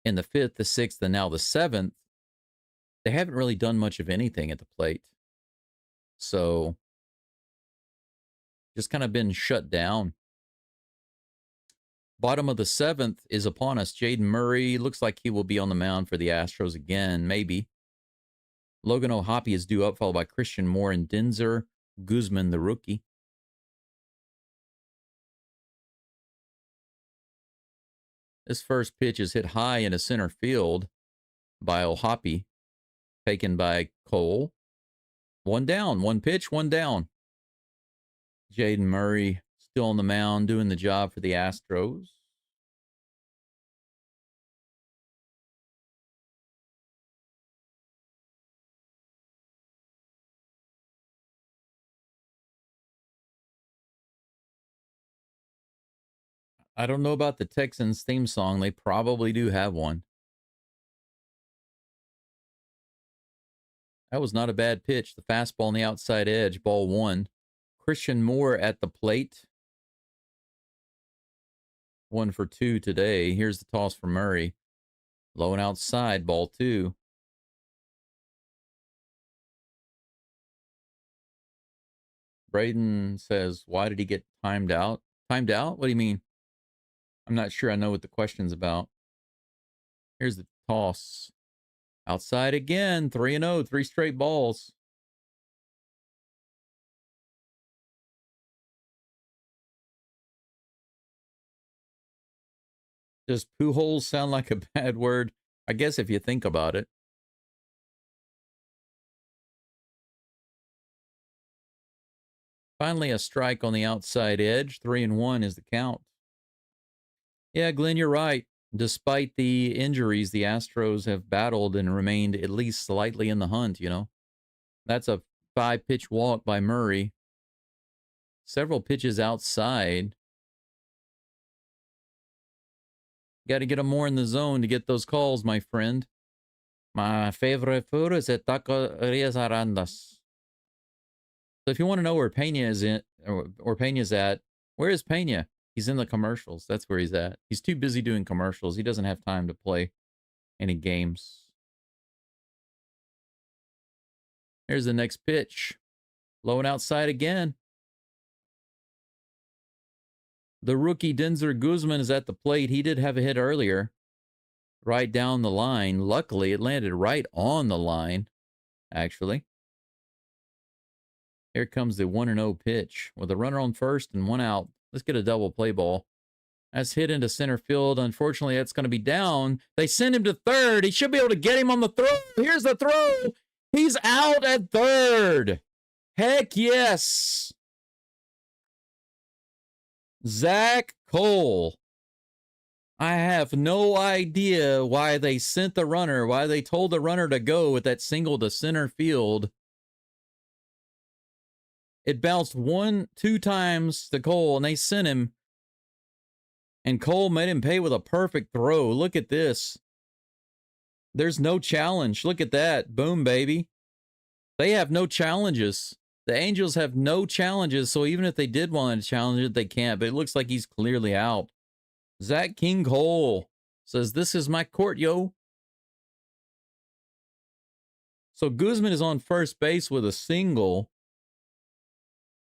In the 5th, the 6th, and now the 7th, they haven't really done much of anything at the plate. So, just kind of been shut down. Bottom of the 7th is upon us. Jaden Murray looks like he will be on the mound for the Astros again, maybe. Logan O'Hoppe is due up, followed by Christian Moore and Denzer Guzman, the rookie. This first pitch is hit high into center field by O'Hoppe, taken by Cole. 1 down, 1 pitch, 1 down. Jaden Murray still on the mound, doing the job for the Astros. I don't know about the Texans theme song. They probably do have one. That was not a bad pitch. The fastball on the outside edge, ball 1. Christian Moore at the plate. 1 for 2 today. Here's the toss for Murray. Low and outside, ball 2. Braden says, why did he get timed out? Timed out? What do you mean? I'm not sure I know what the question's about. Here's the toss. Outside again. 3-0. 3 straight balls. Does Pujols sound like a bad word? I guess if you think about it. Finally, a strike on the outside edge. 3-1 is the count. Yeah, Glenn, you're right. Despite the injuries, the Astros have battled and remained at least slightly in the hunt, you know. That's a 5-pitch walk by Murray. Several pitches outside. Got to get them more in the zone to get those calls, my friend. My favorite food is at Taquerias Arandas. So if you want to know where Pena is or Pena's at, where is Pena? He's in the commercials. That's where he's at. He's too busy doing commercials. He doesn't have time to play any games. Here's the next pitch. Low and outside again. The rookie Denzer Guzman is at the plate. He did have a hit earlier. Right down the line. Luckily, it landed right on the line, actually. Here comes the 1-0 pitch with a runner on first and 1 out. Let's get a double play ball. That's hit into center field. Unfortunately, that's going to be down. They send him to third. He should be able to get him on the throw. Here's the throw. He's out at third. Heck yes. Zach Cole. I have no idea why they sent the runner, why they told the runner to go with that single to center field. It bounced 1-2 times to Cole, and they sent him. And Cole made him pay with a perfect throw. Look at this. There's no challenge. Look at that. Boom, baby. They have no challenges. The Angels have no challenges, so even if they did want to challenge it, they can't. But it looks like he's clearly out. Zach King Cole says, this is my court, yo. So Guzman is on first base with a single.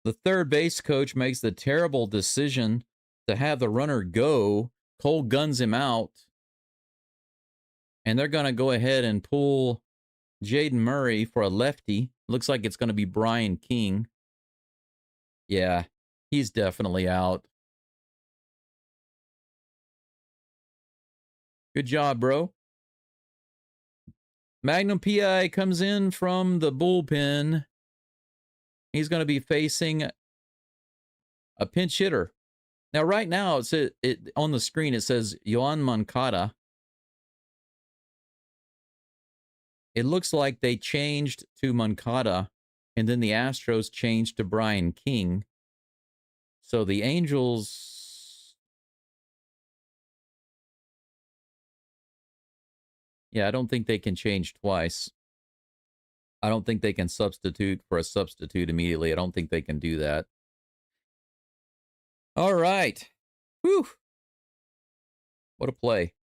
The third base coach makes the terrible decision to have the runner go. Cole guns him out. And they're going to go ahead and pull Jaden Murray for a lefty. Looks like it's going to be Brian King. Yeah, he's definitely out. Good job, bro. Magnum PI comes in from the bullpen. He's going to be facing a pinch hitter. Now, right now, it on the screen, it says Yoan Moncada. It looks like they changed to Moncada, and then the Astros changed to Brian King. So the Angels... Yeah, I don't think they can change twice. I don't think they can substitute for a substitute immediately. I don't think they can do that. All right. Whew. What a play.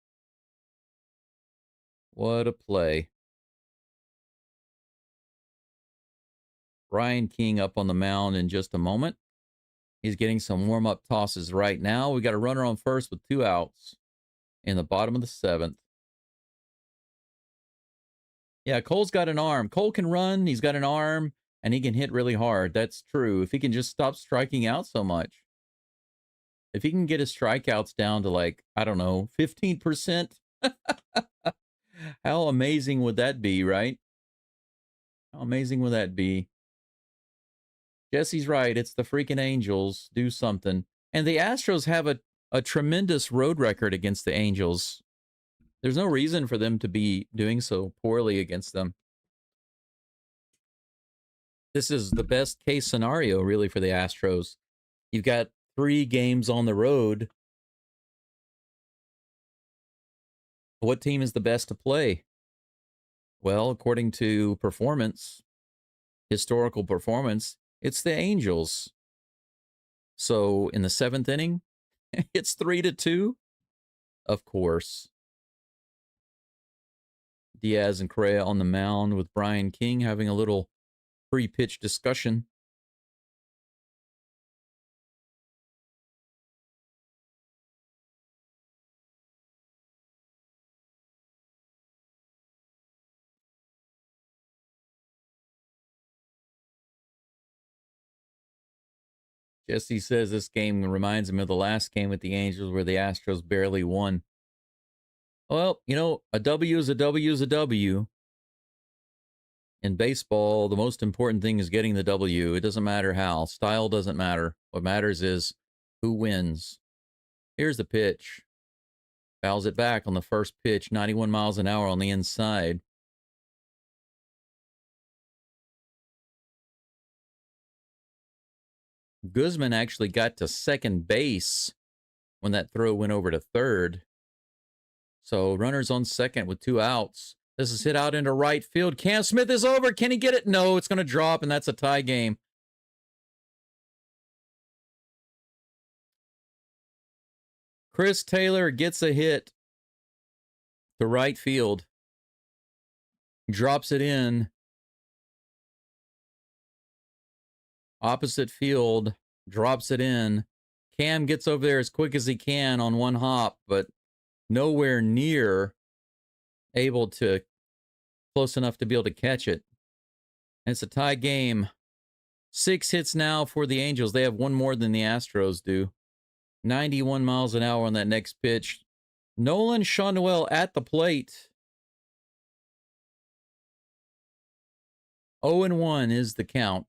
What a play. Brian King up on the mound in just a moment. He's getting some warm-up tosses right now. We got a runner on first with 2 outs in the bottom of the 7th. Yeah, Cole's got an arm. Cole can run. He's got an arm, and he can hit really hard. That's true. If he can just stop striking out so much. If he can get his strikeouts down to, like, I don't know, 15%. How amazing would that be, right? How amazing would that be? Jesse's right. It's the freaking Angels. Do something. And the Astros have a tremendous road record against the Angels. There's no reason for them to be doing so poorly against them. This is the best case scenario, really, for the Astros. You've got 3 games on the road. What team is the best to play? Well, according to performance, historical performance, it's the Angels. So in the 7th inning, it's 3-2. Of course. Diaz and Correa on the mound with Brian King having a little pre-pitch discussion. Jesse says this game reminds him of the last game with the Angels where the Astros barely won. Well, you know, a W is a W is a W. In baseball, the most important thing is getting the W. It doesn't matter how. Style doesn't matter. What matters is who wins. Here's the pitch. Fouls it back on the first pitch, 91 miles an hour on the inside. Guzman actually got to second base when that throw went over to third. So runners on second with 2 outs. This is hit out into right field. Cam Smith is over. Can he get it? No, it's going to drop, and that's a tie game. Chris Taylor gets a hit to right field. Drops it in. Opposite field. Drops it in. Cam gets over there as quick as he can on one hop, but nowhere near able to, close enough to be able to catch it. And it's a tie game. 6 hits now for the Angels. They have 1 more than the Astros do. 91 miles an hour on that next pitch. Nolan Shawnoel at the plate. 0-1 is the count.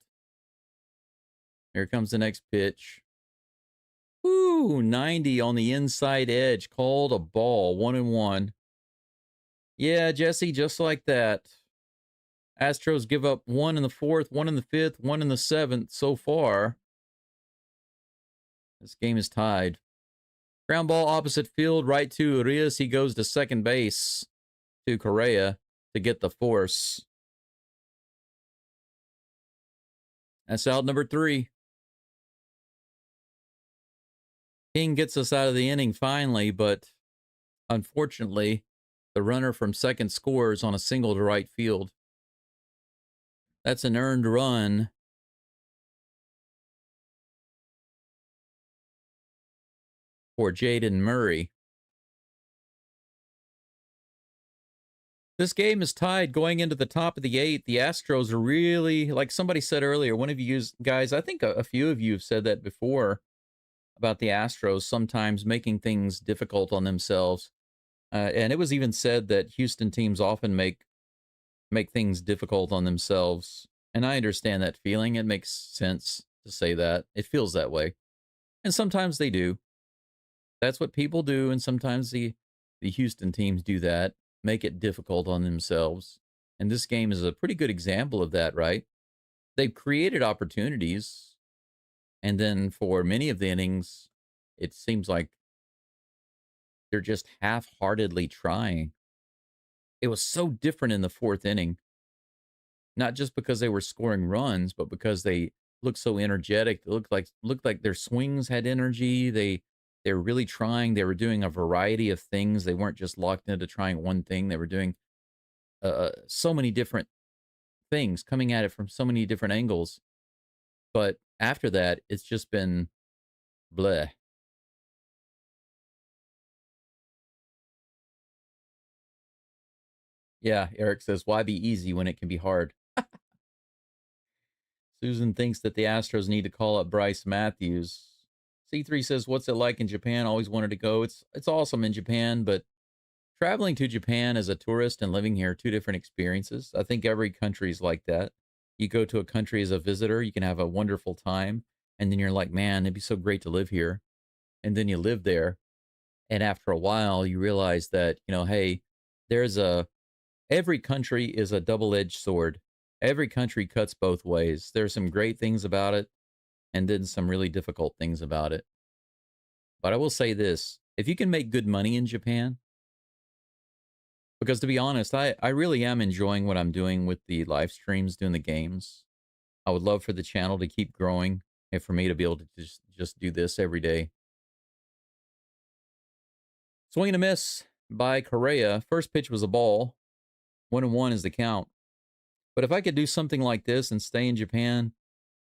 Here comes the next pitch. Ooh, 90 on the inside edge. Called a ball. 1-1. Yeah, Jesse, just like that. Astros give up 1 in the 4th, 1 in the 5th, 1 in the 7th so far. This game is tied. Ground ball opposite field, right to Urias. He goes to second base to Correa to get the force. That's out number 3. King gets us out of the inning finally, but unfortunately, the runner from second scores on a single to right field. That's an earned run. For Jaden Murray. This game is tied going into the top of the 8th. The Astros are really, like somebody said earlier, one of you guys, I think a few of you have said that before about the Astros sometimes making things difficult on themselves. And it was even said that Houston teams often make things difficult on themselves. And I understand that feeling. It makes sense to say that. It feels that way. And sometimes they do. That's what people do, and sometimes the Houston teams do that, make it difficult on themselves. And this game is a pretty good example of that, right? They've created opportunities, and then for many of the innings, it seems like they're just half-heartedly trying. It was so different in the fourth inning, not just because they were scoring runs, but because they looked so energetic. They looked like their swings had energy. They were really trying. They were doing a variety of things. They weren't just locked into trying one thing. They were doing so many different things, coming at it from so many different angles. But after that, it's just been bleh. Yeah, Eric says, why be easy when it can be hard? Susan thinks that the Astros need to call up Bryce Matthews. C3 says, what's it like in Japan? Always wanted to go. It's awesome in Japan, but traveling to Japan as a tourist and living here are two different experiences. I think every country is like that. You go to a country as a visitor, you can have a wonderful time, and then you're like, man, it'd be so great to live here. And then you live there, and after a while, you realize that, hey, every country is a double-edged sword. Every country cuts both ways. There's some great things about it, and then some really difficult things about it. But I will say this, if you can make good money in Japan, because to be honest, I really am enjoying what I'm doing with the live streams, doing the games. I would love for the channel to keep growing and for me to be able to just do this every day. Swing and a miss by Correa. First pitch was a ball. 1-1 is the count. But if I could do something like this and stay in Japan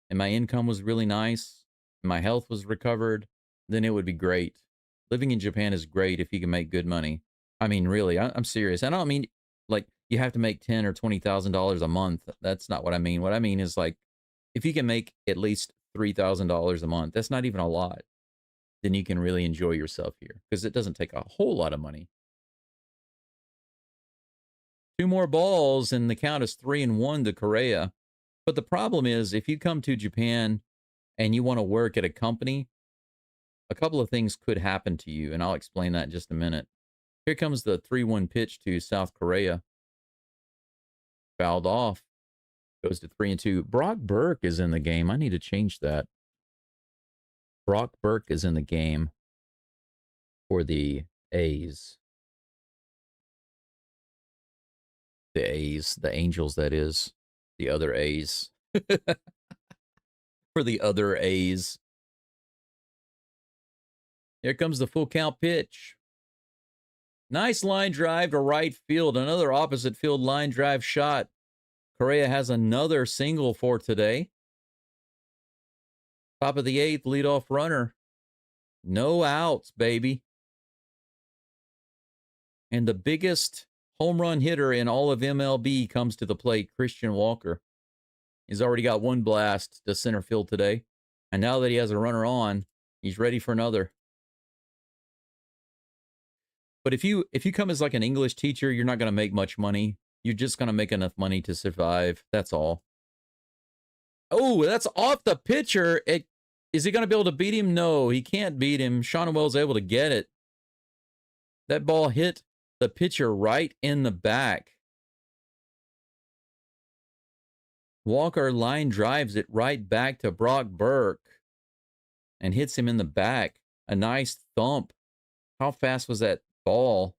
and my income was really nice and my health was recovered, then it would be great. Living in Japan is great if you can make good money. I mean, really, I'm serious. I don't mean like you have to make $10,000 or $20,000 a month. That's not what I mean. What I mean is like if you can make at least $3,000 a month, that's not even a lot, then you can really enjoy yourself here because it doesn't take a whole lot of money. 2 more balls and the count is 3-1 to Correa. But the problem is if you come to Japan and you want to work at a company, a couple of things could happen to you, and I'll explain that in just a minute. Here comes the 3-1 pitch to South Korea. Fouled off. Goes to 3-2. Brock Burke is in the game. I need to change that. Brock Burke is in the game for the A's. The A's. The Angels, that is. The other A's. For the other A's. Here comes the full count pitch. Nice line drive to right field. Another opposite field line drive shot. Correa has another single for today. Top of the 8th, leadoff runner. No outs, baby. And the biggest home run hitter in all of MLB comes to the plate, Christian Walker. He's already got one blast to center field today. And now that he has a runner on, he's ready for another. But if you come as like an English teacher, you're not going to make much money. You're just going to make enough money to survive. That's all. Oh, that's off the pitcher. Is he going to be able to beat him? No, he can't beat him. Sean Wells able to get it. That ball hit the pitcher right in the back. Walker line drives it right back to Brock Burke and hits him in the back. A nice thump. How fast was that ball?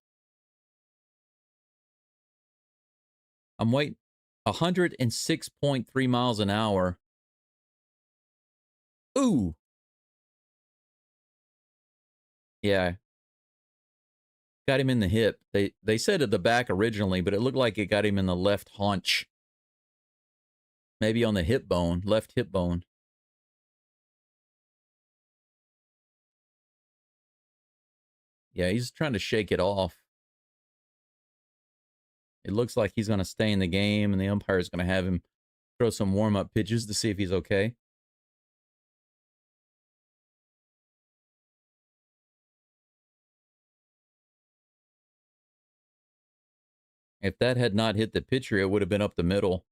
I'm waiting. 106.3 miles an hour. Ooh. Yeah. Got him in the hip. They said at the back originally, but it looked like it got him in the left haunch. Maybe on the hip bone, left hip bone. Yeah, he's trying to shake it off. It looks like he's going to stay in the game, and the umpire is going to have him throw some warm-up pitches to see if he's okay. If that had not hit the pitcher, it would have been up the middle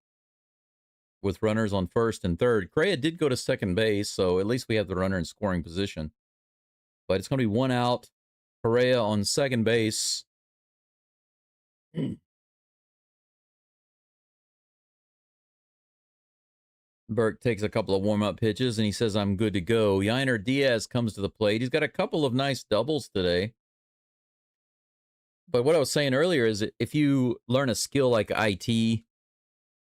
with runners on first and third. Correa did go to second base, so at least we have the runner in scoring position. But it's going to be 1 out Correa on second base. Burke takes a couple of warm-up pitches, and he says, I'm good to go. Yainer Diaz comes to the plate. He's got a couple of nice doubles today. But what I was saying earlier is that if you learn a skill like IT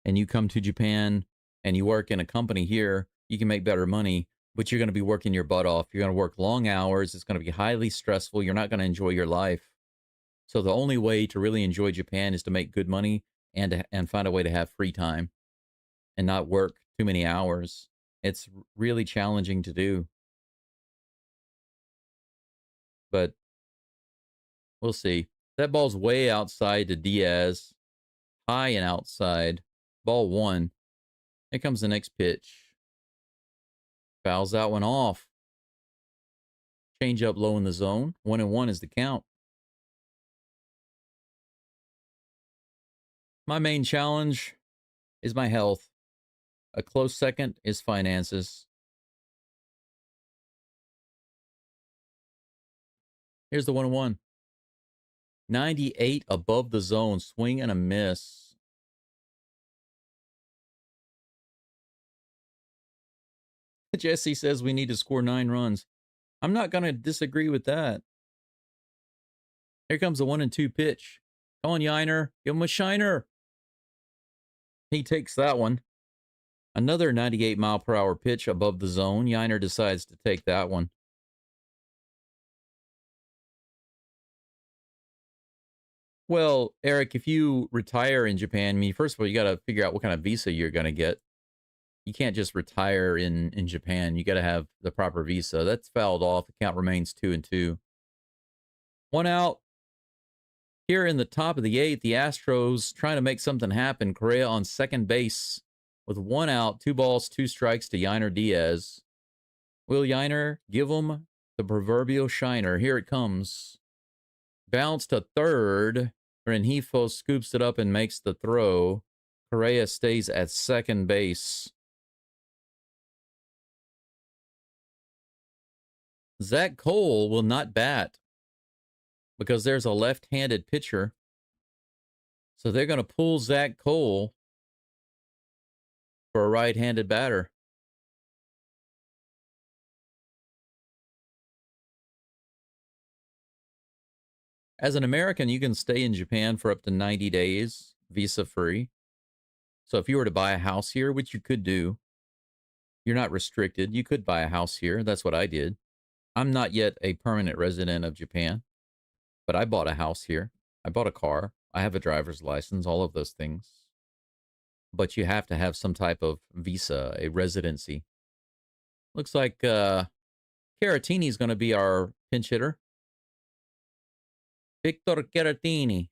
and you come to Japan and you work in a company here, you can make better money, but you're going to be working your butt off. You're going to work long hours. It's going to be highly stressful. You're not going to enjoy your life. So the only way to really enjoy Japan is to make good money and find a way to have free time and not work too many hours. It's really challenging to do. But we'll see. That ball's way outside to Diaz. High and outside. Ball one. Here comes the next pitch. Fouls that one off. Change up low in the zone. 1-1 is the count. My main challenge is my health. A close second is finances. Here's the 1-1. 98 above the zone. Swing and a miss. Jesse says we need to score 9 runs. I'm not going to disagree with that. Here comes the 1-2 pitch. Come on, Yainer. Give him a shiner. He takes that one. Another 98-mile-per-hour pitch above the zone. Yainer decides to take that one. Well, Eric, if you retire in Japan, I mean, first of all, you got to figure out what kind of visa you're going to get. You can't just retire in Japan. You got to have the proper visa. That's fouled off. The count remains 2-2. 1 out. Here in the top of the 8th, the Astros trying to make something happen. Correa on second base with 1 out, 2 balls, 2 strikes to Yainer Diaz. Will Yainer give him the proverbial shiner? Here it comes. Bounce to third. Rengifo scoops it up and makes the throw. Correa stays at second base. Zach Cole will not bat because there's a left-handed pitcher. So they're going to pull Zach Cole for a right-handed batter. As an American, you can stay in Japan for up to 90 days, visa-free. So if you were to buy a house here, which you could do, you're not restricted. You could buy a house here. That's what I did. I'm not yet a permanent resident of Japan, but I bought a house here. I bought a car. I have a driver's license, all of those things. But you have to have some type of visa, a residency. Looks like Caratini is going to be our pinch hitter. Victor Caratini.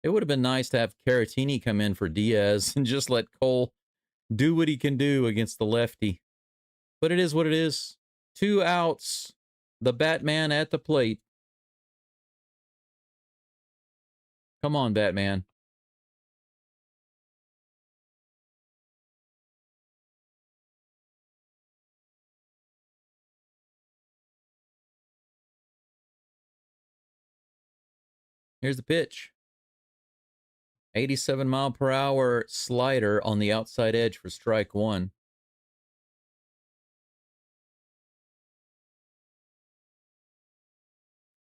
It would have been nice to have Caratini come in for Diaz and just let Cole do what he can do against the lefty. But it is what it is. 2 outs. The Batman at the plate. Come on, Batman. Here's the pitch. 87-mile-per-hour slider on the outside edge for strike 1.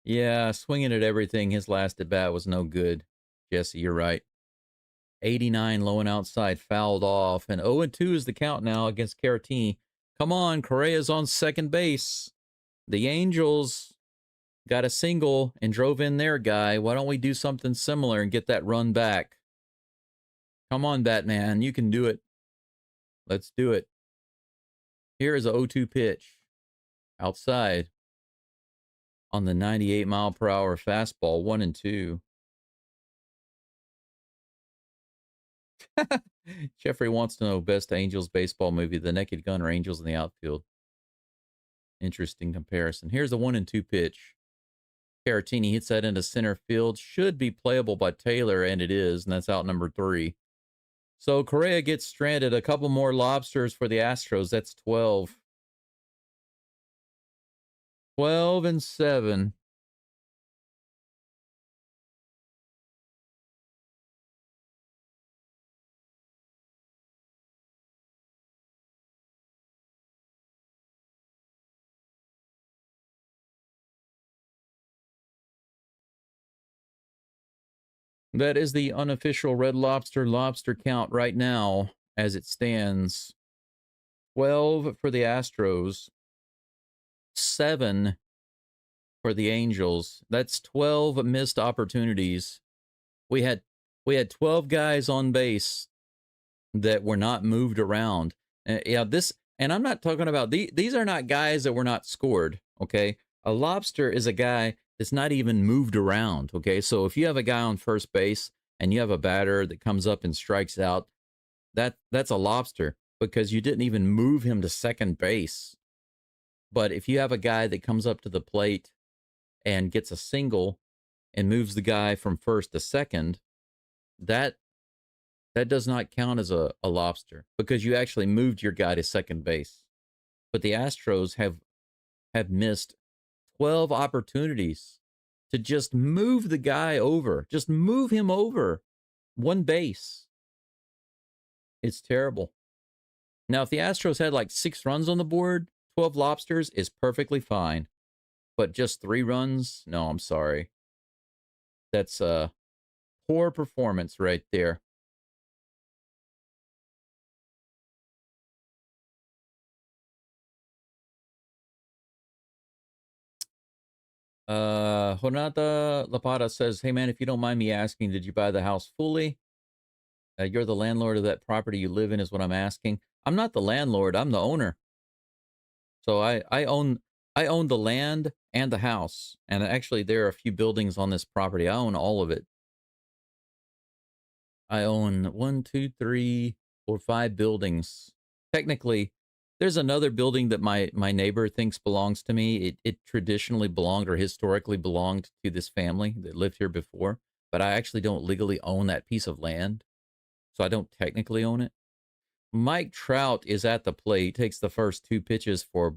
Yeah, swinging at everything. His last at bat was no good. Jesse, you're right. 89 low and outside, fouled off. And 0-2 is the count now against Caratini. Come on, Correa's on second base. The Angels got a single and drove in their guy. Why don't we do something similar and get that run back? Come on, Batman. You can do it. Let's do it. Here is a 0-2 pitch. Outside. On the 98-mile-per-hour fastball, 1-2. Jeffrey wants to know best Angels baseball movie, The Naked Gun or Angels in the Outfield. Interesting comparison. Here's a 1-2 pitch. Caratini hits that into center field. Should be playable by Taylor, and it is, and that's out number 3. So Correa gets stranded. A couple more lobsters for the Astros. That's 12. 12-7. That is the unofficial Red Lobster count right now as it stands. 12 for the Astros, 7 for the Angels. That's 12 missed opportunities. We had 12 guys on base that were not moved around. And I'm not talking about these are not guys that were not scored, okay? A lobster is a guy that's not even moved around, okay? So if you have a guy on first base and you have a batter that comes up and strikes out, that's a lobster because you didn't even move him to second base. But if you have a guy that comes up to the plate and gets a single and moves the guy from first to second, that does not count as a lobster because you actually moved your guy to second base. But the Astros have missed 12 opportunities to just move the guy over. Just move him over one base. It's terrible. Now, if the Astros had like 6 runs on the board, 12 lobsters is perfectly fine. But just 3 runs? No, I'm sorry. That's a poor performance right there. Jonata Lapata says, hey man, if you don't mind me asking, did you buy the house fully? You're the landlord of that property you live in is what I'm asking. I'm not the landlord, I'm the owner. So I own the land and the house. And actually there are a few buildings on this property. I own all of it. I own 1, 2, 3, 4, 5 buildings. Technically, there's another building that my neighbor thinks belongs to me. It traditionally belonged or historically belonged to this family that lived here before, but I actually don't legally own that piece of land, so I don't technically own it. Mike Trout is at the plate, takes the first 2 pitches for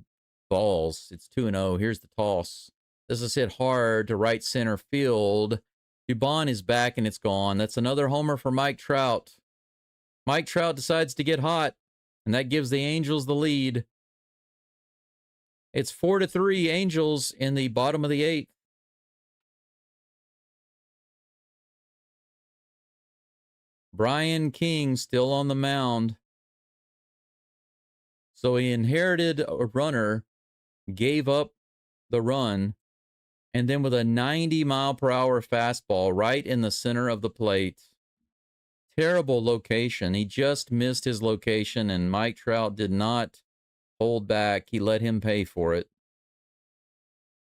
balls. It's 2-0. Here's the toss. This is hit hard to right center field. Dubon is back and it's gone. That's another homer for Mike Trout. Mike Trout decides to get hot, and that gives the Angels the lead. It's 4-3 Angels in the bottom of the 8th. Brian King still on the mound. So he inherited a runner, gave up the run, and then with a 90-mile-per-hour fastball right in the center of the plate. Terrible location. He just missed his location, and Mike Trout did not hold back. He let him pay for it.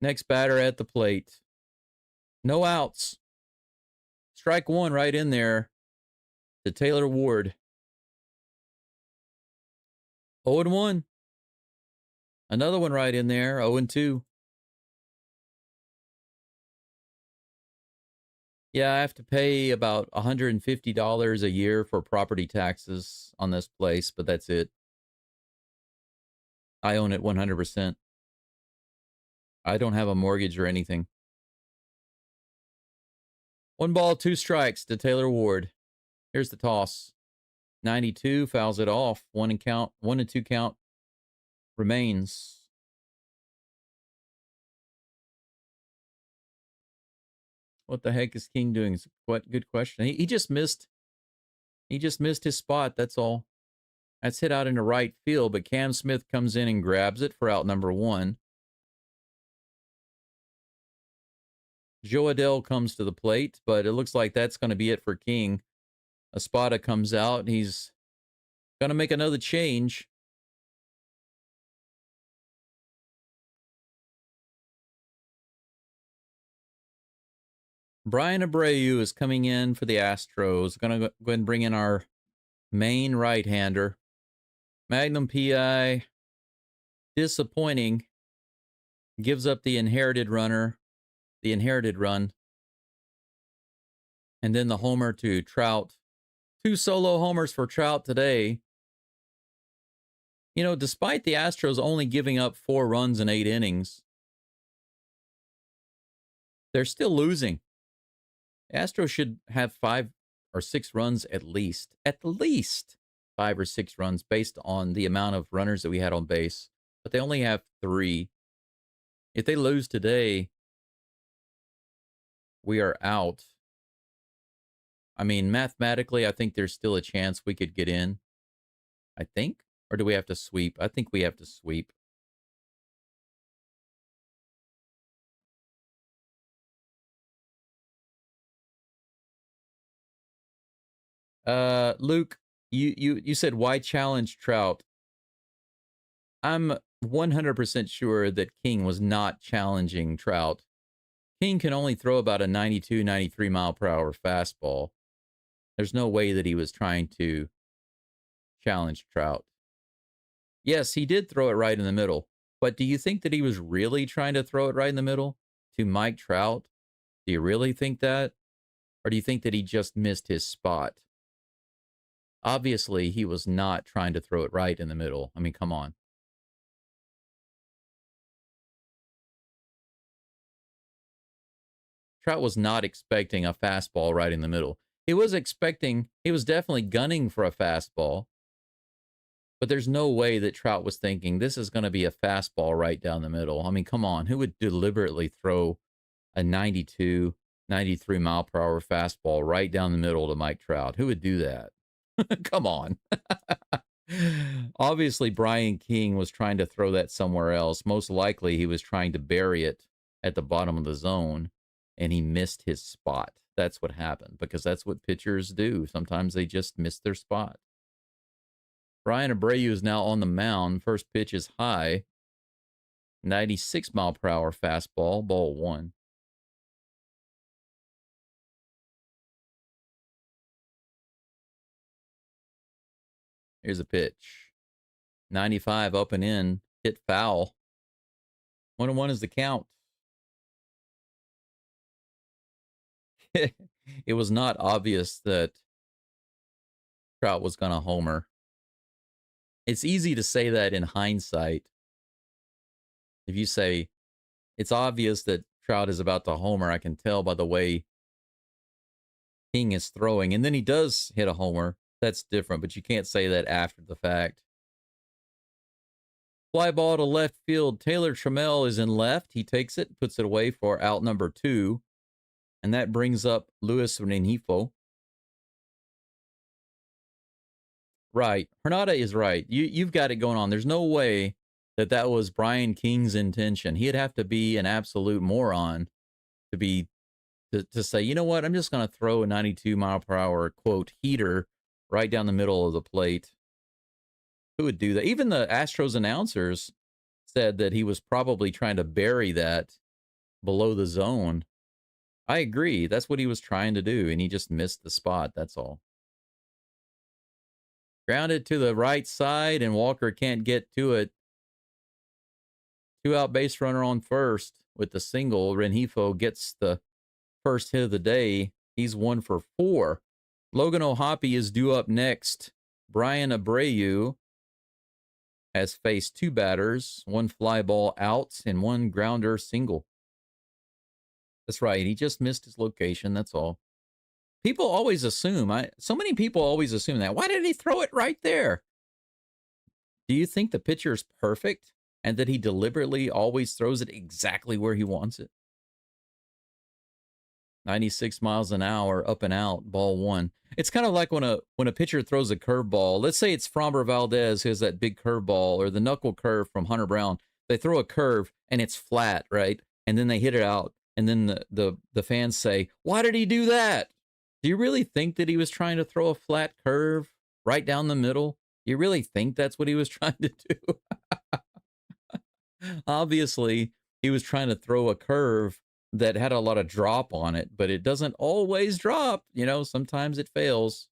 Next batter at the plate. No outs. Strike 1 right in there to Taylor Ward. 0-1. Another one right in there, 0-2. Yeah, I have to pay about $150 a year for property taxes on this place, but that's it. I own it 100%. I don't have a mortgage or anything. 1 ball, 2 strikes to Taylor Ward. Here's the toss. 92, fouls it off. 1-2 count remains. What the heck is King doing? It's a good question. He just missed. He just missed his spot. That's all. That's hit out into right field, but Cam Smith comes in and grabs it for out number 1. Joe comes to the plate, but it looks like that's going to be it for King. Espada comes out. He's going to make another change. Brian Abreu is coming in for the Astros. Going to go ahead and bring in our main right-hander. Magnum PI. Disappointing. Gives up the inherited runner. The inherited run. And then the homer to Trout. 2 solo homers for Trout today. You know, despite the Astros only giving up 4 runs in 8 innings, they're still losing. The Astros should have 5 or 6 runs at least. At least 5 or 6 runs based on the amount of runners that we had on base. But they only have 3. If they lose today, we are out. I mean, mathematically, I think there's still a chance we could get in. I think. Or do we have to sweep? I think we have to sweep. Luke, you said why challenge Trout? I'm 100% sure that King was not challenging Trout. King can only throw about a 92, 93 mile per hour fastball. There's no way that he was trying to challenge Trout. Yes, he did throw it right in the middle. But do you think that he was really trying to throw it right in the middle to Mike Trout? Do you really think that? Or do you think that he just missed his spot? Obviously, he was not trying to throw it right in the middle. I mean, come on. Trout was not expecting a fastball right in the middle. He was definitely gunning for a fastball. But there's no way that Trout was thinking this is going to be a fastball right down the middle. I mean, come on. Who would deliberately throw a 92, 93 mile per hour fastball right down the middle to Mike Trout? Who would do that? Come on. Obviously, Brian King was trying to throw that somewhere else. Most likely, he was trying to bury it at the bottom of the zone, and he missed his spot. That's what happened, because that's what pitchers do. Sometimes they just miss their spot. Brian Abreu is now on the mound. First pitch is high. 96 mile per hour fastball, ball one. Here's a pitch. 95 up and in, hit foul. 1-1 is the count. It was not obvious that Trout was going to homer. It's easy to say that in hindsight. If you say, it's obvious that Trout is about to homer, I can tell by the way King is throwing. And then he does hit a homer. That's different, but you can't say that after the fact. Fly ball to left field. Taylor Trammell is in left. He takes it, puts it away for out number 2. And that brings up Luis Rengifo. Right. Hernada is right. You've got it going on. There's no way that was Brian King's intention. He'd have to be an absolute moron to say, you know what, I'm just going to throw a 92 mile per hour, quote, heater right down the middle of the plate. Who would do that? Even the Astros announcers said that he was probably trying to bury that below the zone. I agree. That's what he was trying to do, and he just missed the spot. That's all. Grounded to the right side, and Walker can't get to it. 2 out base runner on first with the single. Rengifo gets the first hit of the day. He's 1 for 4. Logan O'Hoppe is due up next. Brian Abreu has faced 2 batters, 1 fly ball out and 1 grounder single. That's right. He just missed his location. That's all. People always assume, so many people always assume that. Why did he throw it right there? Do you think the pitcher is perfect and that he deliberately always throws it exactly where he wants it? 96 miles an hour, up and out, ball 1. It's kind of like when a pitcher throws a curveball. Let's say it's Framber Valdez who has that big curveball, or the knuckle curve from Hunter Brown. They throw a curve and it's flat, right? And then they hit it out. And then the fans say, why did he do that? Do you really think that he was trying to throw a flat curve right down the middle? You really think that's what he was trying to do? Obviously, he was trying to throw a curve that had a lot of drop on it, but it doesn't always drop. You know, sometimes it fails.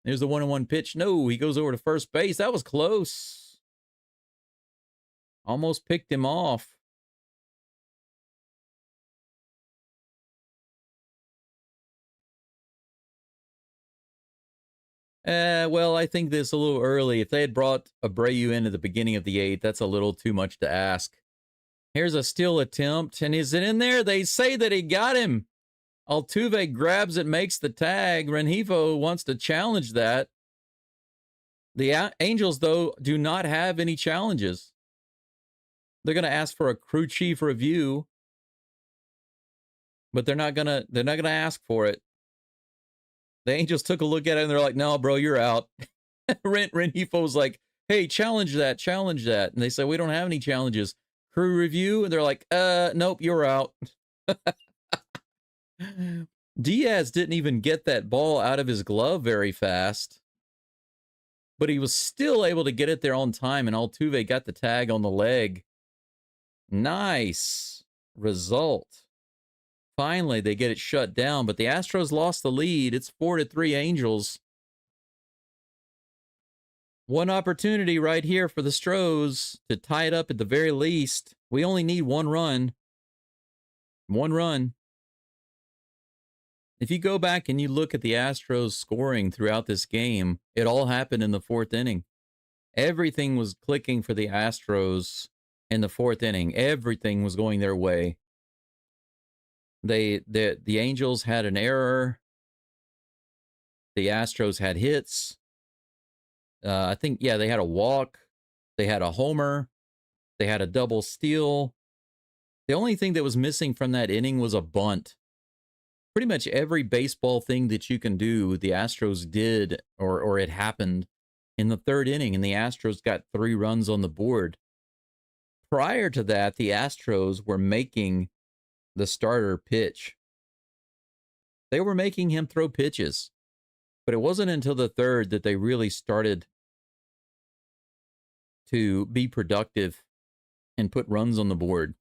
There's the 1-1 pitch. No, he goes over to first base. That was close. Almost picked him off. Well, I think this a little early. If they had brought Abreu in at the beginning of the 8th, that's a little too much to ask. Here's a steal attempt, and is it in there? They say that he got him. Altuve grabs it, makes the tag. Rengifo wants to challenge that. The Angels, though, do not have any challenges. They're going to ask for a crew chief review, but they're not going to ask for it. The Angels took a look at it and they're like, no, bro, you're out. Renifo was like, hey, challenge that. And they said, we don't have any challenges. Crew review. And they're like, nope, you're out. Diaz didn't even get that ball out of his glove very fast, but he was still able to get it there on time, and Altuve got the tag on the leg. Nice result. Finally, they get it shut down, but the Astros lost the lead. It's 4-3 Angels. One opportunity right here for the Stros to tie it up at the very least. We only need one run. One run. If you go back and you look at the Astros scoring throughout this game, it all happened in the fourth inning. Everything was clicking for the Astros in the fourth inning. Everything was going their way. The Angels had an error. The Astros had hits. I think, yeah, they had a walk. They had a homer. They had a double steal. The only thing that was missing from that inning was a bunt. Pretty much every baseball thing that you can do, the Astros did, or it happened in the third inning, and the Astros got 3 runs on the board. Prior to that, the Astros were making the starter pitch. They were making him throw pitches, but it wasn't until the third that they really started to be productive and put runs on the board.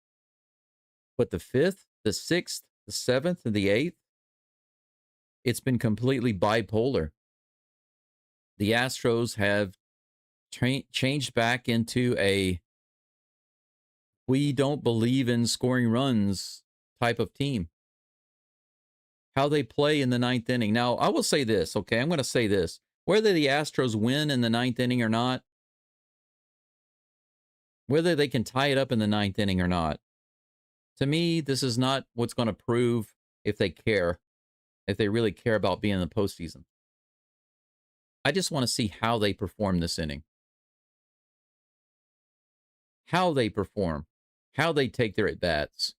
But the 5th, the 6th, the 7th, and the 8th, it's been completely bipolar. The Astros have changed back into a we don't believe in scoring runs type of team. How they play in the 9th inning. Now, I will say this, okay? I'm going to say this. Whether the Astros win in the 9th inning or not, whether they can tie it up in the 9th inning or not, to me, this is not what's going to prove if they care, if they really care about being in the postseason. I just want to see how they perform this inning. How they perform. How they take their at-bats.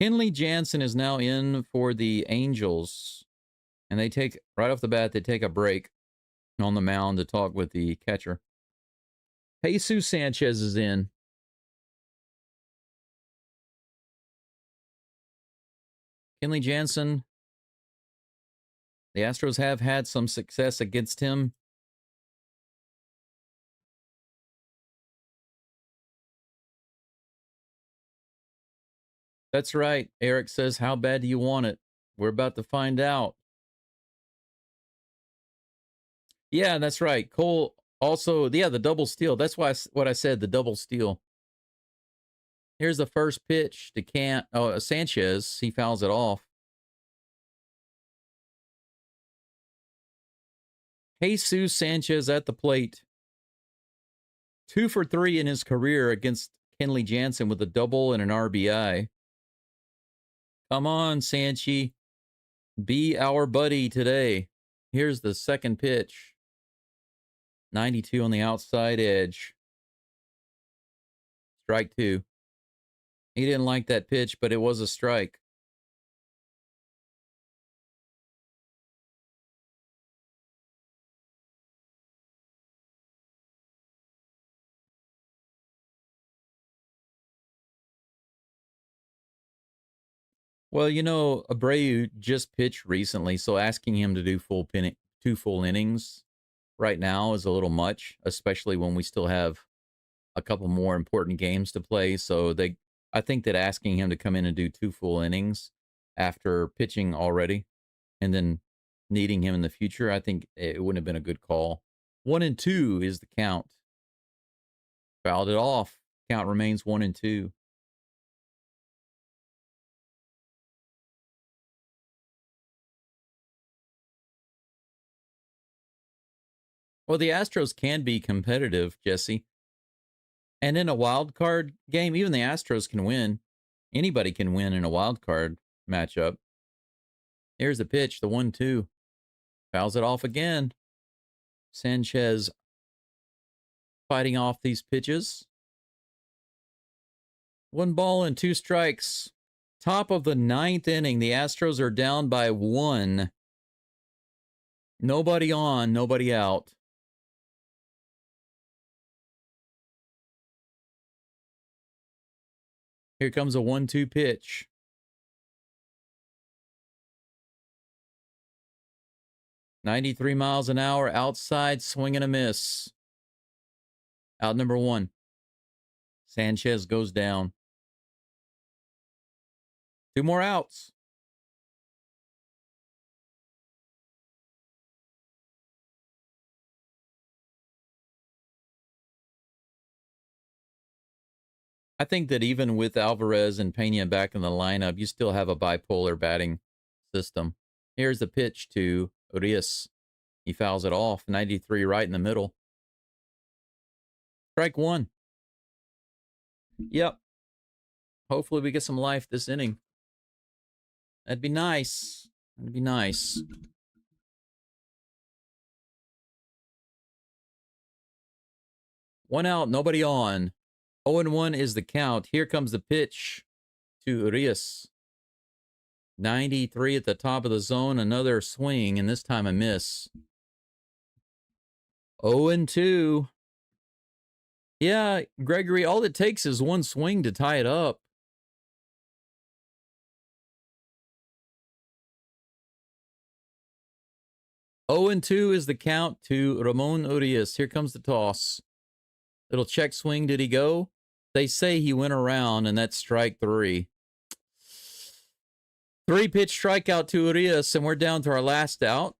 Kenley Jansen is now in for the Angels. And they take, right off the bat, they take a break on the mound to talk with the catcher. Jesus Sanchez is in. Kenley Jansen, the Astros have had some success against him. That's right. Eric says, how bad do you want it? We're about to find out. Yeah, that's right. Cole also, yeah, the double steal. That's why what I said, the double steal. Here's the first pitch to Sanchez. He fouls it off. Jesus Sanchez at the plate. 2 for 3 in his career against Kenley Jansen with a double and an RBI. Come on, Sanchi. Be our buddy today. Here's the second pitch. 92 on the outside edge. Strike 2. He didn't like that pitch, but it was a strike. Well, you know, Abreu just pitched recently, so asking him to do 2 full innings right now is a little much, especially when we still have a couple more important games to play. So I think that asking him to come in and do 2 full innings after pitching already and then needing him in the future, I think it wouldn't have been a good call. 1-2 is the count. Fouled it off. Count remains 1-2. Well, the Astros can be competitive, Jesse. And in a wild card game, even the Astros can win. Anybody can win in a wild card matchup. Here's the pitch, the 1-2. Fouls it off again. Sanchez fighting off these pitches. 1 ball and 2 strikes. Top of the 9th inning. The Astros are down by 1. Nobody on, nobody out. Here comes a 1-2 pitch. $93 miles an hour outside, swing and a miss. Out number 1. Sanchez goes down. 2 more outs. I think that even with Alvarez and Pena back in the lineup, you still have a bipolar batting system. Here's the pitch to Urias. He fouls it off. 93 right in the middle. Strike 1. Yep. Hopefully we get some life this inning. That'd be nice. That'd be nice. One out, nobody on. 0-1 is the count. Here comes the pitch to Urias. 93 at the top of the zone. Another swing, and this time a miss. 0-2. Yeah, Gregory, all it takes is one swing to tie it up. Oh and 2 is the count to Ramon Urias. Here comes the toss. Little check swing. Did he go? They say he went around, and that's strike 3. 3-pitch strikeout to Urias, and we're down to our last out.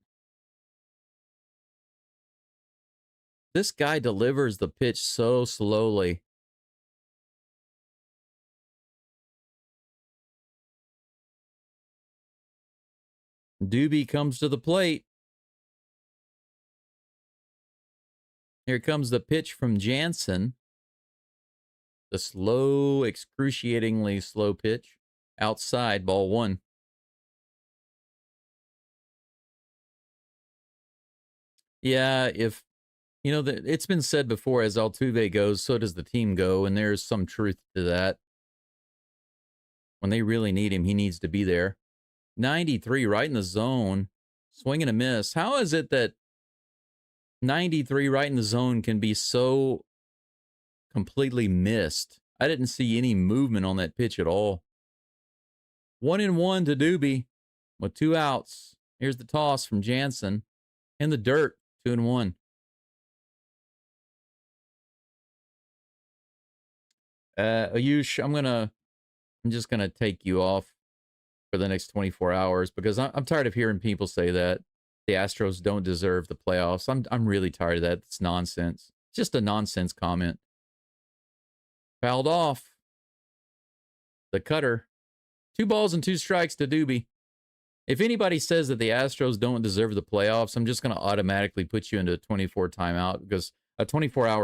This guy delivers the pitch so slowly. Doobie comes to the plate. Here comes the pitch from Jansen. The slow, excruciatingly slow pitch. Outside, ball 1. Yeah, if, you know, it's been said before, as Altuve goes, so does the team go, and there's some truth to that. When they really need him, he needs to be there. 93 right in the zone. Swing and a miss. How is it that 93 right in the zone can be so completely missed? I didn't see any movement on that pitch at all. 1-1 to Doobie with 2 outs. Here's the toss from Jansen. In the dirt, 2-1. Ayush, I'm just gonna take you off for the next 24 hours because I'm tired of hearing people say that the Astros don't deserve the playoffs. I'm really tired of that. It's nonsense. It's just a nonsense comment. Fouled off. The cutter. 2 balls and 2 strikes to Doobie. If anybody says that the Astros don't deserve the playoffs, I'm just going to automatically put you into a 24-hour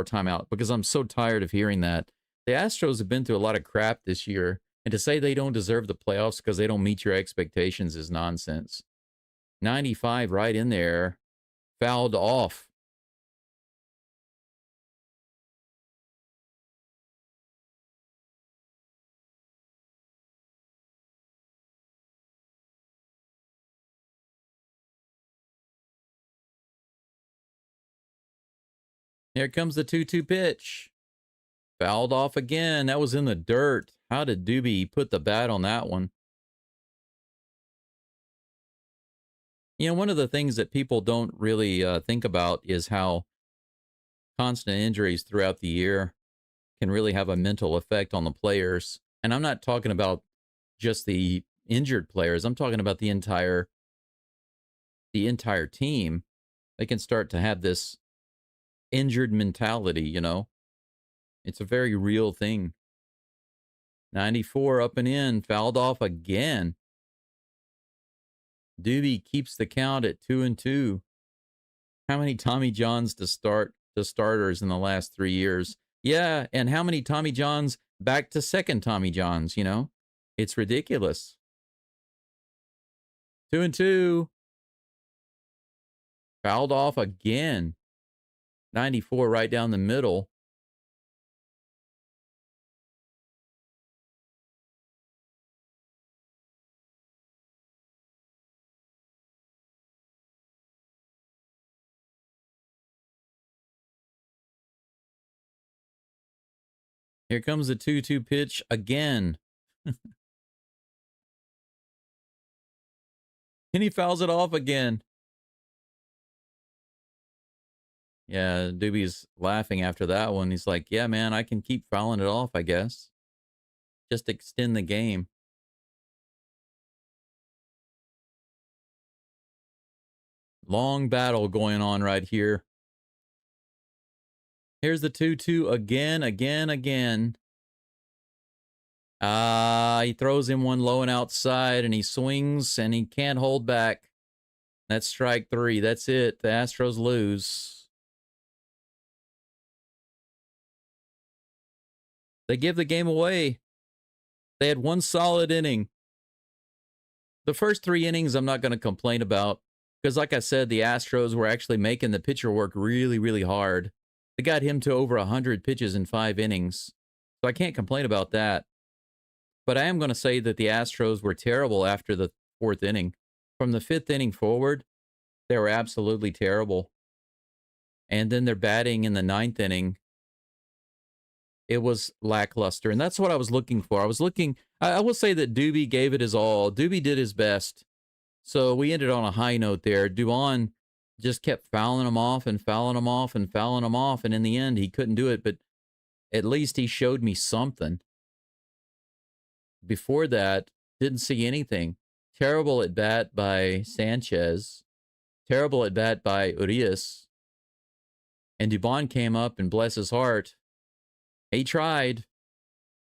timeout because I'm so tired of hearing that. The Astros have been through a lot of crap this year, and to say they don't deserve the playoffs because they don't meet your expectations is nonsense. 95 right in there. Fouled off. Here comes the 2-2 pitch. Fouled off again. That was in the dirt. How did Doobie put the bat on that one? You know, one of the things that people don't really think about is how constant injuries throughout the year can really have a mental effect on the players. And I'm not talking about just the injured players. I'm talking about the entire team. They can start to have this injured mentality, you know. It's a very real thing. 94 up and in, fouled off again. Doobie keeps the count at 2-2. How many Tommy Johns to starters in the last 3 years? Yeah, and how many Tommy Johns back to second Tommy Johns, you know? It's ridiculous. 2-2. Fouled off again. 94 right down the middle. Here comes the 2-2 pitch again. And he fouls it off again. Yeah, Doobie's laughing after that one. He's like, yeah, man, I can keep fouling it off, I guess. Just extend the game. Long battle going on right here. Here's the 2-2 again. He throws him one low and outside, and he swings, and he can't hold back. That's strike 3. That's it. The Astros lose. They give the game away. They had one solid inning. The first 3 innings I'm not going to complain about because, like I said, the Astros were actually making the pitcher work really, really hard. They got him to over 100 pitches in 5 innings. So I can't complain about that. But I am going to say that the Astros were terrible after the 4th inning. From the 5th inning forward, they were absolutely terrible. And then their batting in the 9th inning, it was lackluster. And that's what I was looking for. I will say that Doobie gave it his all. Doobie did his best. So we ended on a high note there. Dubon just kept fouling him off and fouling him off and fouling him off. And in the end, he couldn't do it. But at least he showed me something. Before that, didn't see anything. Terrible at bat by Sanchez. Terrible at bat by Urias. And Dubon came up and bless his heart, he tried.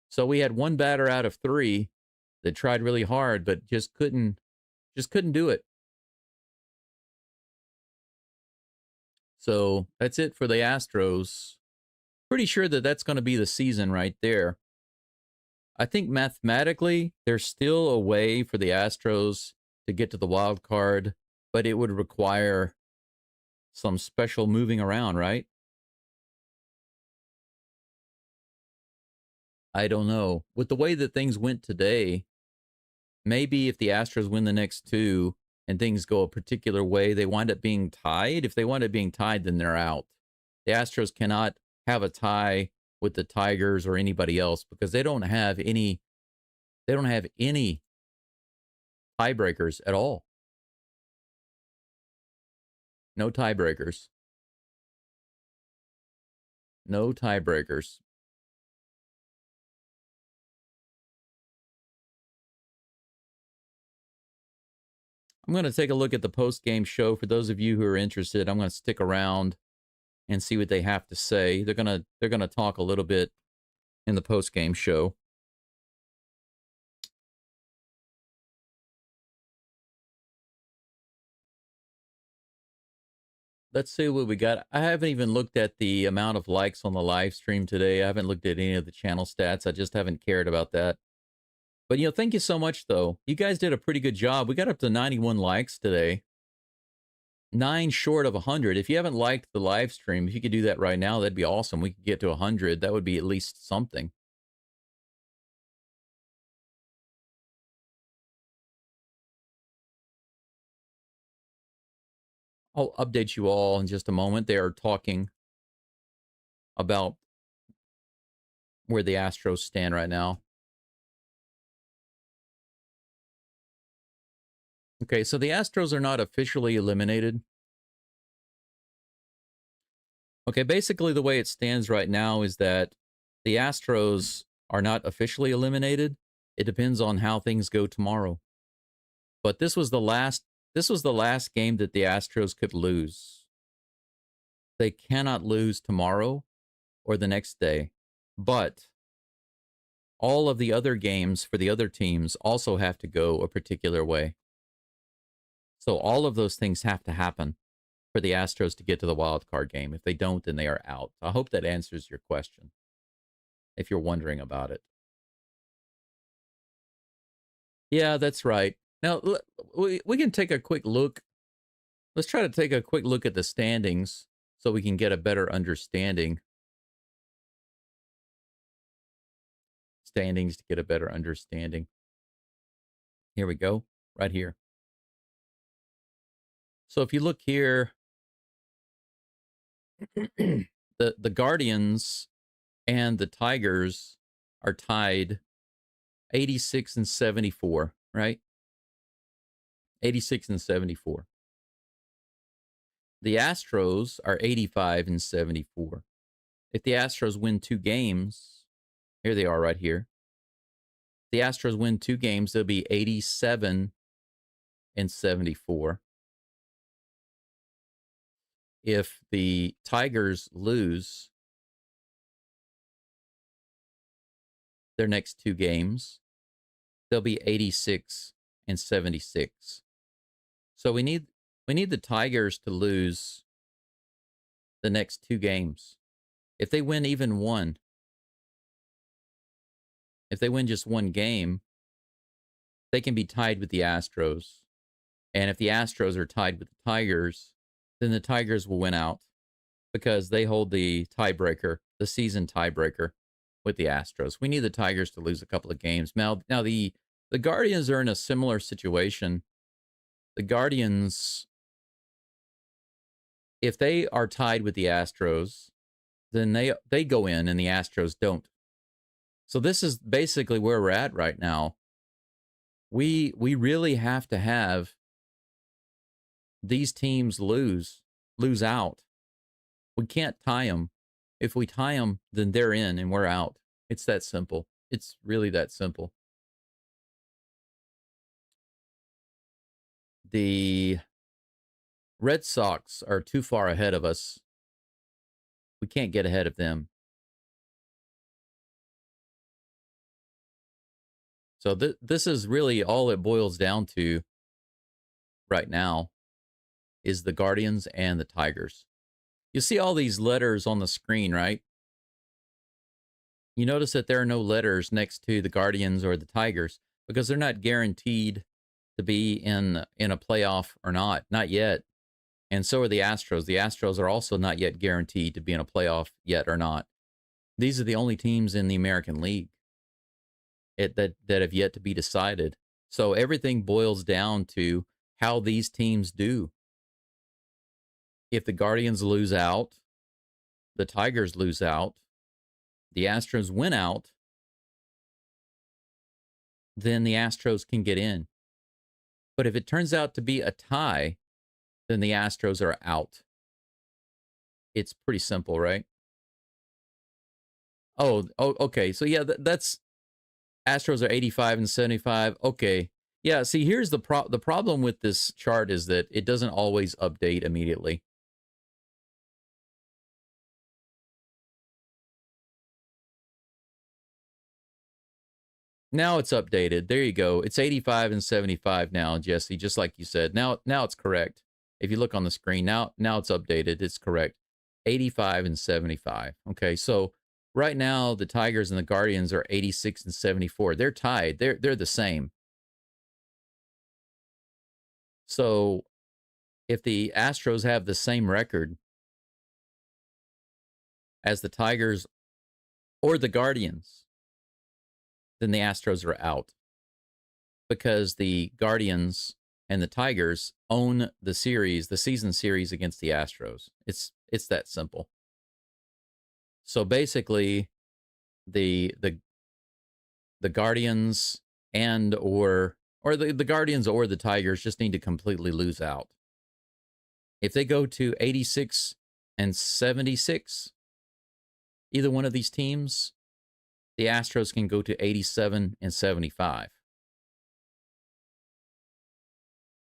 So we had one batter out of 3 that tried really hard, but just couldn't do it. So that's it for the Astros. Pretty sure that that's going to be the season right there. I think mathematically, there's still a way for the Astros to get to the wild card, but it would require some special moving around, right? I don't know. With the way that things went today, maybe if the Astros win the next 2 and things go a particular way, they wind up being tied. If they wind up being tied, then they're out. The Astros cannot have a tie with the Tigers or anybody else because they don't have any tiebreakers at all. No tiebreakers. No tiebreakers. I'm going to take a look at the post-game show. For those of you who are interested, I'm going to stick around and see what they have to say. They're going to talk a little bit in the post-game show. Let's see what we got. I haven't even looked at the amount of likes on the live stream today. I haven't looked at any of the channel stats. I just haven't cared about that. But, thank you so much, though. You guys did a pretty good job. We got up to 91 likes today. 9 short of 100. If you haven't liked the live stream, if you could do that right now, that'd be awesome. We could get to 100. That would be at least something. I'll update you all in just a moment. They are talking about where the Astros stand right now. Okay, so the Astros are not officially eliminated. Okay, basically the way it stands right now is that the Astros are not officially eliminated. It depends on how things go tomorrow. But this was the last game that the Astros could lose. They cannot lose tomorrow or the next day. But all of the other games for the other teams also have to go a particular way. So all of those things have to happen for the Astros to get to the wild card game. If they don't, then they are out. I hope that answers your question, if you're wondering about it. Yeah, that's right. Now, we can take a quick look. Let's try to take a quick look at the standings so we can get a better understanding. Standings to get a better understanding. Here we go, right here. So if you look here, the Guardians and the Tigers are tied 86 and 74, right? 86 and 74. The Astros are 85 and 74. If the Astros win 2 games, here they are right here. The Astros win 2 games, they'll be 87 and 74. If the Tigers lose their next 2 games, they'll be 86 and 76. So we need the Tigers to lose the next 2 games. If they win even one, if they win just 1 game, they can be tied with the Astros. And if the Astros are tied with the Tigers, then the Tigers will win out because they hold the tiebreaker, the season tiebreaker with the Astros. We need the Tigers to lose a couple of games. Now the Guardians are in a similar situation. The Guardians, if they are tied with the Astros, then they go in and the Astros don't. So this is basically where we're at right now. We really have to have these teams lose out. We can't tie them. If we tie them, then they're in and we're out. It's that simple. It's really that simple. The Red Sox are too far ahead of us. We can't get ahead of them. So this is really all it boils down to right now is the Guardians and the Tigers. You see all these letters on the screen, right? You notice that there are no letters next to the Guardians or the Tigers because they're not guaranteed to be in a playoff or not yet. And so are the Astros. The Astros are also not yet guaranteed to be in a playoff yet or not. These are the only teams in the American League that have yet to be decided. So everything boils down to how these teams do. If the Guardians lose out, the Tigers lose out, the Astros win out, then the Astros can get in. But if it turns out to be a tie, then the Astros are out. It's pretty simple, right? Oh, okay. So yeah, that's Astros are 85 and 75. Okay. Yeah, see, here's the problem with this chart is that it doesn't always update immediately. Now it's updated. There you go. It's 85 and 75 now, Jesse, just like you said. Now it's correct. If you look on the screen, now it's updated. It's correct. 85 and 75. Okay, so right now the Tigers and the Guardians are 86 and 74. They're tied. They're the same. So if the Astros have the same record as the Tigers or the Guardians, then the Astros are out because the Guardians and the Tigers own the series, the season series against the Astros. It's that simple. So basically, the Guardians or the Guardians or the Tigers just need to completely lose out. If they go to 86 and 76, either one of these teams, the Astros can go to 87 and 75.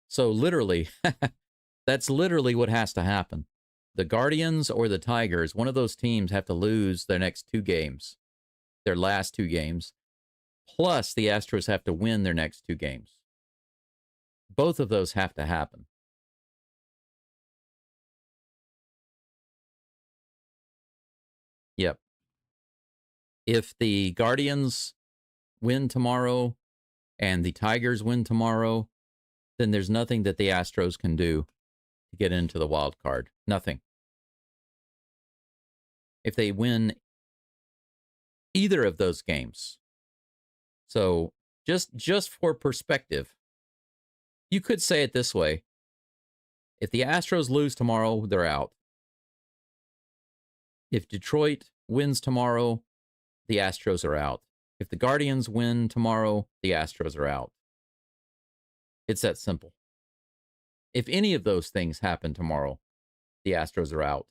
So literally, that's literally what has to happen. The Guardians or the Tigers, one of those teams have to lose their next 2 games, their last 2 games, plus the Astros have to win their next 2 games. Both of those have to happen. Yep. If the Guardians win tomorrow and the Tigers win tomorrow, then there's nothing that the Astros can do to get into the wild card. Nothing. If they win either of those games. So just for perspective, you could say it this way. If the Astros lose tomorrow, they're out. If Detroit wins tomorrow, the Astros are out. If the Guardians win tomorrow, the Astros are out. It's that simple. If any of those things happen tomorrow, the Astros are out.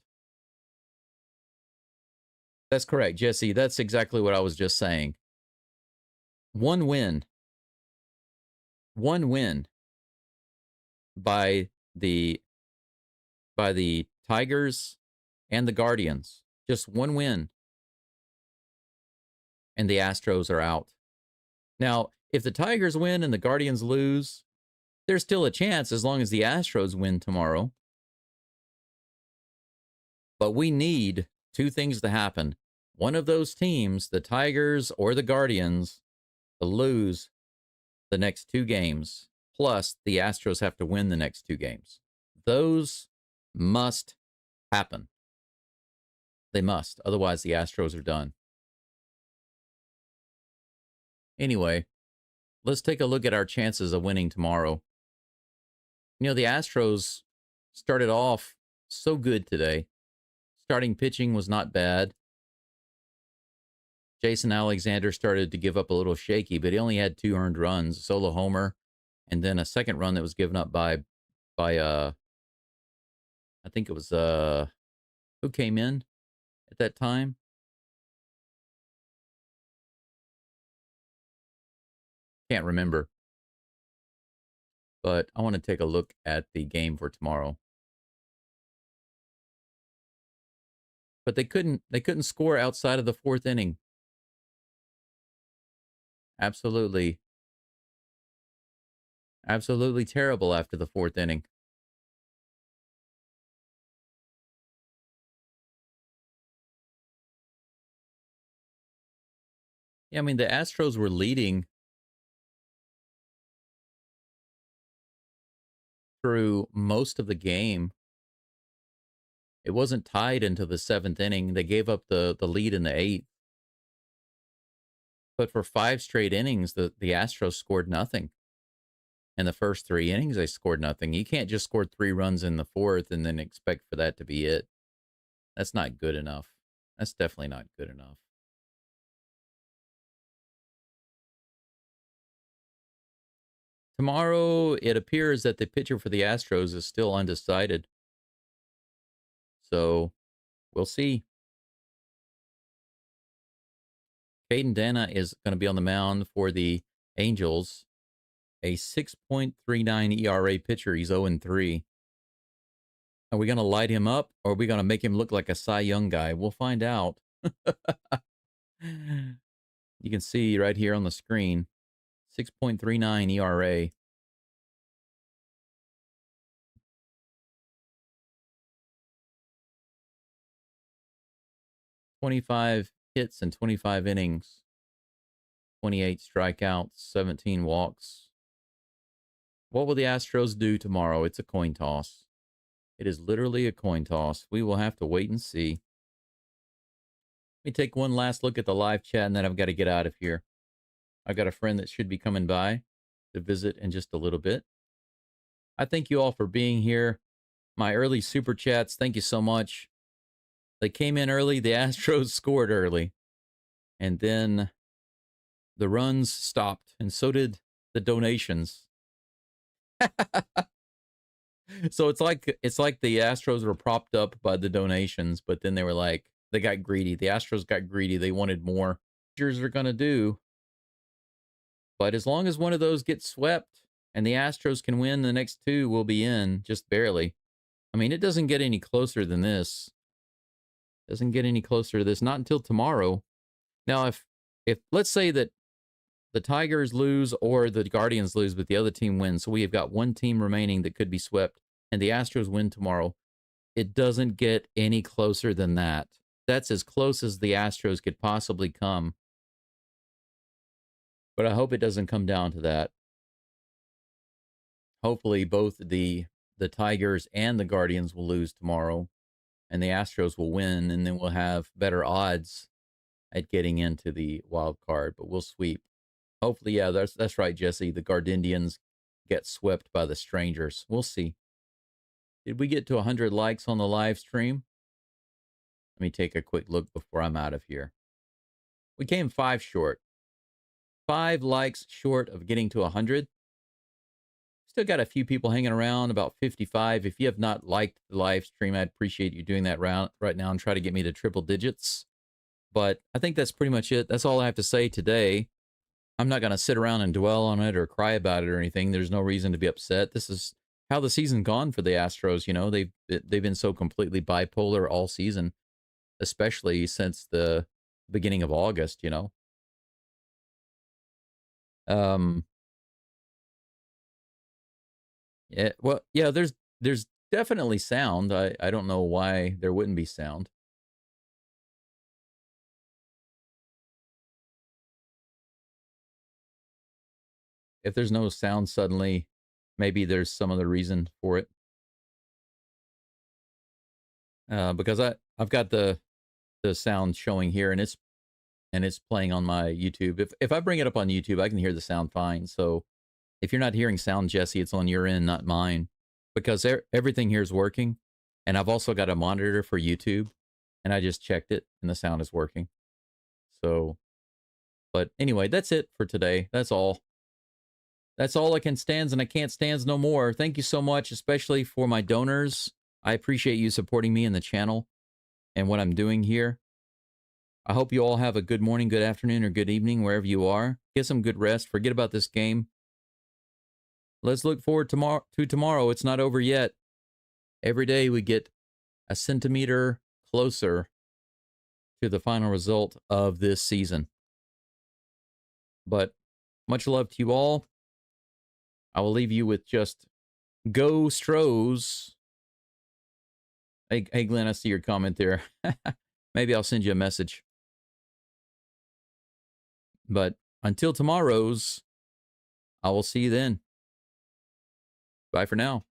That's correct, Jesse. That's exactly what I was just saying. One win by the Tigers and the Guardians. Just one win. And the Astros are out. Now, if the Tigers win and the Guardians lose, there's still a chance as long as the Astros win tomorrow. But we need two things to happen. One of those teams, the Tigers or the Guardians, to lose the next two games. Plus, the Astros have to win the next two games. Those must happen. They must. Otherwise, the Astros are done. Anyway, let's take a look at our chances of winning tomorrow. You know, the Astros started off so good today. Starting pitching was not bad. Jason Alexander started to give up a little shaky, but he only had 2 earned runs, a solo homer, and then a second run that was given up by I think it was who came in at that time? Can't remember. But I want to take a look at the game for tomorrow. But they couldn't score outside of the 4th inning. Absolutely terrible after the 4th inning. Yeah, I mean, the Astros were leading through most of the game. It wasn't tied until the 7th inning. They gave up the lead in the 8th. But for 5 straight innings, the Astros scored nothing. In the first 3 innings, they scored nothing. You can't just score 3 runs in the 4th and then expect for that to be it. That's not good enough. That's definitely not good enough. Tomorrow, it appears that the pitcher for the Astros is still undecided. So, we'll see. Caden Dana is going to be on the mound for the Angels. A 6.39 ERA pitcher. He's 0-3. Are we going to light him up, or are we going to make him look like a Cy Young guy? We'll find out. You can see right here on the screen, 6.39 ERA. "25 hits and 25 innings, 28 strikeouts, 17 walks. What will the Astros do tomorrow? It's a coin toss. It is literally a coin toss. We will have to wait and see. Let me take one last look at the live chat, and then I've got to get out of here. I've got a friend that should be coming by to visit in just a little bit. I thank you all for being here. My early super chats, thank you so much. They came in early. The Astros scored early. And then the runs stopped, and so did the donations. So it's like the Astros were propped up by the donations, but then they were like, they got greedy. The Astros got greedy. They wanted more. Are going to do. But as long as one of those gets swept and the Astros can win, the next 2 will be in, just barely. I mean, it doesn't get any closer than this. Doesn't get any closer to this. Not until tomorrow. Now, if let's say that the Tigers lose or the Guardians lose, but the other team wins, so we have got one team remaining that could be swept, and the Astros win tomorrow, it doesn't get any closer than that. That's as close as the Astros could possibly come. But I hope it doesn't come down to that. Hopefully both the Tigers and the Guardians will lose tomorrow, and the Astros will win, and then we'll have better odds at getting into the wild card, but we'll sweep. Hopefully, yeah, that's right, Jesse. The Gardindians get swept by the Strangers. We'll see. Did we get to 100 likes on the live stream? Let me take a quick look before I'm out of here. We came 5 short. 5 likes short of getting to 100. Still got a few people hanging around, about 55. If you have not liked the live stream, I'd appreciate you doing that right now and try to get me to triple digits. But I think that's pretty much it. That's all I have to say today. I'm not going to sit around and dwell on it or cry about it or anything. There's no reason to be upset. This is how the season's gone for the Astros. You know, they've been so completely bipolar all season, especially since the beginning of August, you know. Yeah, well, yeah, there's definitely sound. I don't know why there wouldn't be sound. If there's no sound suddenly, maybe there's some other reason for it. Because I've got the sound showing here and it's playing on my YouTube. If I bring it up on YouTube, I can hear the sound fine. So if you're not hearing sound, Jesse, it's on your end, not mine, because everything here is working. And I've also got a monitor for YouTube, and I just checked it, and the sound is working. So, but anyway, that's it for today. That's all. That's all I can stands, and I can't stands no more. Thank you so much, especially for my donors. I appreciate you supporting me in the channel and what I'm doing here. I hope you all have a good morning, good afternoon, or good evening, wherever you are. Get some good rest. Forget about this game. Let's look forward to tomorrow. It's not over yet. Every day we get a centimeter closer to the final result of this season. But much love to you all. I will leave you with just go STROS. Hey, Glenn, I see your comment there. Maybe I'll send you a message. But until tomorrow's, I will see you then. Bye for now.